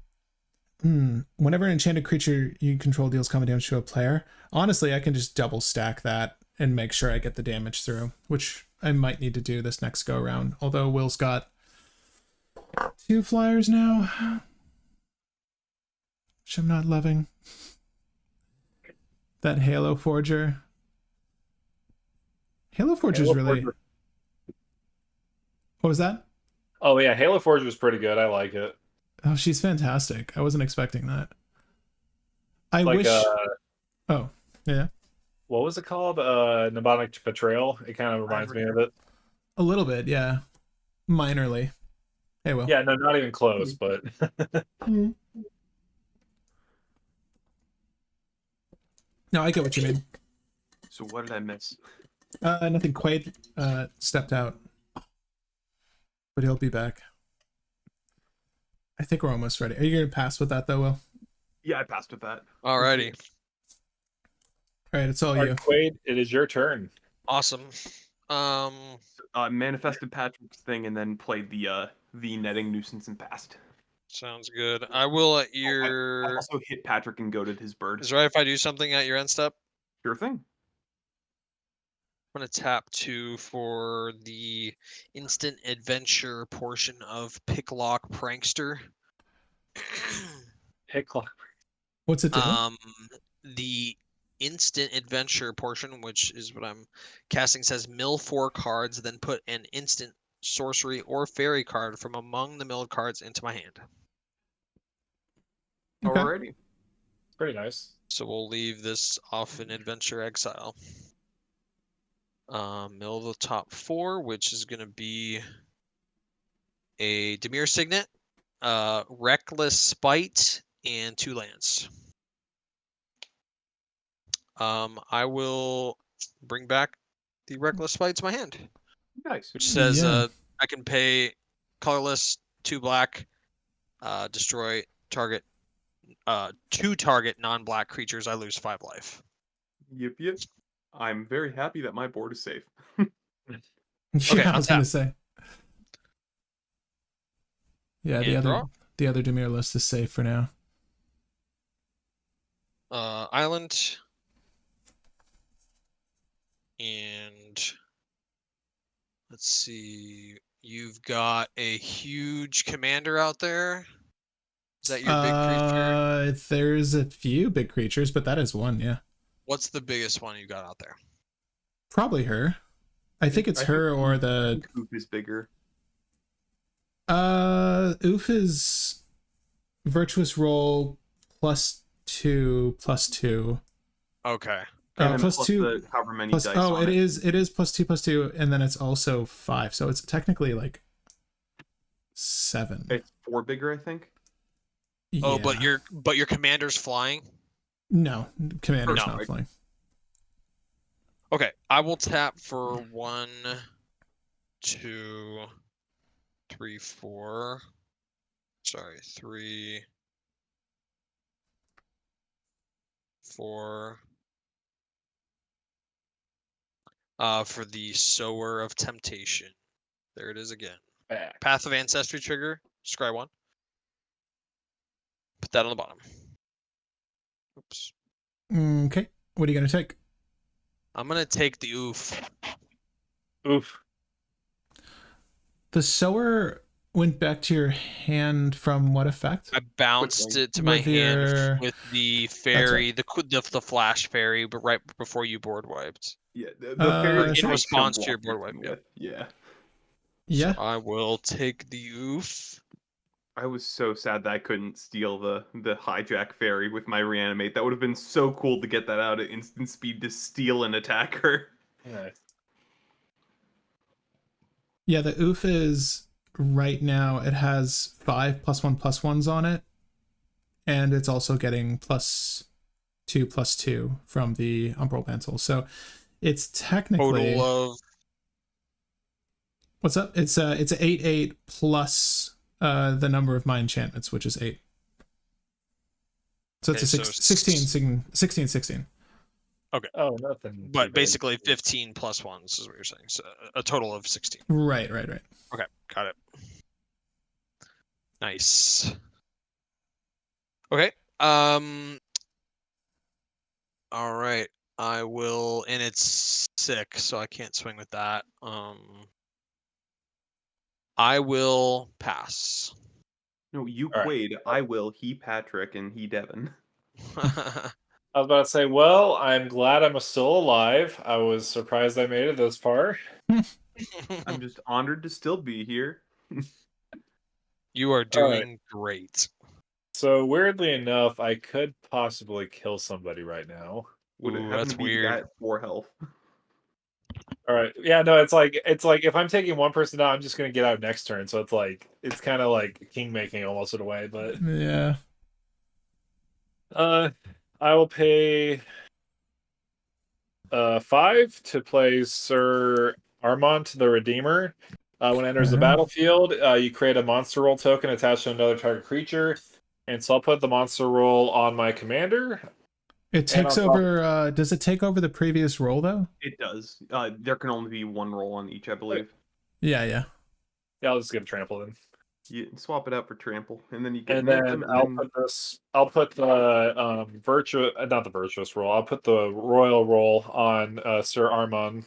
S1: whenever an enchanted creature you control deals common damage to a player, honestly, I can just double stack that and make sure I get the damage through, which I might need to do this next go around. Although Will's got 2 flyers now, which I'm not loving. That Halo Forger. Halo Forger's really...
S2: Forger.
S1: What was that?
S2: Oh yeah, Halo Forge was pretty good. I like it.
S1: Oh, she's fantastic. I wasn't expecting that. I
S2: Like,
S1: wish... Oh, yeah.
S2: What was it called? Mnemonic Betrayal. It kind of reminds me of it.
S1: A little bit, yeah. Minorly. Hey, Will.
S2: Yeah, no, not even close, but
S1: No, I get what you mean.
S3: So what did I miss?
S1: Nothing. Quade stepped out, but he'll be back. I think we're almost ready. Are you gonna pass with that though, Will?
S3: Yeah, I passed with that.
S4: Alrighty.
S1: All right, it's all
S2: All
S1: you.
S2: right, Quade, it is your turn.
S4: Awesome.
S3: Manifested Patrick's thing and then played the netting nuisance and passed.
S4: Sounds good. I will at
S3: I
S4: your...
S3: also hit Patrick and goaded his bird.
S4: Is it right if I do something at your end step?
S3: Sure thing.
S4: I'm going to tap 2 for the instant adventure portion of Picklock Prankster.
S2: Hit clock.
S1: What's it do?
S4: The instant adventure portion, which is what I'm casting, says mill 4 cards, then put an instant sorcery or fairy card from among the milled cards into my hand.
S1: Okay.
S3: Alrighty.
S2: Pretty nice.
S4: So we'll leave this off in Adventure Exile. Mill the top 4, which is going to be a Dimir Signet, Reckless Spite, and 2 lands. I will bring back the Reckless Spite to my hand,
S3: Nice.
S4: which says
S1: Yeah.
S4: I can pay colorless 2 black, destroy target 2 target non-black creatures. I lose 5 life.
S3: Yep. I'm very happy that my board is safe.
S1: Yeah, I was gonna
S4: untap.
S1: say. Yeah,
S4: And draw.
S1: the other Dimir list is safe for now.
S4: Island. And let's see. You've got a huge commander out there. Is that your big creature?
S1: There's a few big creatures, but that is one, yeah.
S4: What's the biggest one you got out there?
S1: Probably her. I think it's her or the...
S3: Coop is bigger.
S1: Oof is virtuous roll +2/+2.
S4: Okay.
S3: And then
S1: plus
S3: plus
S1: 2
S3: the however many
S1: plus
S3: dice
S1: oh
S3: on
S1: it
S3: it.
S1: is +2/+2, and then it's also 5, so it's technically like 7.
S3: It's 4 bigger, I think.
S4: Oh,
S1: Yeah.
S4: but your commander's flying?
S1: No, commander's
S4: No.
S1: not flying.
S4: Okay, I will tap for 1, 2, 3, 4. Sorry, 3, 4. For the Sower of Temptation. There it is again.
S2: Back.
S4: Path of Ancestry trigger. Scry 1. Put that on the bottom. Oops.
S1: Okay, what are you gonna take?
S4: I'm gonna take the oof.
S2: Oof.
S1: The sower went back to your hand from what effect?
S4: I bounced
S3: Quickly.
S4: it to my
S1: With your-
S4: hand with the fairy, the flash fairy, but right before you board wiped.
S3: Yeah, the
S1: Uh,
S3: fairy
S1: in
S3: just, like,
S4: response
S3: chump
S4: to your
S3: blocked
S4: board
S3: me
S4: wipe, yep.
S3: with. Yeah.
S1: Yeah.
S4: So I will take the oof.
S3: I was so sad that I couldn't steal the hijack fairy with my reanimate. That would have been so cool to get that out at instant speed to steal an attacker.
S2: Nice.
S1: Yeah, the oof is right now it has 5 +1/+1s on it, and it's also getting +2/+2 from the Umbral Mantle. So it's technically
S4: Total of
S1: what's up? It's a 8/8 plus the number of my enchantments, which is 8. So it's
S4: Okay,
S1: a
S4: so
S1: 16/16.
S2: Oh, nothing. too
S4: but
S2: big.
S4: basically 15 plus 1s is what you're saying. So a total of 16.
S1: Right.
S4: Okay, got it. Nice. Okay. All right. I will, and it's sick, so I can't swing with that. I will pass.
S3: No, you
S2: All right.
S3: Quade, I will, he Patrick, and he Devin.
S2: I was about to say, well, I'm glad I'm still alive. I was surprised I made it this far.
S3: I'm just honored to still be here.
S4: You are
S2: All right.
S4: doing great.
S2: So weirdly enough, I could possibly kill somebody right now.
S3: Would it
S4: Ooh,
S3: happen
S4: that's
S3: to be
S4: weird.
S3: the guy at 4 health?
S2: All right. Yeah, no, it's like if I'm taking one person out, I'm just gonna get out next turn. So it's kind of like king making almost in a way. But
S1: Yeah.
S2: I will pay 5 to play Sir Armont the Redeemer. When it enters the battlefield, you create a monster roll token attached to another target creature, and so I'll put the monster roll on my commander.
S1: It takes over. Does it take over the previous roll though?
S3: It does. There can only be 1 roll on each, I believe.
S1: Yeah.
S2: Yeah, I'll just give trample then.
S3: You swap it out for trample, and then you get
S2: And
S3: momentum,
S2: then I'll put the not the virtuous roll. I'll put the royal roll on Sir Armand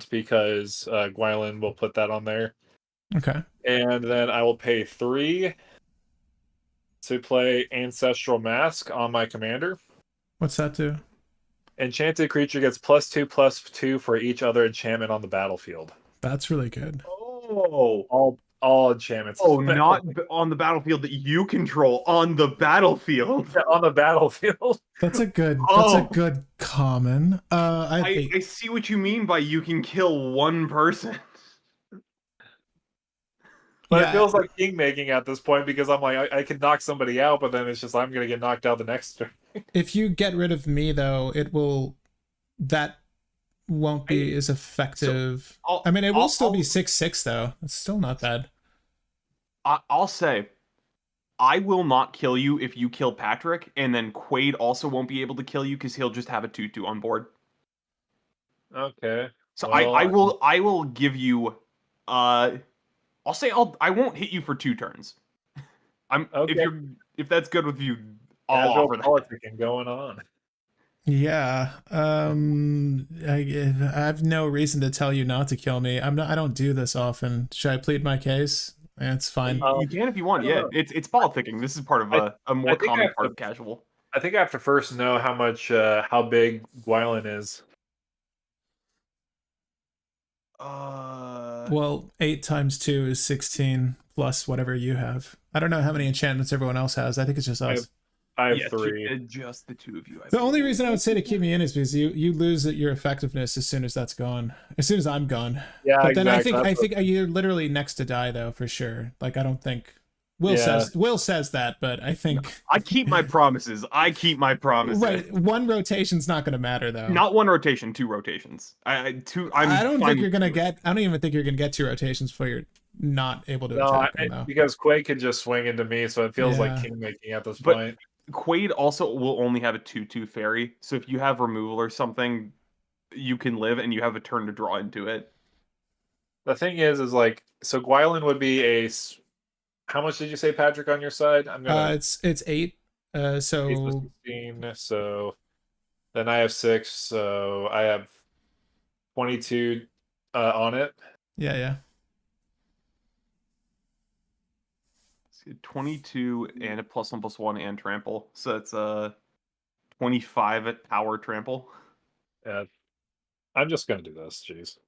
S2: because Gylwain will put that on there.
S1: Okay.
S2: And then I will pay 3 to play Ancestral Mask on my commander.
S1: What's that do?
S2: Enchanted creature gets +2/+2 for each other enchantment on the battlefield.
S1: That's really good.
S3: Oh,
S2: All enchantments.
S3: oh, not on the battlefield that you control. On the battlefield.
S2: Yeah, on the battlefield.
S1: That's a good.
S3: Oh.
S1: That's a good common.
S3: I see what you mean by you can kill one person.
S2: But
S1: Yeah.
S2: it feels like king making at this point because I'm like I can knock somebody out, but then it's just I'm gonna get knocked out the next turn.
S1: If you get rid of me though, it will. That won't be as effective. I mean, it will still be 6/6 though. It's still not bad.
S3: I'll say, I will not kill you if you kill Patrick, and then Quade also won't be able to kill you because he'll just have a 2/2 on board.
S2: Okay.
S3: So
S2: Well,
S3: I will give you, I'll say I won't hit you for 2 turns.
S2: Okay.
S3: If that's good with you, I'll
S2: casual
S3: offer that.
S2: politicking going on.
S1: Yeah. I have no reason to tell you not to kill me. I don't do this often. Should I plead my case? It's fine.
S3: You can if you want.
S2: I don't
S3: Yeah,
S2: know.
S3: it's politicking. This is part of a more
S2: I think I
S3: common
S2: have
S3: part
S2: to-
S3: of casual.
S2: I think I have to first know how big Gylwain is.
S1: Well, 8 times 2 is 16 plus whatever you have. I don't know how many enchantments everyone else has. I think it's just us.
S2: I have
S3: yeah,
S2: 3.
S3: just the 2 of you.
S1: The only reason I would say to keep me in is because you lose your effectiveness as soon as that's gone. As soon as I'm gone.
S2: Yeah,
S1: But then
S2: exactly.
S1: I think you're literally next to die though, for sure. Like I don't think Will says that, but I think
S3: I keep my promises. I keep my promises.
S1: right. One rotation's not going to matter though.
S3: Not 1 rotation, 2 rotations. I don't think
S1: you're gonna get. I don't even think you're gonna get 2 rotations before you're not able to
S2: No,
S1: attack him though.
S2: because Quade can just swing into me, so it feels like king making at this point.
S3: Quade also will only have a 2/2 fairy, so if you have removal or something, you can live and you have a turn to draw into it.
S2: The thing is like, so Gylwain would be a. How much did you say, Patrick, on your side? I'm gonna.
S1: It's 8. So
S2: 16. So then I have 6. So I have 22 on it.
S1: Yeah.
S3: 22 and a +1/+1 and trample, so it's 25 at power trample.
S2: Yeah, I'm just gonna do this. Jeez.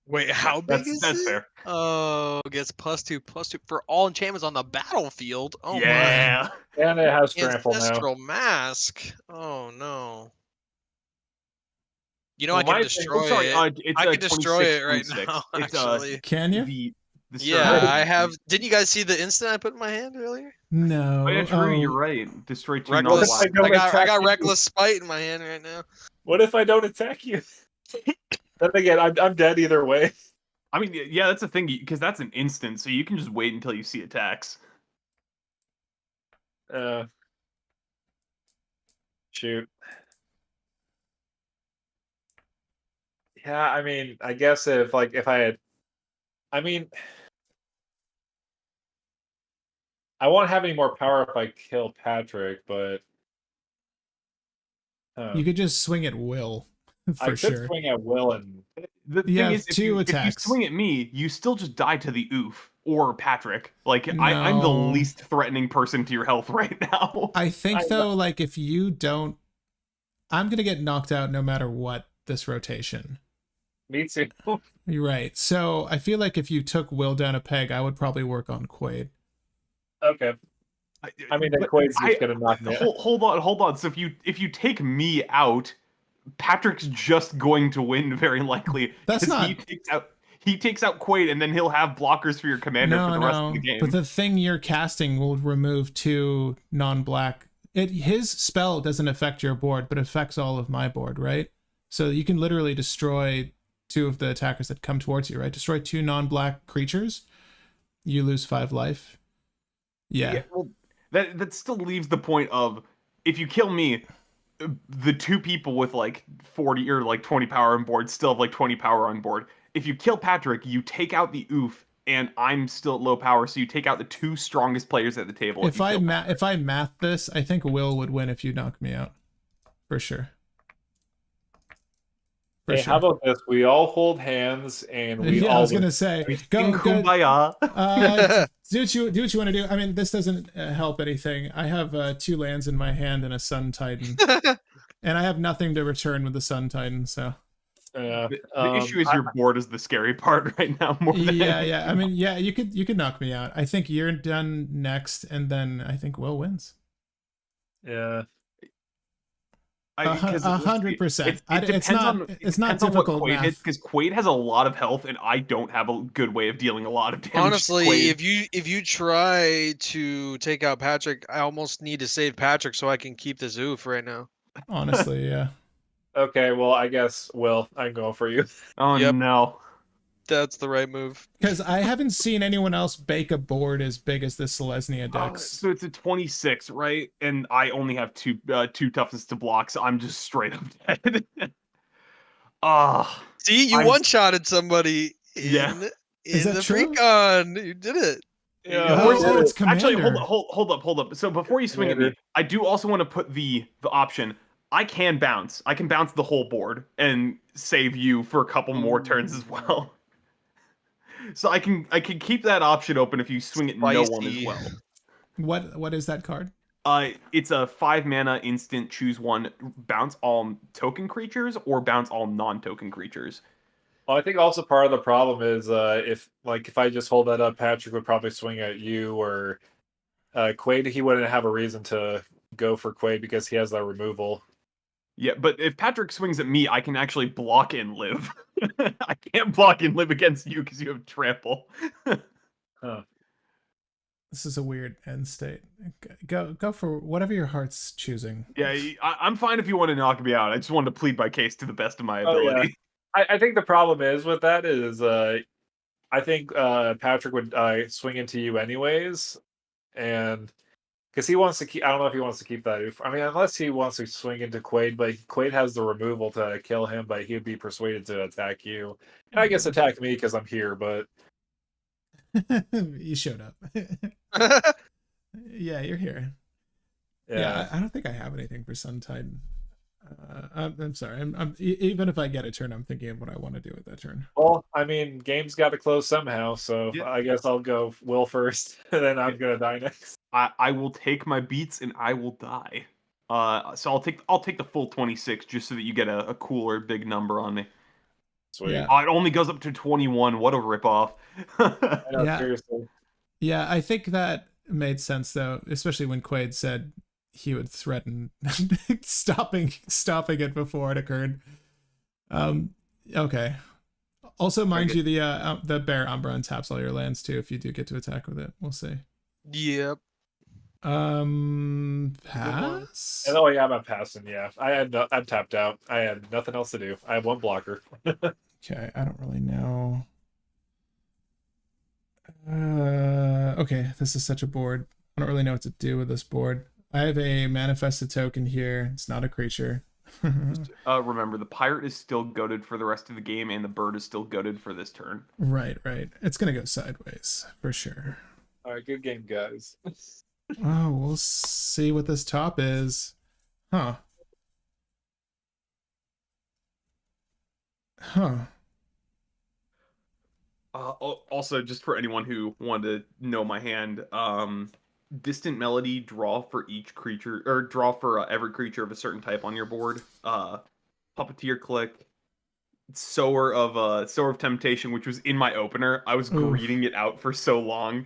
S4: Wait, how big is
S3: that's
S4: it?
S3: fair.
S4: Oh, gets +2/+2 for all enchantments on the battlefield. Oh
S3: yeah.
S2: My. And it has
S4: my.
S2: trample now.
S4: Ancestral Mask. Oh no. You know,
S2: Well,
S4: I can destroy it.
S3: It's
S4: I can destroy it right
S3: 26.
S4: now,
S3: It's,
S4: actually.
S1: Can you?
S3: The
S4: Yeah,
S3: survey.
S4: I have. Didn't you guys see the instant I put in my hand earlier?
S1: No.
S3: Oh, yeah, true. You're right. Destroy 2
S4: Reckless.
S3: non-black.
S4: I got Reckless Spite in my hand right now.
S2: What if I don't attack you? Then again, I'm dead either way.
S3: I mean, yeah, that's the thing, because that's an instant, so you can just wait until you see attacks.
S2: Shoot. Yeah, I mean, I guess if I had, I mean, I won't have any more power if I kill Patrick, but
S1: You could just swing at Will. For
S2: I could
S1: sure.
S2: swing at Will and
S3: The thing is, if you
S1: attacks.
S3: swing at me, you still just die to the oof or Patrick. Like I'm the
S1: No.
S3: least threatening person to your health right now.
S1: I think though, like if you don't, I'm gonna get knocked out no matter what this rotation.
S2: me too.
S1: You're right. So I feel like if you took Will down a peg, I would probably work on Quade.
S2: Okay. I mean, the Quade's just gonna knock me out.
S3: Hold on. So if you take me out, Patrick's just going to win very likely.
S1: That's not.
S3: He takes out Quade, and then he'll have blockers for your commander for the rest of the game.
S1: But the thing you're casting will remove 2 non-black. His spell doesn't affect your board, but affects all of my board, right? So you can literally destroy 2 of the attackers that come towards you, right? Destroy 2 non-black creatures. You lose 5 life. Yeah.
S3: Well, that still leaves the point of, if you kill me, the 2 people with like 40 or like 20 power on board still have like 20 power on board. If you kill Patrick, you take out the oof, and I'm still at low power, so you take out the 2 strongest players at the table.
S1: If I math this, I think Will would win if you knock me out, for sure.
S2: Hey, how about this? We all hold hands and we all.
S1: I was gonna say, go
S3: kumbaya.
S1: Do what you want to do. I mean, this doesn't help anything. I have 2 lands in my hand and a Sun Titan, and I have nothing to return with the Sun Titan. So
S3: the issue is your board is the scary part right now. More than
S1: yeah. I mean, yeah, you could knock me out. I think you're done next, and then I think Will wins.
S2: Yeah.
S1: 100%. It's not difficult math,
S3: because Quade has a lot of health, and I don't have a good way of dealing a lot of damage.
S4: Honestly, if you try to take out Patrick, I almost need to save Patrick so I can keep this oof right now.
S1: Honestly, yeah.
S2: Okay, well, I guess Will, I'm going for you.
S3: Oh no.
S4: That's the right move.
S1: Because I haven't seen anyone else bake a board as big as this Selesnya Dex.
S3: So it's a 26, right? And I only have 2 toughness to block, so I'm just straight up dead.
S4: See, you one-shotted somebody in the
S1: true?
S4: precon. You did it.
S2: Yeah.
S1: It's
S3: Actually,
S1: Commander.
S3: hold up. So before you swing at me, I do also want to put the option. I can bounce. I can bounce the whole board and save you for a couple more turns as well. So I can keep that option open if you swing at no one as well.
S1: What is that card?
S3: It's a 5 mana instant. Choose one. Bounce all token creatures or bounce all non-token creatures.
S2: Well, I think also part of the problem is if I just hold that up, Patrick would probably swing at you or Quade. He wouldn't have a reason to go for Quade because he has that removal.
S3: Yeah, but if Patrick swings at me, I can actually block and live. I can't block and live against you because you have trample.
S2: Huh.
S1: This is a weird end state. Go for whatever your heart's choosing.
S3: Yeah, I'm fine if you want to knock me out. I just wanted to plead my case to the best of my
S2: Oh, yeah.
S3: ability.
S2: I think the problem is with that is I think Patrick would swing into you anyways, and because he wants to keep. I don't know if he wants to keep that. I mean, unless he wants to swing into Quade, but Quade has the removal to kill him, but he would be persuaded to attack you, and I guess attack me because I'm here. But
S1: You showed up. Yeah, you're here. Yeah, I don't think I have anything for Suntide. I'm sorry. Even if I get a turn, I'm thinking of what I want to do with that turn.
S2: Well, I mean, game's got to close somehow, so
S3: Yeah.
S2: I guess I'll go Will first, and then I'm gonna die next.
S3: I will take my beats and I will die. So I'll take the full 26 just so that you get a cooler big number on me.
S2: Sweet.
S1: Yeah.
S3: Oh, it only goes up to 21. What a ripoff.
S2: I know,
S1: Yeah.
S2: seriously.
S1: Yeah, I think that made sense though, especially when Quade said he would threaten stopping it before it occurred. Okay. Also, mind you, the Bear Umbra untaps all your lands too if you do get to attack with it. We'll see.
S4: Yep.
S1: Pass.
S2: Oh yeah, I'm passing. Yeah, I'm tapped out. I had nothing else to do. I have one blocker.
S1: Okay, I don't really know. Okay, this is such a board. I don't really know what to do with this board. I have a manifested token here. It's not a creature.
S3: Remember, the pirate is still goated for the rest of the game, and the bird is still goated for this turn.
S1: Right. It's gonna go sideways for sure.
S2: All right, good game, guys.
S1: Oh, we'll see what this top is. Huh.
S3: Also, just for anyone who wanted to know my hand, distant melody, draw for each creature, or draw for every creature of a certain type on your board. Puppeteer click, sower of temptation, which was in my opener. I was greeting it out for so long.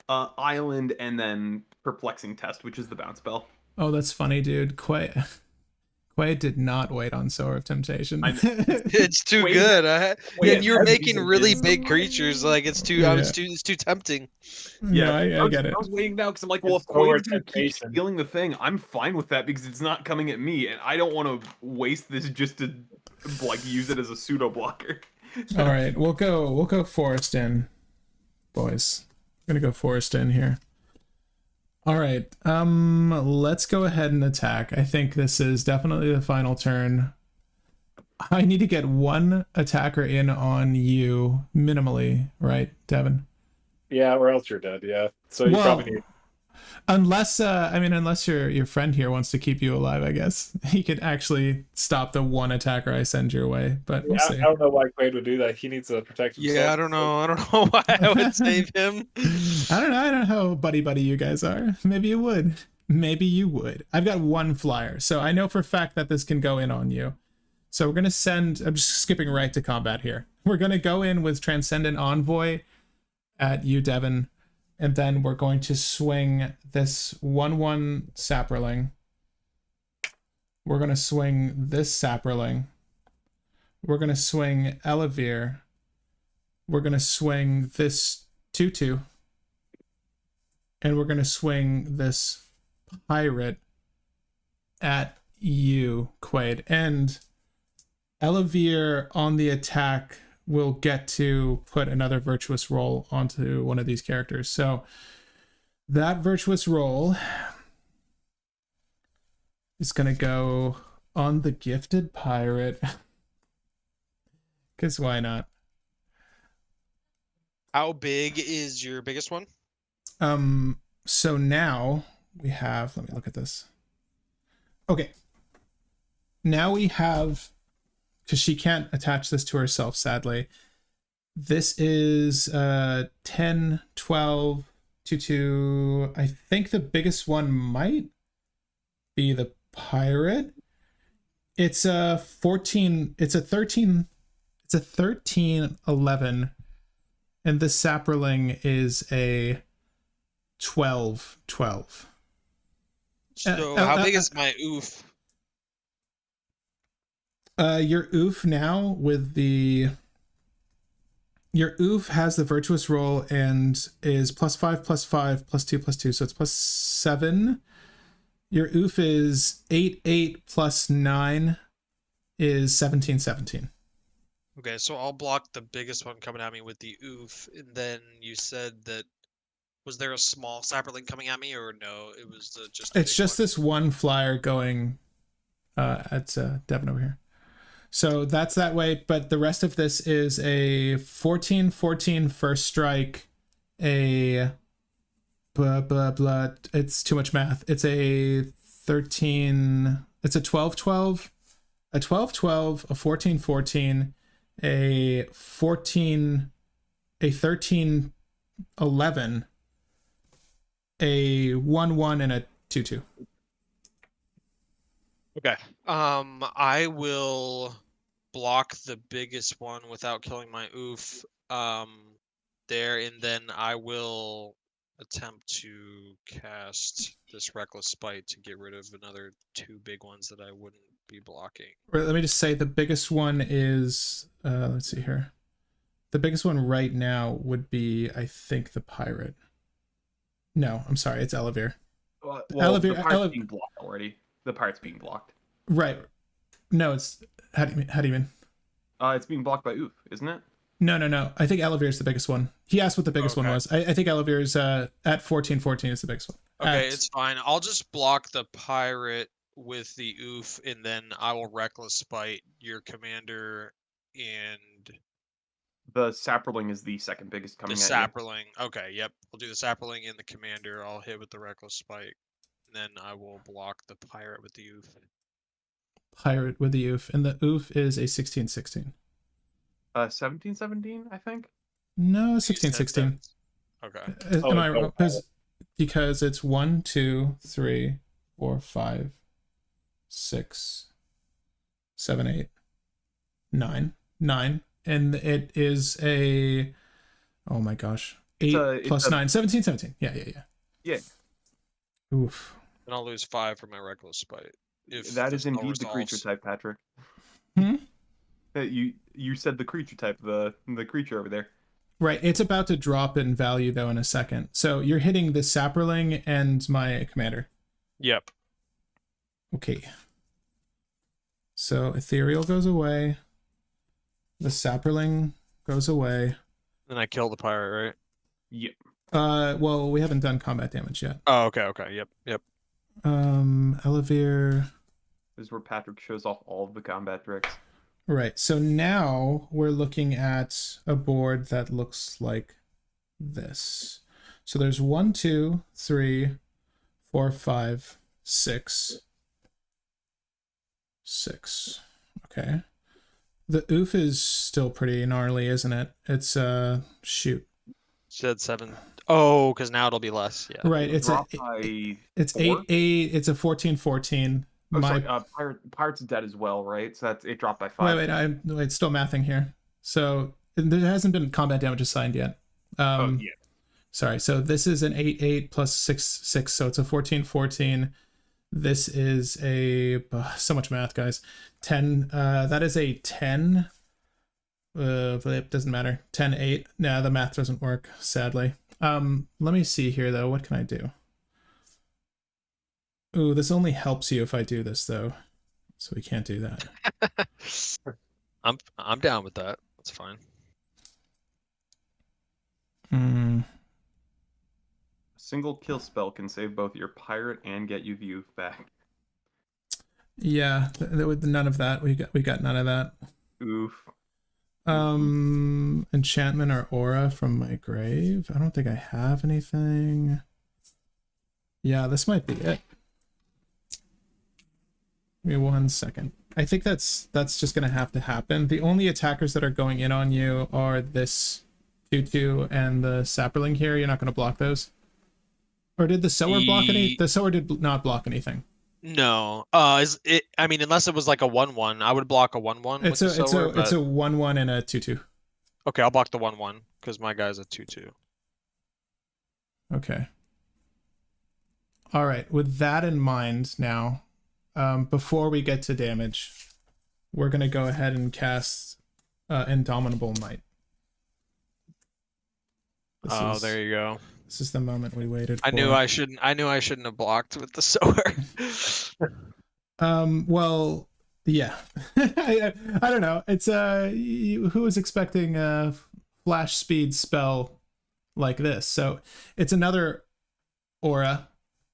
S3: Island, and then perplexing test, which is the bounce spell.
S1: Oh, that's funny, dude. Quade did not wait on Sower of Temptation.
S4: It's too
S3: Wait,
S4: good. And you're
S2: that's
S4: making
S2: easy,
S4: really
S2: dude.
S4: big creatures. Like it's too.
S1: Yeah.
S4: It's too tempting.
S1: No, I get it.
S3: I was waiting now because I'm like, well,
S2: It's
S3: if Quade's
S2: forward
S3: gonna keep
S2: temptation.
S3: stealing the thing, I'm fine with that because it's not coming at me, and I don't want to waste this just to like use it as a pseudo blocker.
S1: All right, we'll go Forest in, boys. I'm gonna go Forest in here. All right, let's go ahead and attack. I think this is definitely the final turn. I need to get one attacker in on you minimally, right, Devin?
S2: Yeah, or else you're dead. Yeah, so you probably need.
S1: Unless unless your friend here wants to keep you alive, I guess he could actually stop the one attacker I send your way. But we'll see.
S2: I don't know why Quade would do that. He needs to protect himself.
S4: Yeah, I don't know. I don't know why I would save him.
S1: I don't know how buddy you guys are. Maybe you would. I've got one flyer, so I know for a fact that this can go in on you. So we're gonna send. I'm just skipping right to combat here. We're gonna go in with Transcendent Envoy at you, Devin. And then we're going to swing this 1/1 Saproling. We're going to swing this Saproling. We're going to swing Ellivere. We're going to swing this 2/2. And we're going to swing this Pirate at you, Quade. And Ellivere on the attack will get to put another virtuous roll onto one of these characters. So that virtuous roll is going to go on the gifted pirate. Because why not?
S4: How big is your biggest one?
S1: So now we have, let me look at this. Okay. Now we have, because she can't attach this to herself, sadly. This is 10, 12, 2. I think the biggest one might be the pirate. It's a 14, it's a 13 It's a 13/11, and this Saproling is a 12/12.
S4: So how big is my oof?
S1: Your oof now with your oof has the virtuous roll and is +5 +5 +2 +2, so it's +7. Your oof is 8 +9 is 17.
S4: Okay, so I'll block the biggest one coming at me with the oof, and then you said that was there a small sapperling coming at me, or no? It was just.
S1: It's just this one flyer going at Devin over here. So that's that way, but the rest of this is a 14/14 first strike, a blah. It's too much math. It's a 13. It's a 12/12, a 12/12, a 14/14, a 14, a 13/11, a 1/1, and a 2/2.
S4: Okay. I will block the biggest one without killing my oof. There, and then I will attempt to cast this Reckless Spite to get rid of another 2 big ones that I wouldn't be blocking.
S1: Let me just say the biggest one is let's see here. The biggest one right now would be, I think, the Pirate. No, I'm sorry, it's Ellivere.
S3: Well,
S1: Ellivere,
S3: the pirate's being blocked already. The pirate's being blocked.
S1: Right. No, it's how do you mean?
S3: It's being blocked by oof, isn't it?
S1: No. I think Ellivere is the biggest one. He asked what the biggest one was. I think Ellivere is at 14/14 is the biggest one.
S4: Okay, it's fine. I'll just block the pirate with the oof, and then I will Reckless Spite your commander and
S3: The sapperling is the second biggest coming
S4: the
S3: at
S4: sapperling. Okay, yep. We'll do the sapperling and the commander. I'll hit with the Reckless Spite. And then I will block the pirate with the oof.
S1: Pirate with the oof, and the oof is a 16/16.
S3: you. 17/17, I think.
S1: No,
S4: You said
S1: 16/16.
S4: Okay.
S1: Am I wrong? Because it's 1, 2, 3, 4, 5, 6, 7, 8, 9, and it is a, oh my gosh, 8 plus 9, 17. Yeah.
S3: Yeah.
S1: Oof.
S4: And I'll lose 5 for my Reckless Spite. If
S3: That
S4: there's
S3: is
S4: no
S3: indeed the creature
S4: resolves.
S3: type, Patrick.
S1: Hmm?
S3: You said the creature type, the creature over there.
S1: Right, it's about to drop in value though in a second. So you're hitting the Sapperling and my commander.
S4: Yep.
S1: Okay. So Ethereal goes away. The Sapperling goes away.
S4: Then I kill the pirate, right?
S3: Yep.
S1: Well, we haven't done combat damage yet.
S4: Oh, okay. Yep.
S1: Ellivere.
S3: This is where Patrick shows off all of the combat tricks.
S1: Right, so now we're looking at a board that looks like this. So there's 1, 2, 3, 4, 5, 6. Okay. The oof is still pretty gnarly, isn't it? It's shoot.
S4: Said 7. Oh, because now it'll be less. Yeah.
S1: Right, it's
S3: Drop
S1: a
S3: by
S1: it's
S3: 4?
S1: 8, it's a 14/14.
S3: Oh, sorry, Pirate's dead as well, right? So it dropped by 5.
S1: Wait, I'm still mathing here. So there hasn't been combat damage assigned yet.
S3: Yeah.
S1: Sorry, so this is an 8 plus 6, so it's a 14/14. This is a so much math, guys. 10. That is a 10. But it doesn't matter. 10/8. Nah, the math doesn't work, sadly. Let me see here though. What can I do? Ooh, this only helps you if I do this though, so we can't do that.
S4: I'm down with that. That's fine.
S1: Hmm.
S3: A single kill spell can save both your pirate and get you the oof back.
S1: Yeah, with none of that. We got none of that.
S3: Oof.
S1: Enchantment or aura from my grave. I don't think I have anything. Yeah, this might be it. Give me 1 second. I think that's just gonna have to happen. The only attackers that are going in on you are this 2/2 and the Sapperling here. You're not gonna block those. Or did the Sower block any? The Sower did not block anything.
S4: No. Is it? I mean, unless it was like a 1/1, I would block a 1/1 with
S1: It's
S4: the
S1: a
S4: sower.
S1: it's
S4: But
S1: a 1/1 and a 2/2.
S4: okay, I'll block the 1/1 because my guy's a 2/2.
S1: Okay. All right. With that in mind, now, before we get to damage, we're gonna go ahead and cast Indomitable Might.
S4: There you go.
S1: This is the moment we waited for.
S4: I knew I shouldn't have blocked with the sower.
S1: Well, yeah. I don't know. It's who was expecting a flash speed spell like this? So it's another aura,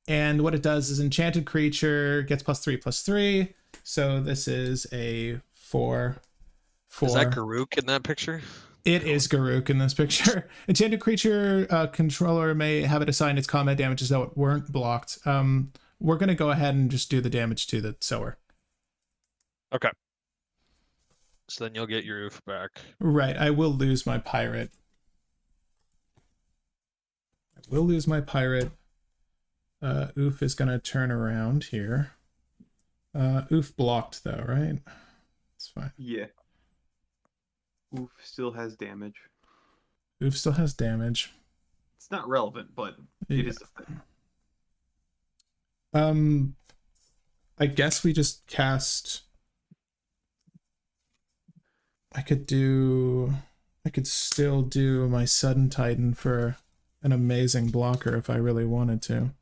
S1: and what it does is enchanted creature gets +3/+3. So this is a 4/4.
S4: Is that Garruk in that picture?
S1: It is Garruk in this picture. Enchanted creature controller may have it assign its combat damage as though it weren't blocked. We're going to go ahead and just do the damage to the sower.
S4: Okay. So then you'll get your oof back.
S1: Right. I will lose my pirate. Oof is going to turn around here. Oof blocked though, right? It's fine.
S3: Yeah. Oof still has damage.
S1: Oof still has damage.
S3: It's not relevant, but it is a thing.
S1: I guess we just cast. I could still do my Sudden Titan for an amazing blocker if I really wanted to.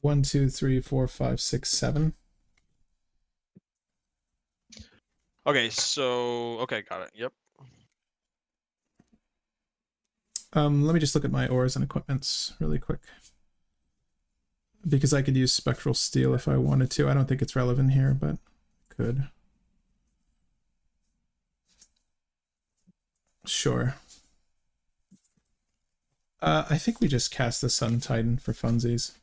S1: 1, 2, 3, 4, 5, 6, 7.
S4: Okay, so got it. Yep.
S1: Let me just look at my ores and equipments really quick, because I could use Spectral Steel if I wanted to. I don't think it's relevant here, but could. Sure. I think we just cast the Sun Titan for funsies.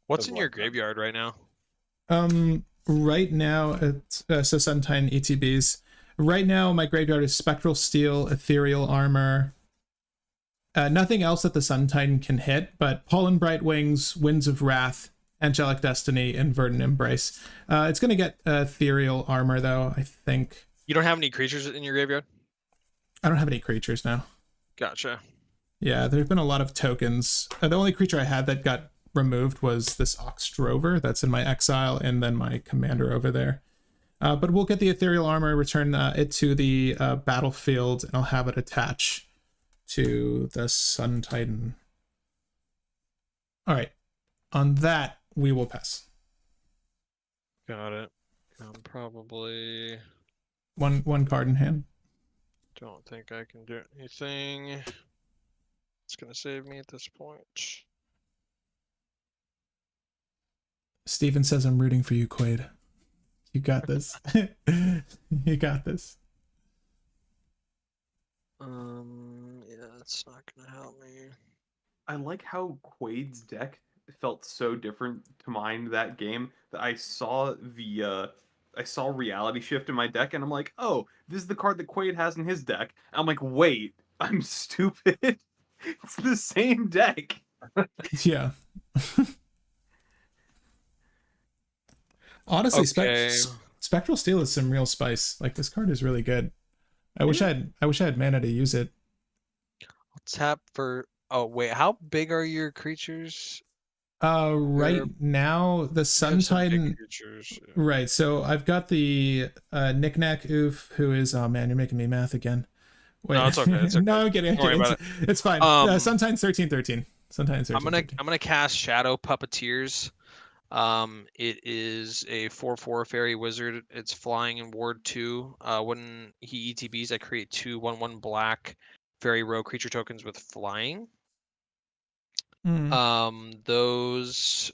S4: What's in your graveyard right now?
S1: Right now, it's so Sun Titan ETBs. Right now, my graveyard is Spectral Steel, Ethereal Armor. Nothing else that the Sun Titan can hit, but Pollen Bright Wings, Winds of Wrath, Angelic Destiny, and Verdant Embrace. It's going to get Ethereal Armor, though, I think.
S4: You don't have any creatures in your graveyard?
S1: I don't have any creatures now.
S4: Gotcha.
S1: Yeah, there have been a lot of tokens. The only creature I had that got removed was this Ox Drover that's in my exile, and then my commander over there. But we'll get the Ethereal Armor, return it to the battlefield, and I'll have it attach to the Sun Titan. All right. On that, we will pass.
S4: Got it. Probably
S1: One card in hand.
S4: don't think I can do anything. It's gonna save me at this point.
S1: Steven says I'm rooting for you, Quade. You got this. You got this.
S4: Yeah, that's not gonna help me.
S3: I like how Quade's deck felt so different to mine that game that I saw Reality Shift in my deck, and I'm like, oh, this is the card that Quade has in his deck. I'm like, wait, I'm stupid. It's the same deck.
S1: Yeah. Honestly,
S4: Okay.
S1: Spectral Steel is some real spice. Like, this card is really good. I wish I had mana to use it.
S4: I'll tap for. Oh wait, how big are your creatures?
S1: Right now the
S4: You
S1: Sun
S4: have some big
S1: Titan.
S4: creatures. Yeah.
S1: Right, so I've got the Knickknack Oof, who is, oh man, you're making me math again. Wait.
S4: No, it's okay. It's okay.
S1: No, I'm kidding.
S4: Don't worry about
S1: It's fine. Sun Titan's 13/13. Sun Titan's 13/13.
S4: I'm gonna cast Shadow Puppeteers. It is a 4/4 fairy wizard. It's flying in ward 2. When he ETBs, I create 2 1/1 black fairy row creature tokens with flying. Those.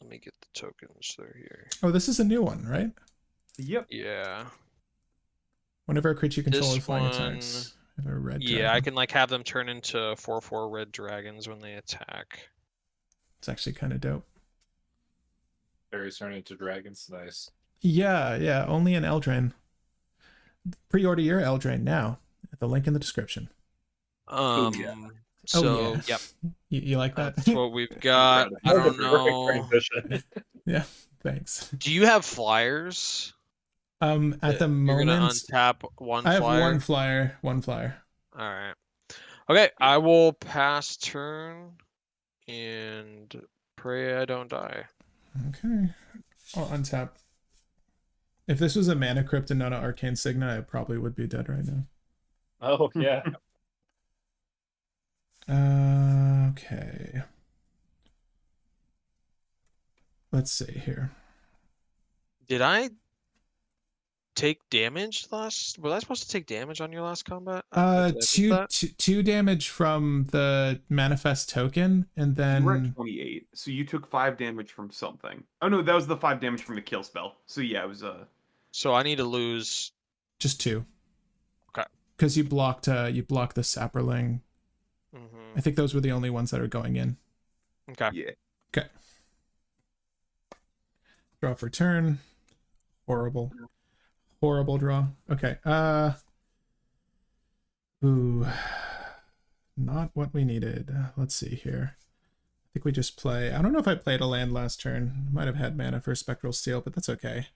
S4: Let me get the tokens. They're here.
S1: Oh, this is a new one, right?
S3: Yep.
S4: Yeah.
S1: Whenever a creature you control
S4: This
S1: is flying
S4: one-
S1: attacks. I have a red
S4: Yeah, I
S1: dragon.
S4: can like have them turn into 4/4 red dragons when they attack.
S1: It's actually kind of dope.
S2: Fairies turn into dragons. Nice.
S1: Yeah, only in Eldraine. Pre-order your Eldraine now. The link in the description.
S3: Yeah.
S4: So,
S1: yeah.
S4: yep,
S1: You like that?
S4: that's what we've got. I
S2: That was
S4: don't
S2: a perfect
S4: know.
S2: transition.
S1: Yeah, thanks.
S4: Do you have flyers?
S1: At the
S4: You're gonna
S1: moment,
S4: untap one
S1: I have
S4: flyer.
S1: one flyer. One flyer.
S4: All right. Okay, I will pass turn and pray I don't die.
S1: Okay. I'll untap. If this was a mana crypt and not an arcane signet, I probably would be dead right now.
S2: Oh yeah.
S1: Okay. Let's see here.
S4: Did I take damage last? Was I supposed to take damage on your last combat? Did I miss that?
S1: Two damage from the manifest token, and
S3: You were at
S1: then
S3: 28, so you took 5 damage from something. Oh no, that was the 5 damage from the kill spell. So yeah, it was
S4: So I need to lose.
S1: just 2.
S4: Okay.
S1: Because you blocked the sapperling.
S4: Hmm.
S1: I think those were the only ones that are going in.
S4: Okay.
S3: yeah.
S1: Okay. Draw for turn. Horrible. Horrible draw. Okay. Ooh. Not what we needed. Let's see here. I think we just play. I don't know if I played a land last turn. Might have had mana for Spectral Steel, but that's okay.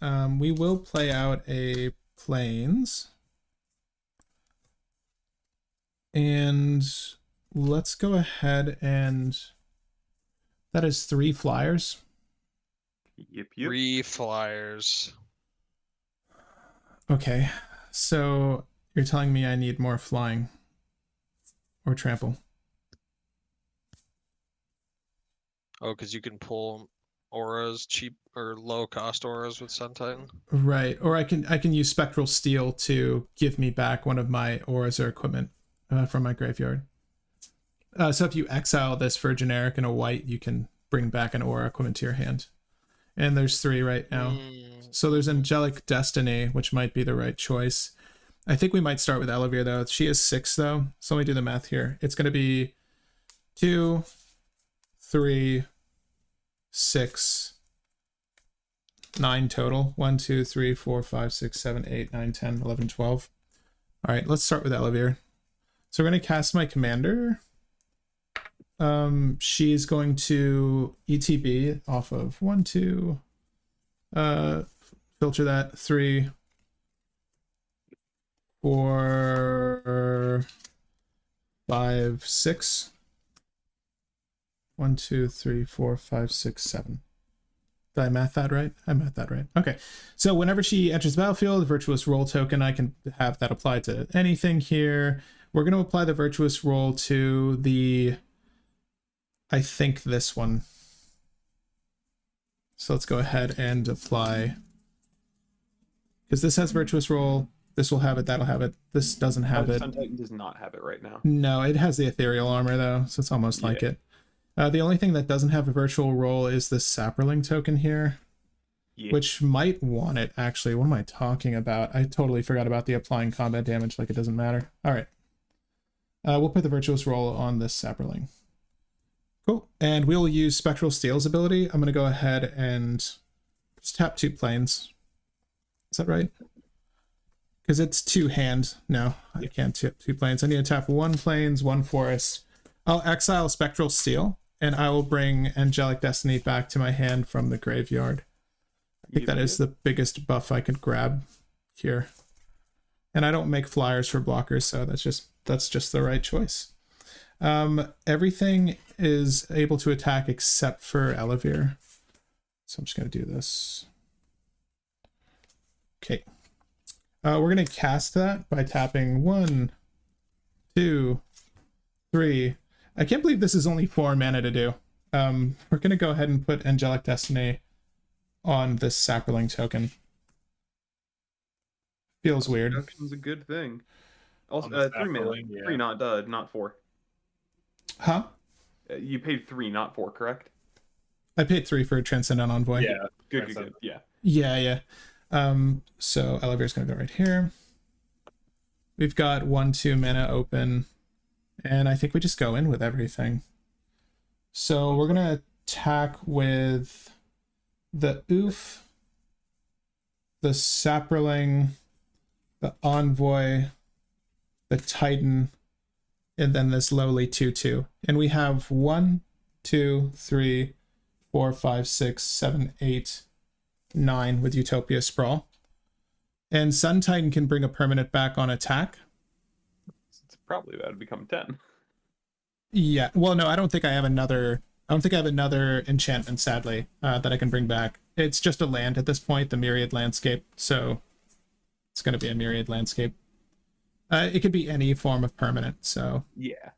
S1: We will play out a Plains. And let's go ahead and that is 3 flyers.
S3: Yep.
S4: 3 flyers.
S1: Okay. So you're telling me I need more flying or trample.
S4: Oh, because you can pull auras, cheap or low cost auras with Sun Titan.
S1: Right. Or I can use Spectral Steel to give me back one of my auras or equipment from my graveyard. So if you exile this for a generic and a white, you can bring back an aura equipment to your hand. And there's 3 right now. So there's Angelic Destiny, which might be the right choice. I think we might start with Ellivere, though. She is 6, though. So let me do the math here. It's going to be 2, 3, 6, 9 total. 1, 2, 3, 4, 5, 6, 7, 8, 9, 10, 11, 12. All right, let's start with Ellivere. So we're going to cast my commander. She's going to ETB off of 1, 2, filter that 3, 4, 5, 6. 1, 2, 3, 4, 5, 6, 7. Did I math that right? I math that right. Okay. So whenever she enters the battlefield, Virtuous Roll token, I can have that applied to anything here. We're going to apply the Virtuous Roll to the, I think this one. So let's go ahead and apply. Because this has Virtuous Roll. This will have it. That'll have it. This doesn't have it.
S3: Sun Titan does not have it right now.
S1: No, it has the Ethereal Armor, though. So it's almost like it. The only thing that doesn't have a virtual roll is the Sapperling token here, which might want it, actually. What am I talking about? I totally forgot about the applying combat damage, like it doesn't matter. All right. We'll put the Virtuous Roll on this Sapperling. Cool. And we'll use Spectral Steel's ability. I'm going to go ahead and just tap 2 planes. Is that right? Because it's 2 hand. No, I can't tap 2 planes. I need to tap 1 planes, 1 forest. I'll exile Spectral Steel. And I will bring Angelic Destiny back to my hand from the graveyard. I think that is the biggest buff I could grab here. And I don't make flyers for blockers, so that's just the right choice. Everything is able to attack except for Ellivere. So I'm just going to do this. Okay. We're going to cast that by tapping 1, 2, 3. I can't believe this is only 4 mana to do. We're going to go ahead and put Angelic Destiny on this Sapperling token. Feels weird.
S3: Reduction's a good thing. Also, 3 mana.
S2: Yeah.
S3: 3, not 4.
S1: Huh?
S3: You paid 3, not 4, correct?
S1: I paid 3 for Transcendent Envoy.
S2: Yeah.
S3: Good. Yeah.
S1: Yeah. So Ellivere's going to go right here. We've got 1, 2 mana open. And I think we just go in with everything. So we're going to attack with the Oof, the Sapperling, the Envoy, the Titan, and then this lowly 2/2. And we have 1, 2, 3, 4, 5, 6, 7, 8, 9 with Utopia Sprawl. And Sun Titan can bring a permanent back on attack.
S3: It's probably about to become 10.
S1: Yeah. Well, no, I don't think I have another enchantment, sadly, that I can bring back. It's just a land at this point, the Myriad Landscape. So it's going to be a Myriad Landscape. It could be any form of permanent. So
S3: Yeah.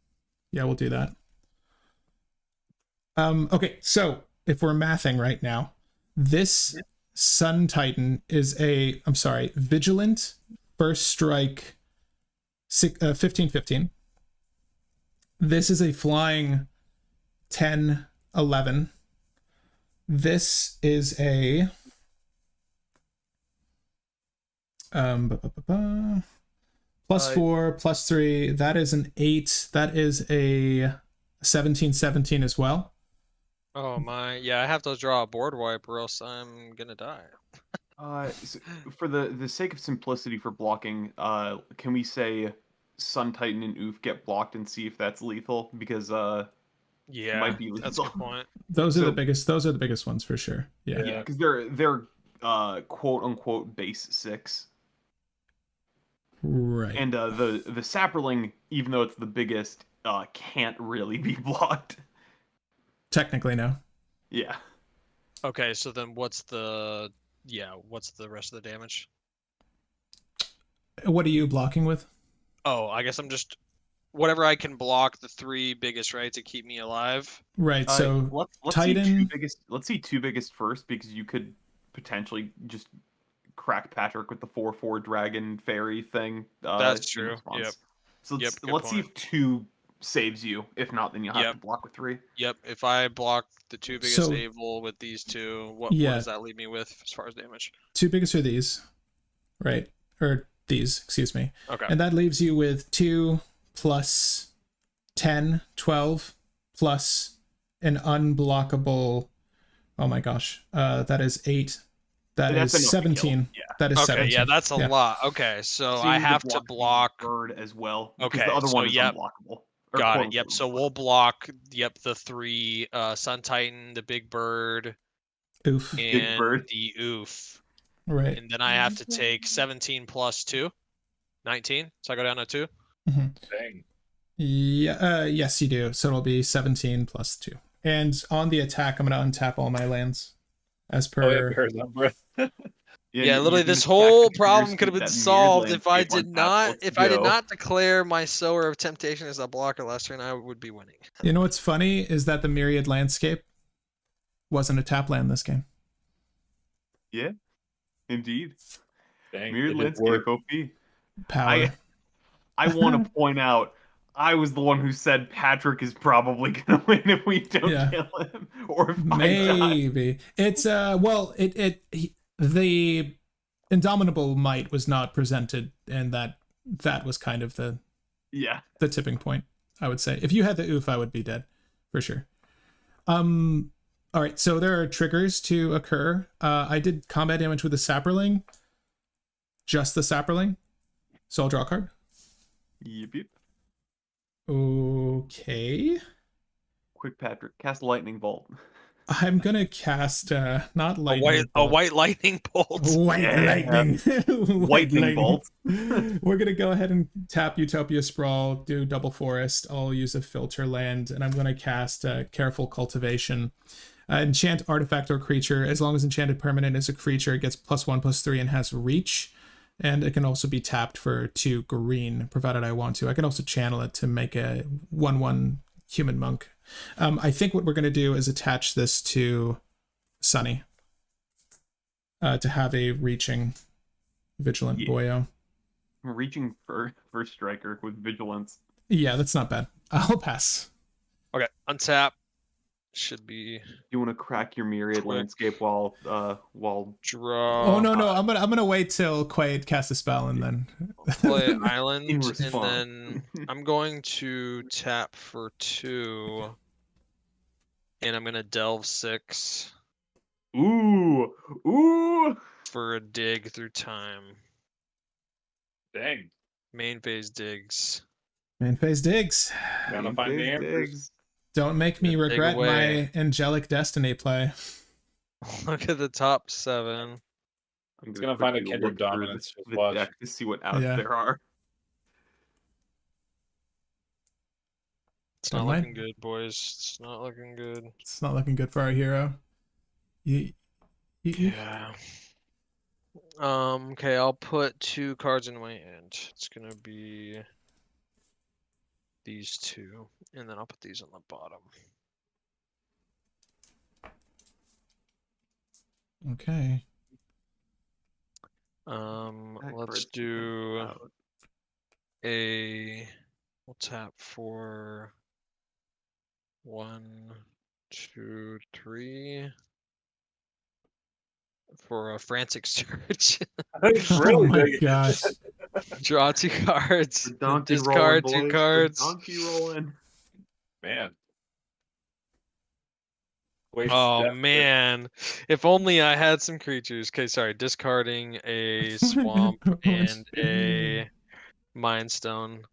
S1: yeah, we'll do that. Okay, so if we're mathing right now, this Sun Titan is Vigilant, First Strike, 15/15. This is a flying 10/11. This is a +4, +3. That is an 8. That is a 17/17 as well.
S4: Oh my, yeah, I have to draw a board wipe or else I'm gonna die.
S3: So for the sake of simplicity for blocking, can we say Sun Titan and Oof get blocked and see if that's lethal? Because
S4: Yeah,
S3: might be
S4: that's a
S3: lethal.
S4: good point.
S1: Those are
S3: So-
S1: the biggest. Those are the biggest ones for sure. Yeah.
S2: Yeah.
S3: because they're quote unquote base 6.
S1: Right.
S3: And the Sapperling, even though it's the biggest, can't really be blocked.
S1: Technically, no.
S3: Yeah.
S4: Okay, so then what's the rest of the damage?
S1: What are you blocking with?
S4: Oh, I guess I'm just whatever I can block the 3 biggest, right, to keep me alive.
S1: Right. So
S3: let's
S1: Titan.
S3: see let's see 2 biggest first, because you could potentially just crack Patrick with the 4/4 dragon fairy thing.
S4: That's
S3: in
S4: true.
S3: response.
S4: Yep.
S3: So
S4: Yep,
S3: let's see
S4: good
S3: if 2 saves you. If not, then you'll have
S4: Yep.
S3: to block with 3.
S4: Yep. If I block the 2 biggest
S1: So-
S4: Evil with these 2, what
S1: Yeah.
S4: does that leave me with as far as damage?
S1: 2 biggest are these, right? Or these, excuse me.
S4: Okay.
S1: And that leaves you with 2 plus 10, 12 plus an unblockable. Oh my gosh. That is 8. That
S3: That's
S1: is
S3: enough to
S1: 17.
S3: kill. Yeah.
S1: That is
S4: Okay,
S1: 17.
S4: yeah, that's a
S1: Yeah.
S4: lot. Okay, so
S3: So
S4: I
S3: you need
S4: have to
S3: the
S4: block.
S3: bird as well, because
S4: Okay,
S3: the other
S4: so
S3: one is
S4: yep.
S3: unblockable. Or
S4: Got
S3: quote
S4: it. Yep.
S3: unquote
S4: So
S3: unblockable.
S4: we'll block. Yep, the 3 Sun Titan, the Big Bird,
S1: Oof.
S4: and
S3: Bird.
S4: the Oof,
S1: Right.
S4: and then I have to take 17 plus 2, 19. So I go down to 2.
S2: Dang.
S1: Yeah. Yes, you do. So it'll be 17 plus 2. And on the attack, I'm going to untap all my lands as per.
S2: Oh, yeah, Bear's Umbra.
S4: Yeah,
S3: you
S4: literally,
S3: can
S4: this
S3: just
S4: whole
S3: stack the
S4: problem
S3: triggers,
S4: could have
S3: keep
S4: been
S3: that mirrored
S4: solved if I
S3: landscape on
S4: did
S3: tap.
S4: not
S3: Let's
S4: I did
S3: go.
S4: not declare my Sower of Temptation as a blocker last turn. I would be winning.
S1: You know what's funny is that the Myriad Landscape wasn't a tap land this game.
S3: Yeah, indeed.
S2: Dang.
S3: Mirrored
S2: it did
S3: landscape
S2: work.
S3: OP.
S1: Power.
S3: I want to point out, I was the one who said Patrick is probably gonna win if we don't
S1: Yeah.
S3: kill him, or if I die.
S1: Maybe. It's well, the Indomitable Might was not presented, and that was kind of the
S3: Yeah.
S1: tipping point, I would say. If you had the oof, I would be dead for sure. All right, so there are triggers to occur. I did combat damage with the Sapperling, just the Sapperling, so I'll draw a card.
S3: Yep.
S1: Okay,
S3: Quick, Patrick, cast lightning bolt.
S1: I'm gonna cast not lightning.
S4: A white lightning bolt.
S1: White
S3: Yeah.
S1: lightning. White
S3: Lightning bolt.
S1: We're gonna go ahead and tap Utopia Sprawl, do Double Forest. I'll use a filter land, and I'm gonna cast Careful Cultivation. Enchant artifact or creature. As long as enchanted permanent is a creature, it gets +1/+3 and has reach. And it can also be tapped for 2 green, provided I want to. I can also channel it to make a 1/1 human monk. I think what we're going to do is attach this to Sunny to have a reaching Vigilant
S3: Yeah.
S1: Boyo.
S3: I'm reaching for striker with vigilance.
S1: Yeah, that's not bad. I'll pass.
S4: Okay, untap. Should be
S3: You want to crack your myriad
S4: Quick.
S3: landscape while
S4: draw.
S1: Oh no, I'm gonna wait till Quade casts a spell and then
S4: Play island,
S3: In
S4: and
S3: response.
S4: then I'm going to tap for 2, and I'm gonna delve 6
S3: ooh.
S4: for a dig through time.
S2: Dang.
S4: Main phase digs.
S1: Man phase digs.
S2: Gotta find the
S3: Digs,
S2: answers.
S3: digs.
S1: Don't make me
S4: Dig
S1: regret
S4: away.
S1: my angelic destiny play.
S4: Look at the top 7.
S3: I'm
S2: gonna find a
S3: quickly
S2: Kindred
S3: look through
S2: Dominance, just
S3: the
S2: watch.
S3: deck to see what outs
S1: Yeah.
S3: there are.
S4: It's
S1: Don't
S4: not
S1: mind.
S4: looking good, boys. It's not looking good.
S1: It's not looking good for our hero. You.
S4: Yeah. Okay, I'll put 2 cards in my hand. It's gonna be these 2, and then I'll put these on the bottom.
S1: Okay.
S3: That
S4: Let's
S3: card's
S4: do
S3: out.
S4: we'll tap for 1, 2, 3 for a frantic search.
S1: Oh
S2: Really
S1: my
S2: big.
S1: gosh.
S4: Draw 2 cards.
S3: The donkey rolling,
S4: Discard
S3: boys.
S4: 2
S3: The
S4: cards.
S3: donkey rolling.
S2: Man. Waste
S4: Oh
S2: depth.
S4: man, if only I had some creatures. Okay, sorry, discarding a swamp and a mind stone.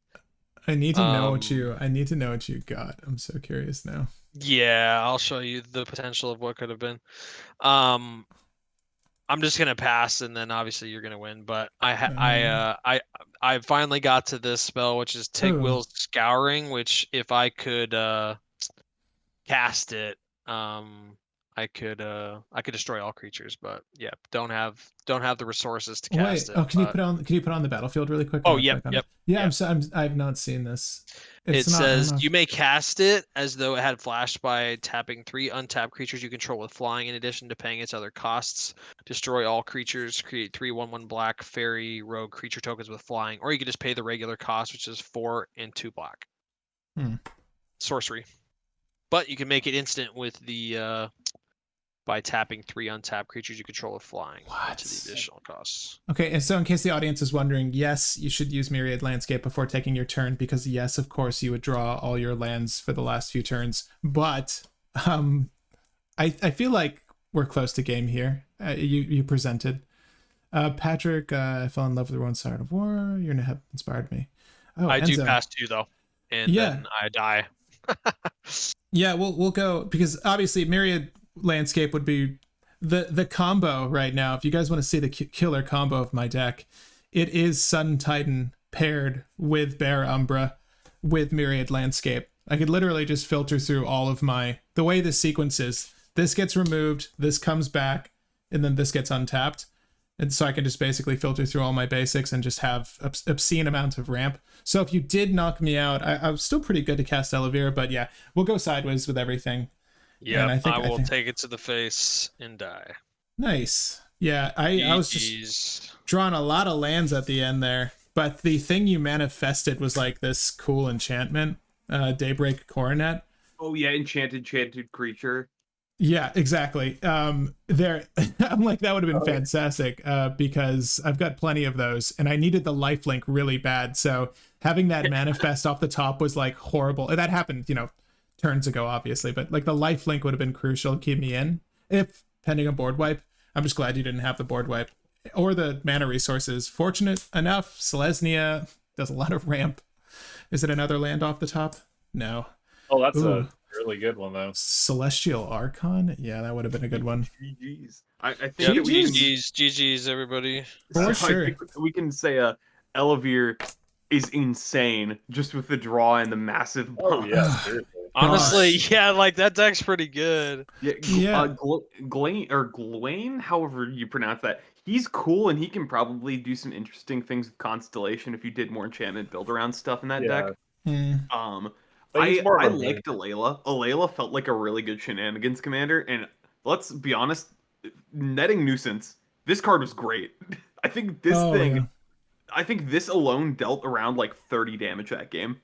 S1: I need to know what
S4: Um,
S1: you. I need to know what you got. I'm so curious now.
S4: Yeah, I'll show you the potential of what could have been. I'm just gonna pass, and then obviously you're gonna win. But I finally got to this spell, which is Tegwyll's Scouring. Which if I could cast it, I could destroy all creatures. But yeah, don't have the resources to cast
S1: Wait.
S4: it.
S1: Oh, can you put it on the battlefield really quick?
S4: Oh,
S1: While I
S4: yep,
S1: click on
S4: yep,
S1: it? Yeah,
S4: yep.
S1: I've not seen this.
S4: It
S1: It's not. I don't
S4: says
S1: know.
S4: you may cast it as though it had flashed by tapping 3 untapped creatures you control with flying in addition to paying its other costs. Destroy all creatures, create 3 1/1 black fairy rogue creature tokens with flying, or you could just pay the regular cost, which is 4 and 2 black. Sorcery. But you can make it instant with the by tapping 3 untapped creatures you control with flying to the additional costs.
S1: Okay, and so in case the audience is wondering, yes, you should use Myriad Landscape before taking your turn because yes, of course, you would draw all your lands for the last few turns. But I feel like we're close to game here. You presented. Patrick, I fell in love with One Side of War. You're gonna have inspired me. Oh,
S4: I do
S1: Enzo.
S4: pass 2 though, and then I die.
S1: Yeah, we'll go because obviously Myriad Landscape would be the combo right now. If you guys want to see the killer combo of my deck, it is Sun Titan paired with Bear Umbra with Myriad Landscape. I could literally just filter through all of the way this sequence is. This gets removed, this comes back, and then this gets untapped. And so I can just basically filter through all my basics and just have obscene amounts of ramp. So if you did knock me out, I was still pretty good to cast Ellivere, but yeah, we'll go sideways with everything.
S4: Yeah, I will
S1: think...
S4: take it to the face and die.
S1: Nice. Yeah, I was just drawing a lot of lands at the end there. But the thing you manifested was like this cool enchantment, Daybreak Coronet.
S3: Oh yeah, enchanted creature.
S1: Yeah, exactly. I'm like, that would have been fantastic because I've got plenty of those and I needed the lifelink really bad. So having that manifest off the top was like horrible. And that happened, turns ago, obviously, but like the lifelink would have been crucial to keep me in if pending a board wipe. I'm just glad you didn't have the board wipe or the mana resources. Fortunate enough, Selesnya does a lot of ramp. Is it another land off the top? No.
S2: Oh, that's a really good one though.
S1: Celestial Archon? Yeah, that would have been a good one.
S3: GG's. I think
S4: GG's, everybody.
S1: For sure.
S3: I think we can say Ellivere is insane just with the draw and the massive
S2: Oh yeah, seriously.
S4: Honestly, yeah, like that deck's pretty good.
S3: Yeah. Gylwain, however you pronounce that, he's cool and he can probably do some interesting things with Constellation if you did more enchantment build around stuff in that deck. I liked Alela. Alela felt like a really good shenanigans commander, and let's be honest, netting nuisance. This card was great. I think this I think this alone dealt around like 30 damage that game.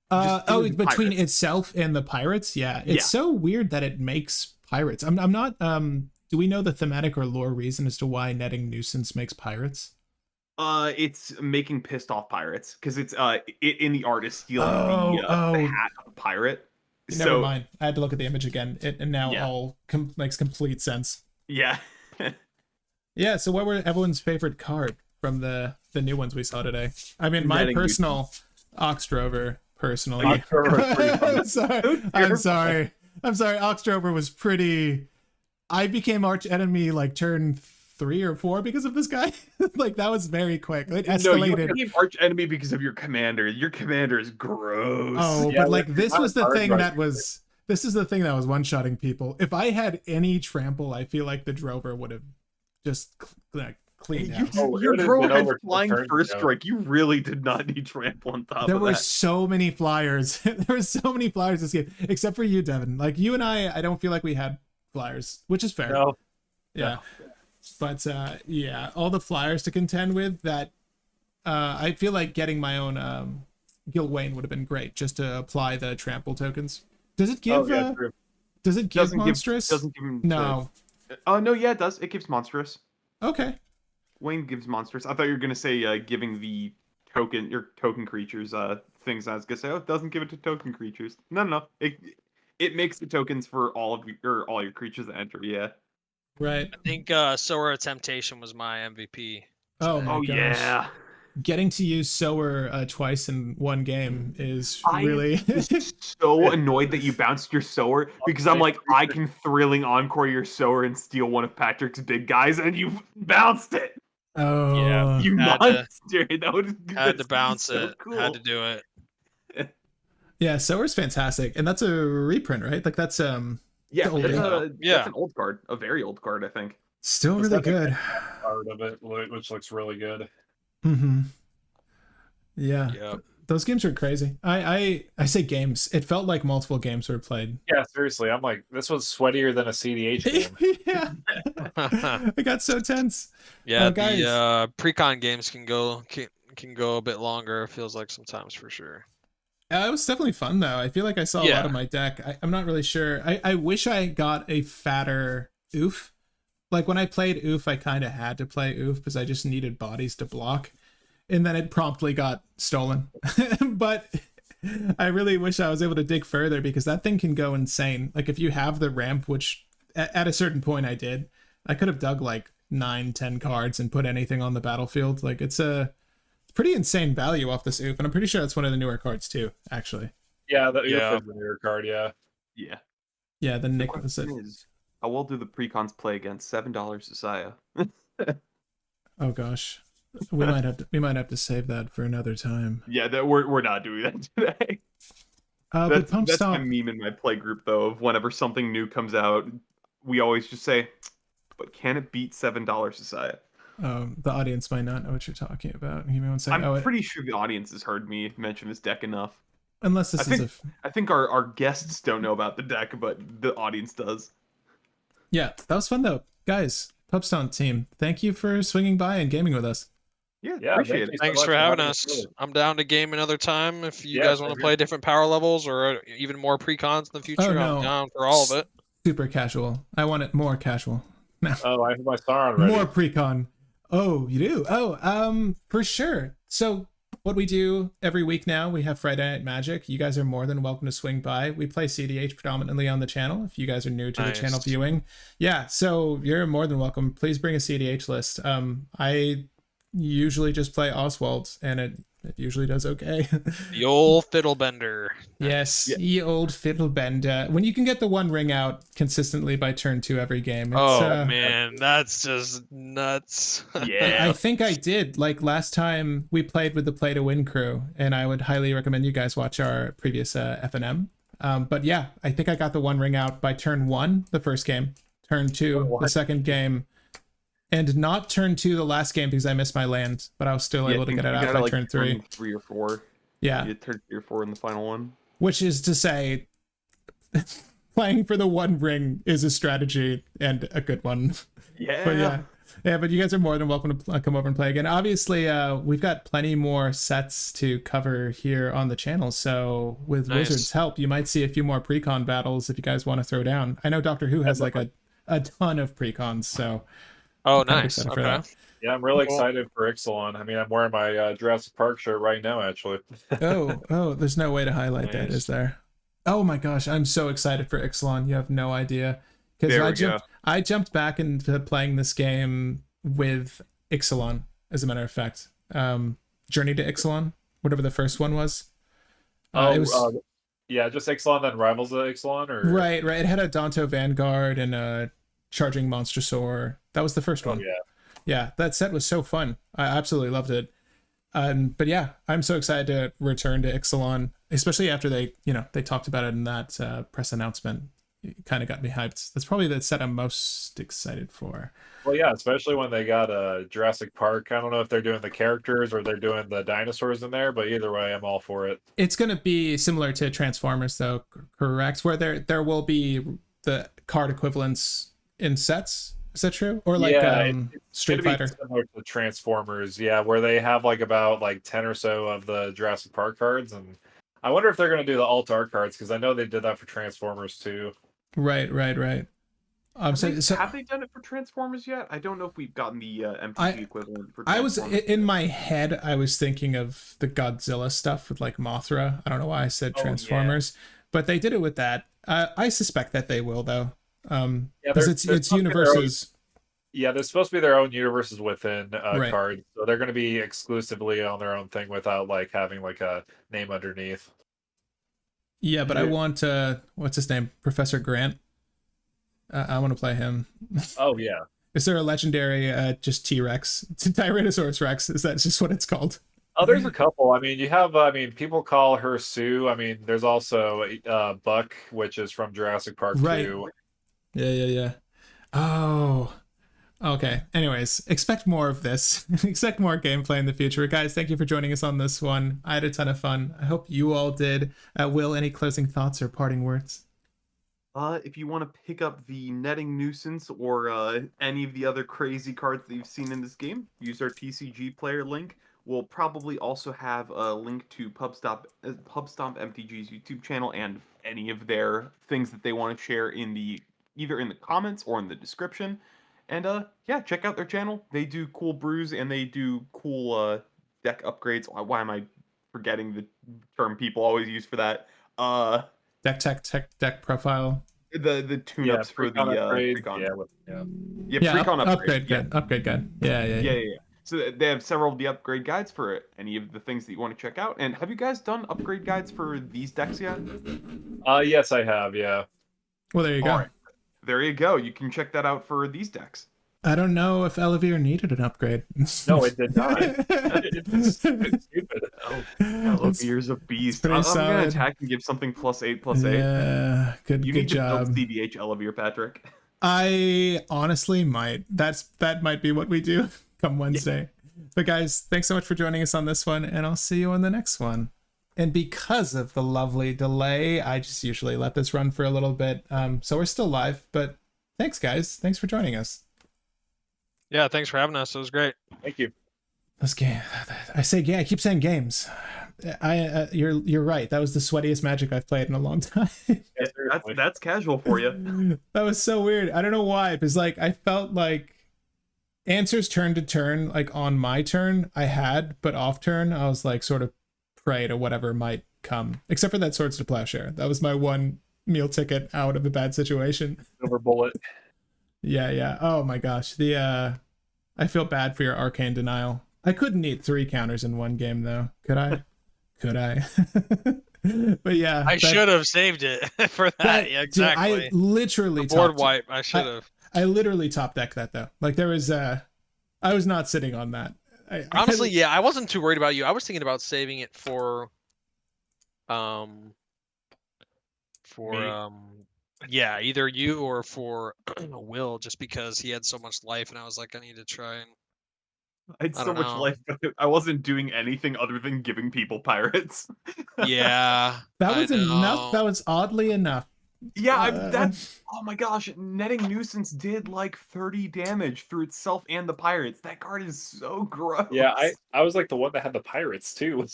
S1: Between itself and the pirates, yeah. It's so weird that it makes pirates. I'm not. Do we know the thematic or lore reason as to why netting nuisance makes pirates?
S3: It's making pissed off pirates because it's in the art is stealing the hat of a pirate.
S1: Never mind. I had to look at the image again. And now all makes complete sense.
S3: Yeah.
S1: Yeah. So what were everyone's favorite card from the new ones we saw today? I mean, my personal Oxdrover, personally.
S2: Oxdrover was pretty fun.
S1: I'm sorry. Oxdrover was pretty. I became arch enemy like turn 3 or 4 because of this guy. Like that was very quick. It escalated.
S3: No, you became arch enemy because of your commander. Your commander is gross.
S1: Oh,
S2: Yeah,
S1: but like
S2: like,
S1: this was the
S2: hard
S1: thing
S2: right.
S1: that was. This is the thing that was one-shotting people. If I had any trample, I feel like the Drover would have just cleaned house.
S3: Your
S2: it has
S3: drone
S2: been
S3: had
S2: over
S3: flying
S2: turns
S3: first
S2: ago.
S3: strike. You really did not need trample on top
S1: There
S3: of
S1: were
S3: that.
S1: so many flyers. There were so many flyers this game, except for you, Devin. Like you and I don't feel like we had flyers, which is fair.
S2: No,
S1: Yeah. But yeah, all the flyers to contend with that I feel like getting my own Gylwain would have been great just to apply the trample tokens. Does it give
S2: true.
S1: does it give monstrous?
S3: Doesn't give him.
S1: No.
S3: Oh no, yeah, it does. It gives monstrous.
S1: Okay.
S3: Wayne gives monstrous. I thought you were gonna say giving the your token creatures things. I was gonna say, oh, it doesn't give it to token creatures. No. It makes the tokens for all your creatures that enter. Yeah.
S1: Right.
S4: I think Sower of Temptation was my MVP.
S1: Oh my
S3: Oh
S1: gosh.
S3: yeah.
S1: Getting to use Sower twice in one game is really
S3: So annoyed that you bounced your Sower because I'm like, I can thrilling encore your Sower and steal one of Patrick's big guys, and you bounced it.
S1: Oh
S4: Yeah.
S3: You
S4: Had to-
S3: monster. That would
S4: Had to bounce
S3: so
S4: it.
S3: Cool.
S4: Had to do it.
S1: yeah, Sower's fantastic, and that's a reprint, right? Like that's
S3: Yeah,
S1: old
S3: that's,
S1: game.
S3: that's an old card, a very old card, I think.
S1: still
S2: It's
S1: really
S2: got the
S1: good.
S2: part of it, which looks really good.
S1: Mm-hmm. Yeah.
S4: Yep.
S1: Those games were crazy. I say games. It felt like multiple games were played.
S2: Yeah, seriously, I'm like, this was sweatier than a CDH game.
S1: Yeah. I got so tense.
S4: Yeah,
S1: guys.
S4: the precon games can go a bit longer. It feels like sometimes for sure.
S1: It was definitely fun though. I feel like I saw a
S4: Yeah.
S1: lot of my deck. I'm not really sure. I wish I got a fatter oof. Like when I played oof, I kind of had to play oof because I just needed bodies to block. And then it promptly got stolen. But I really wish I was able to dig further because that thing can go insane. Like if you have the ramp, which at a certain point I did, I could have dug like 9-10 cards and put anything on the battlefield. Like it's a pretty insane value off this oof, and I'm pretty sure that's one of the newer cards too, actually.
S2: Yeah, the
S4: Yeah.
S2: is the newer card, yeah.
S3: Yeah.
S1: Yeah, the
S3: The
S1: Nick was it.
S3: question is, how well do the precons play against $7 Isaiah?
S1: Oh gosh. We might have to save that for another time.
S3: Yeah, that we're not doing that today.
S1: But
S3: That's my
S1: PubStomp,
S3: meme in my play group though. Of whenever something new comes out, we always just say, "But can it beat $7 Isaiah?"
S1: the audience might not know what you're talking about. Give me one second.
S3: I'm pretty sure the audience has heard me mention this deck enough.
S1: Unless this
S3: I
S1: is
S3: I think our guests don't know about the deck, but the audience does.
S1: yeah, that was fun though, guys. PubStomp team, thank you for swinging by and gaming with us.
S3: Yeah, appreciate
S2: thank
S3: it.
S2: you so
S4: Thanks
S2: much
S4: for having
S2: us.
S4: us. I'm down to game another time. If you
S2: Yeah,
S4: guys want to
S2: same
S4: play
S2: here.
S4: different power levels or even more precons in the future,
S1: no.
S4: I'm down for all of it.
S1: Super casual. I want it more casual.
S2: Oh, I have my star on ready.
S1: More precon. Oh, you do? Oh, for sure. So what we do every week now, we have Friday Night Magic. You guys are more than welcome to swing by. We play CEDH predominantly on the channel. If you guys are new to the
S4: Nice.
S1: channel viewing, yeah, so you're more than welcome. Please bring a CEDH list. I usually just play Oswald, and it usually does okay.
S4: The old fiddlebender.
S1: Yes,
S3: Yeah.
S1: ye old fiddlebender. When you can get the one ring out consistently by turn 2 every game. It's,
S4: Oh man, that's just nuts.
S3: Yeah.
S1: I think I did. Like last time we played with the Play to Win crew, and I would highly recommend you guys watch our previous FNM. But yeah, I think I got the one ring out by turn 1, the first game, turn 2, the second game, and not turn 2 the last game because I missed my land, but I was still able to get it out by turn 3.
S3: 3 or 4.
S1: Yeah,
S3: You turn 3 or 4 in the final one.
S1: which is to say, playing for the one ring is a strategy and a good one.
S3: Yeah.
S1: But yeah, but you guys are more than welcome to come over and play again. Obviously, we've got plenty more sets to cover here on the channel. So with
S4: Nice.
S1: Wizards' help, you might see a few more precon battles if you guys want to throw down. I know Doctor Who has like a ton of precons, so
S4: Oh,
S1: I'm
S4: nice.
S1: excited for
S4: Okay.
S1: that.
S2: Yeah, I'm really
S4: Cool.
S2: excited for Ixalan. I mean, I'm wearing my Jurassic Park shirt right now, actually.
S1: oh, there's no way to highlight that,
S4: Nice.
S1: is there? Oh my gosh, I'm so excited for Ixalan. You have no idea.
S3: There
S1: Because
S3: we go.
S1: I jumped back into playing this game with Ixalan, as a matter of fact. Journey to Ixalan, whatever the first one was. It was
S2: yeah, just Ixalan, then Rivals of Ixalan, or
S1: right. It had a Danto Vanguard and a Charging Monstrosaur. That was the first one. Yeah, that set was so fun. I absolutely loved it. But yeah, I'm so excited to return to Ixalan, especially after they talked about it in that press announcement. It kind of got me hyped. That's probably the set I'm most excited for.
S2: Well, yeah, especially when they got Jurassic Park. I don't know if they're doing the characters or they're doing the dinosaurs in there, but either way, I'm all for it.
S1: It's going to be similar to Transformers, though, correct? Where there will be the card equivalents in sets. Is that true? Or like Street Fighter?
S2: Similar to Transformers, yeah, where they have about 10 or so of the Jurassic Park cards, and I wonder if they're going to do the alt art cards because I know they did that for Transformers too.
S1: Right.
S3: Have they done it for Transformers yet? I don't know if we've gotten the MTG equivalent for Transformers.
S1: I was in my head. I was thinking of the Godzilla stuff with Mothra. I don't know why I said Transformers, but they did it with that. I suspect that they will though. Because it's universes.
S2: They're supposed to be their own universes within
S1: right.
S2: cards, so they're going to be exclusively on their own thing without having a name underneath.
S1: Yeah, but I want what's his name, Professor Grant. I want to play him.
S2: Oh yeah.
S1: Is there a legendary just T-Rex, Tyrannosaurus Rex? Is that just what it's called?
S2: Oh, there's a couple. I mean, you have. I mean, people call her Sue. I mean, there's also Buck, which is from Jurassic Park 2.
S1: Yeah. Oh, okay. Anyways, expect more of this. Expect more gameplay in the future. Guys, thank you for joining us on this one. I had a ton of fun. I hope you all did. Will, any closing thoughts or parting words?
S3: If you want to pick up the Netting Nuisance or any of the other crazy cards that you've seen in this game, use our TCG player link. We'll probably also have a link to PubStomp MTG's YouTube channel and any of their things that they want to share either in the comments or in the description. And check out their channel. They do cool brews and they do cool deck upgrades. Why am I forgetting the term people always use for that?
S1: Deck profile.
S3: The tune-ups for the precon.
S1: Precon upgrade guide. Upgrade guide. Yeah.
S3: So they have several of the upgrade guides for any of the things that you want to check out. And have you guys done upgrade guides for these decks yet?
S2: Yes, I have. Yeah.
S1: Well, there you go.
S3: Right. There you go. You can check that out for these decks.
S1: I don't know if Ellivere needed an upgrade.
S2: No, it did not. It's stupid.
S3: Ellivere's a beast. I'm going to attack and give something +8/+8.
S1: Yeah, good job.
S3: You need to build cEDH Ellivere, Patrick.
S1: I honestly might. That might be what we do come Wednesday. Yeah. But guys, thanks so much for joining us on this one, and I'll see you on the next one. And because of the lovely delay, I just usually let this run for a little bit. So we're still live, but thanks guys. Thanks for joining us.
S4: Yeah, thanks for having us. It was great.
S2: Thank you.
S1: This game, I keep saying games. You're right. That was the sweatiest Magic I've played in a long time.
S3: That's casual for you.
S1: That was so weird. I don't know why, because I felt like answers turn to turn, on my turn I had, but off turn I was sort of prey to whatever might come. Except for that Swords to Plowshare. That was my one meal ticket out of a bad situation.
S2: Silver Bullet.
S1: Yeah. Oh my gosh. I feel bad for your Arcane Denial. I couldn't eat 3 counters in one game though. Could I? Could I? But yeah.
S4: I should have saved it for that. Yeah, exactly.
S1: Dude, I literally
S4: board wipe. I should have.
S1: I literally top decked that though. There was I was not sitting on that.
S4: Honestly, I wasn't too worried about you. I was thinking about saving it for either you or for Will, just because he had so much life, and I was like, I need to try and.
S3: I had so much life, but I wasn't doing anything other than giving people pirates.
S4: Yeah,
S1: that was enough. That was oddly enough.
S3: Yeah, oh my gosh, Netting Nuisance did 30 damage through itself and the pirates. That card is so gross.
S2: Yeah, I was the one that had the pirates too.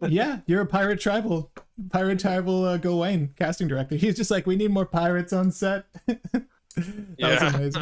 S1: Yeah, you're a pirate tribal Gylwain casting director. He's just we need more pirates on set. That was amazing.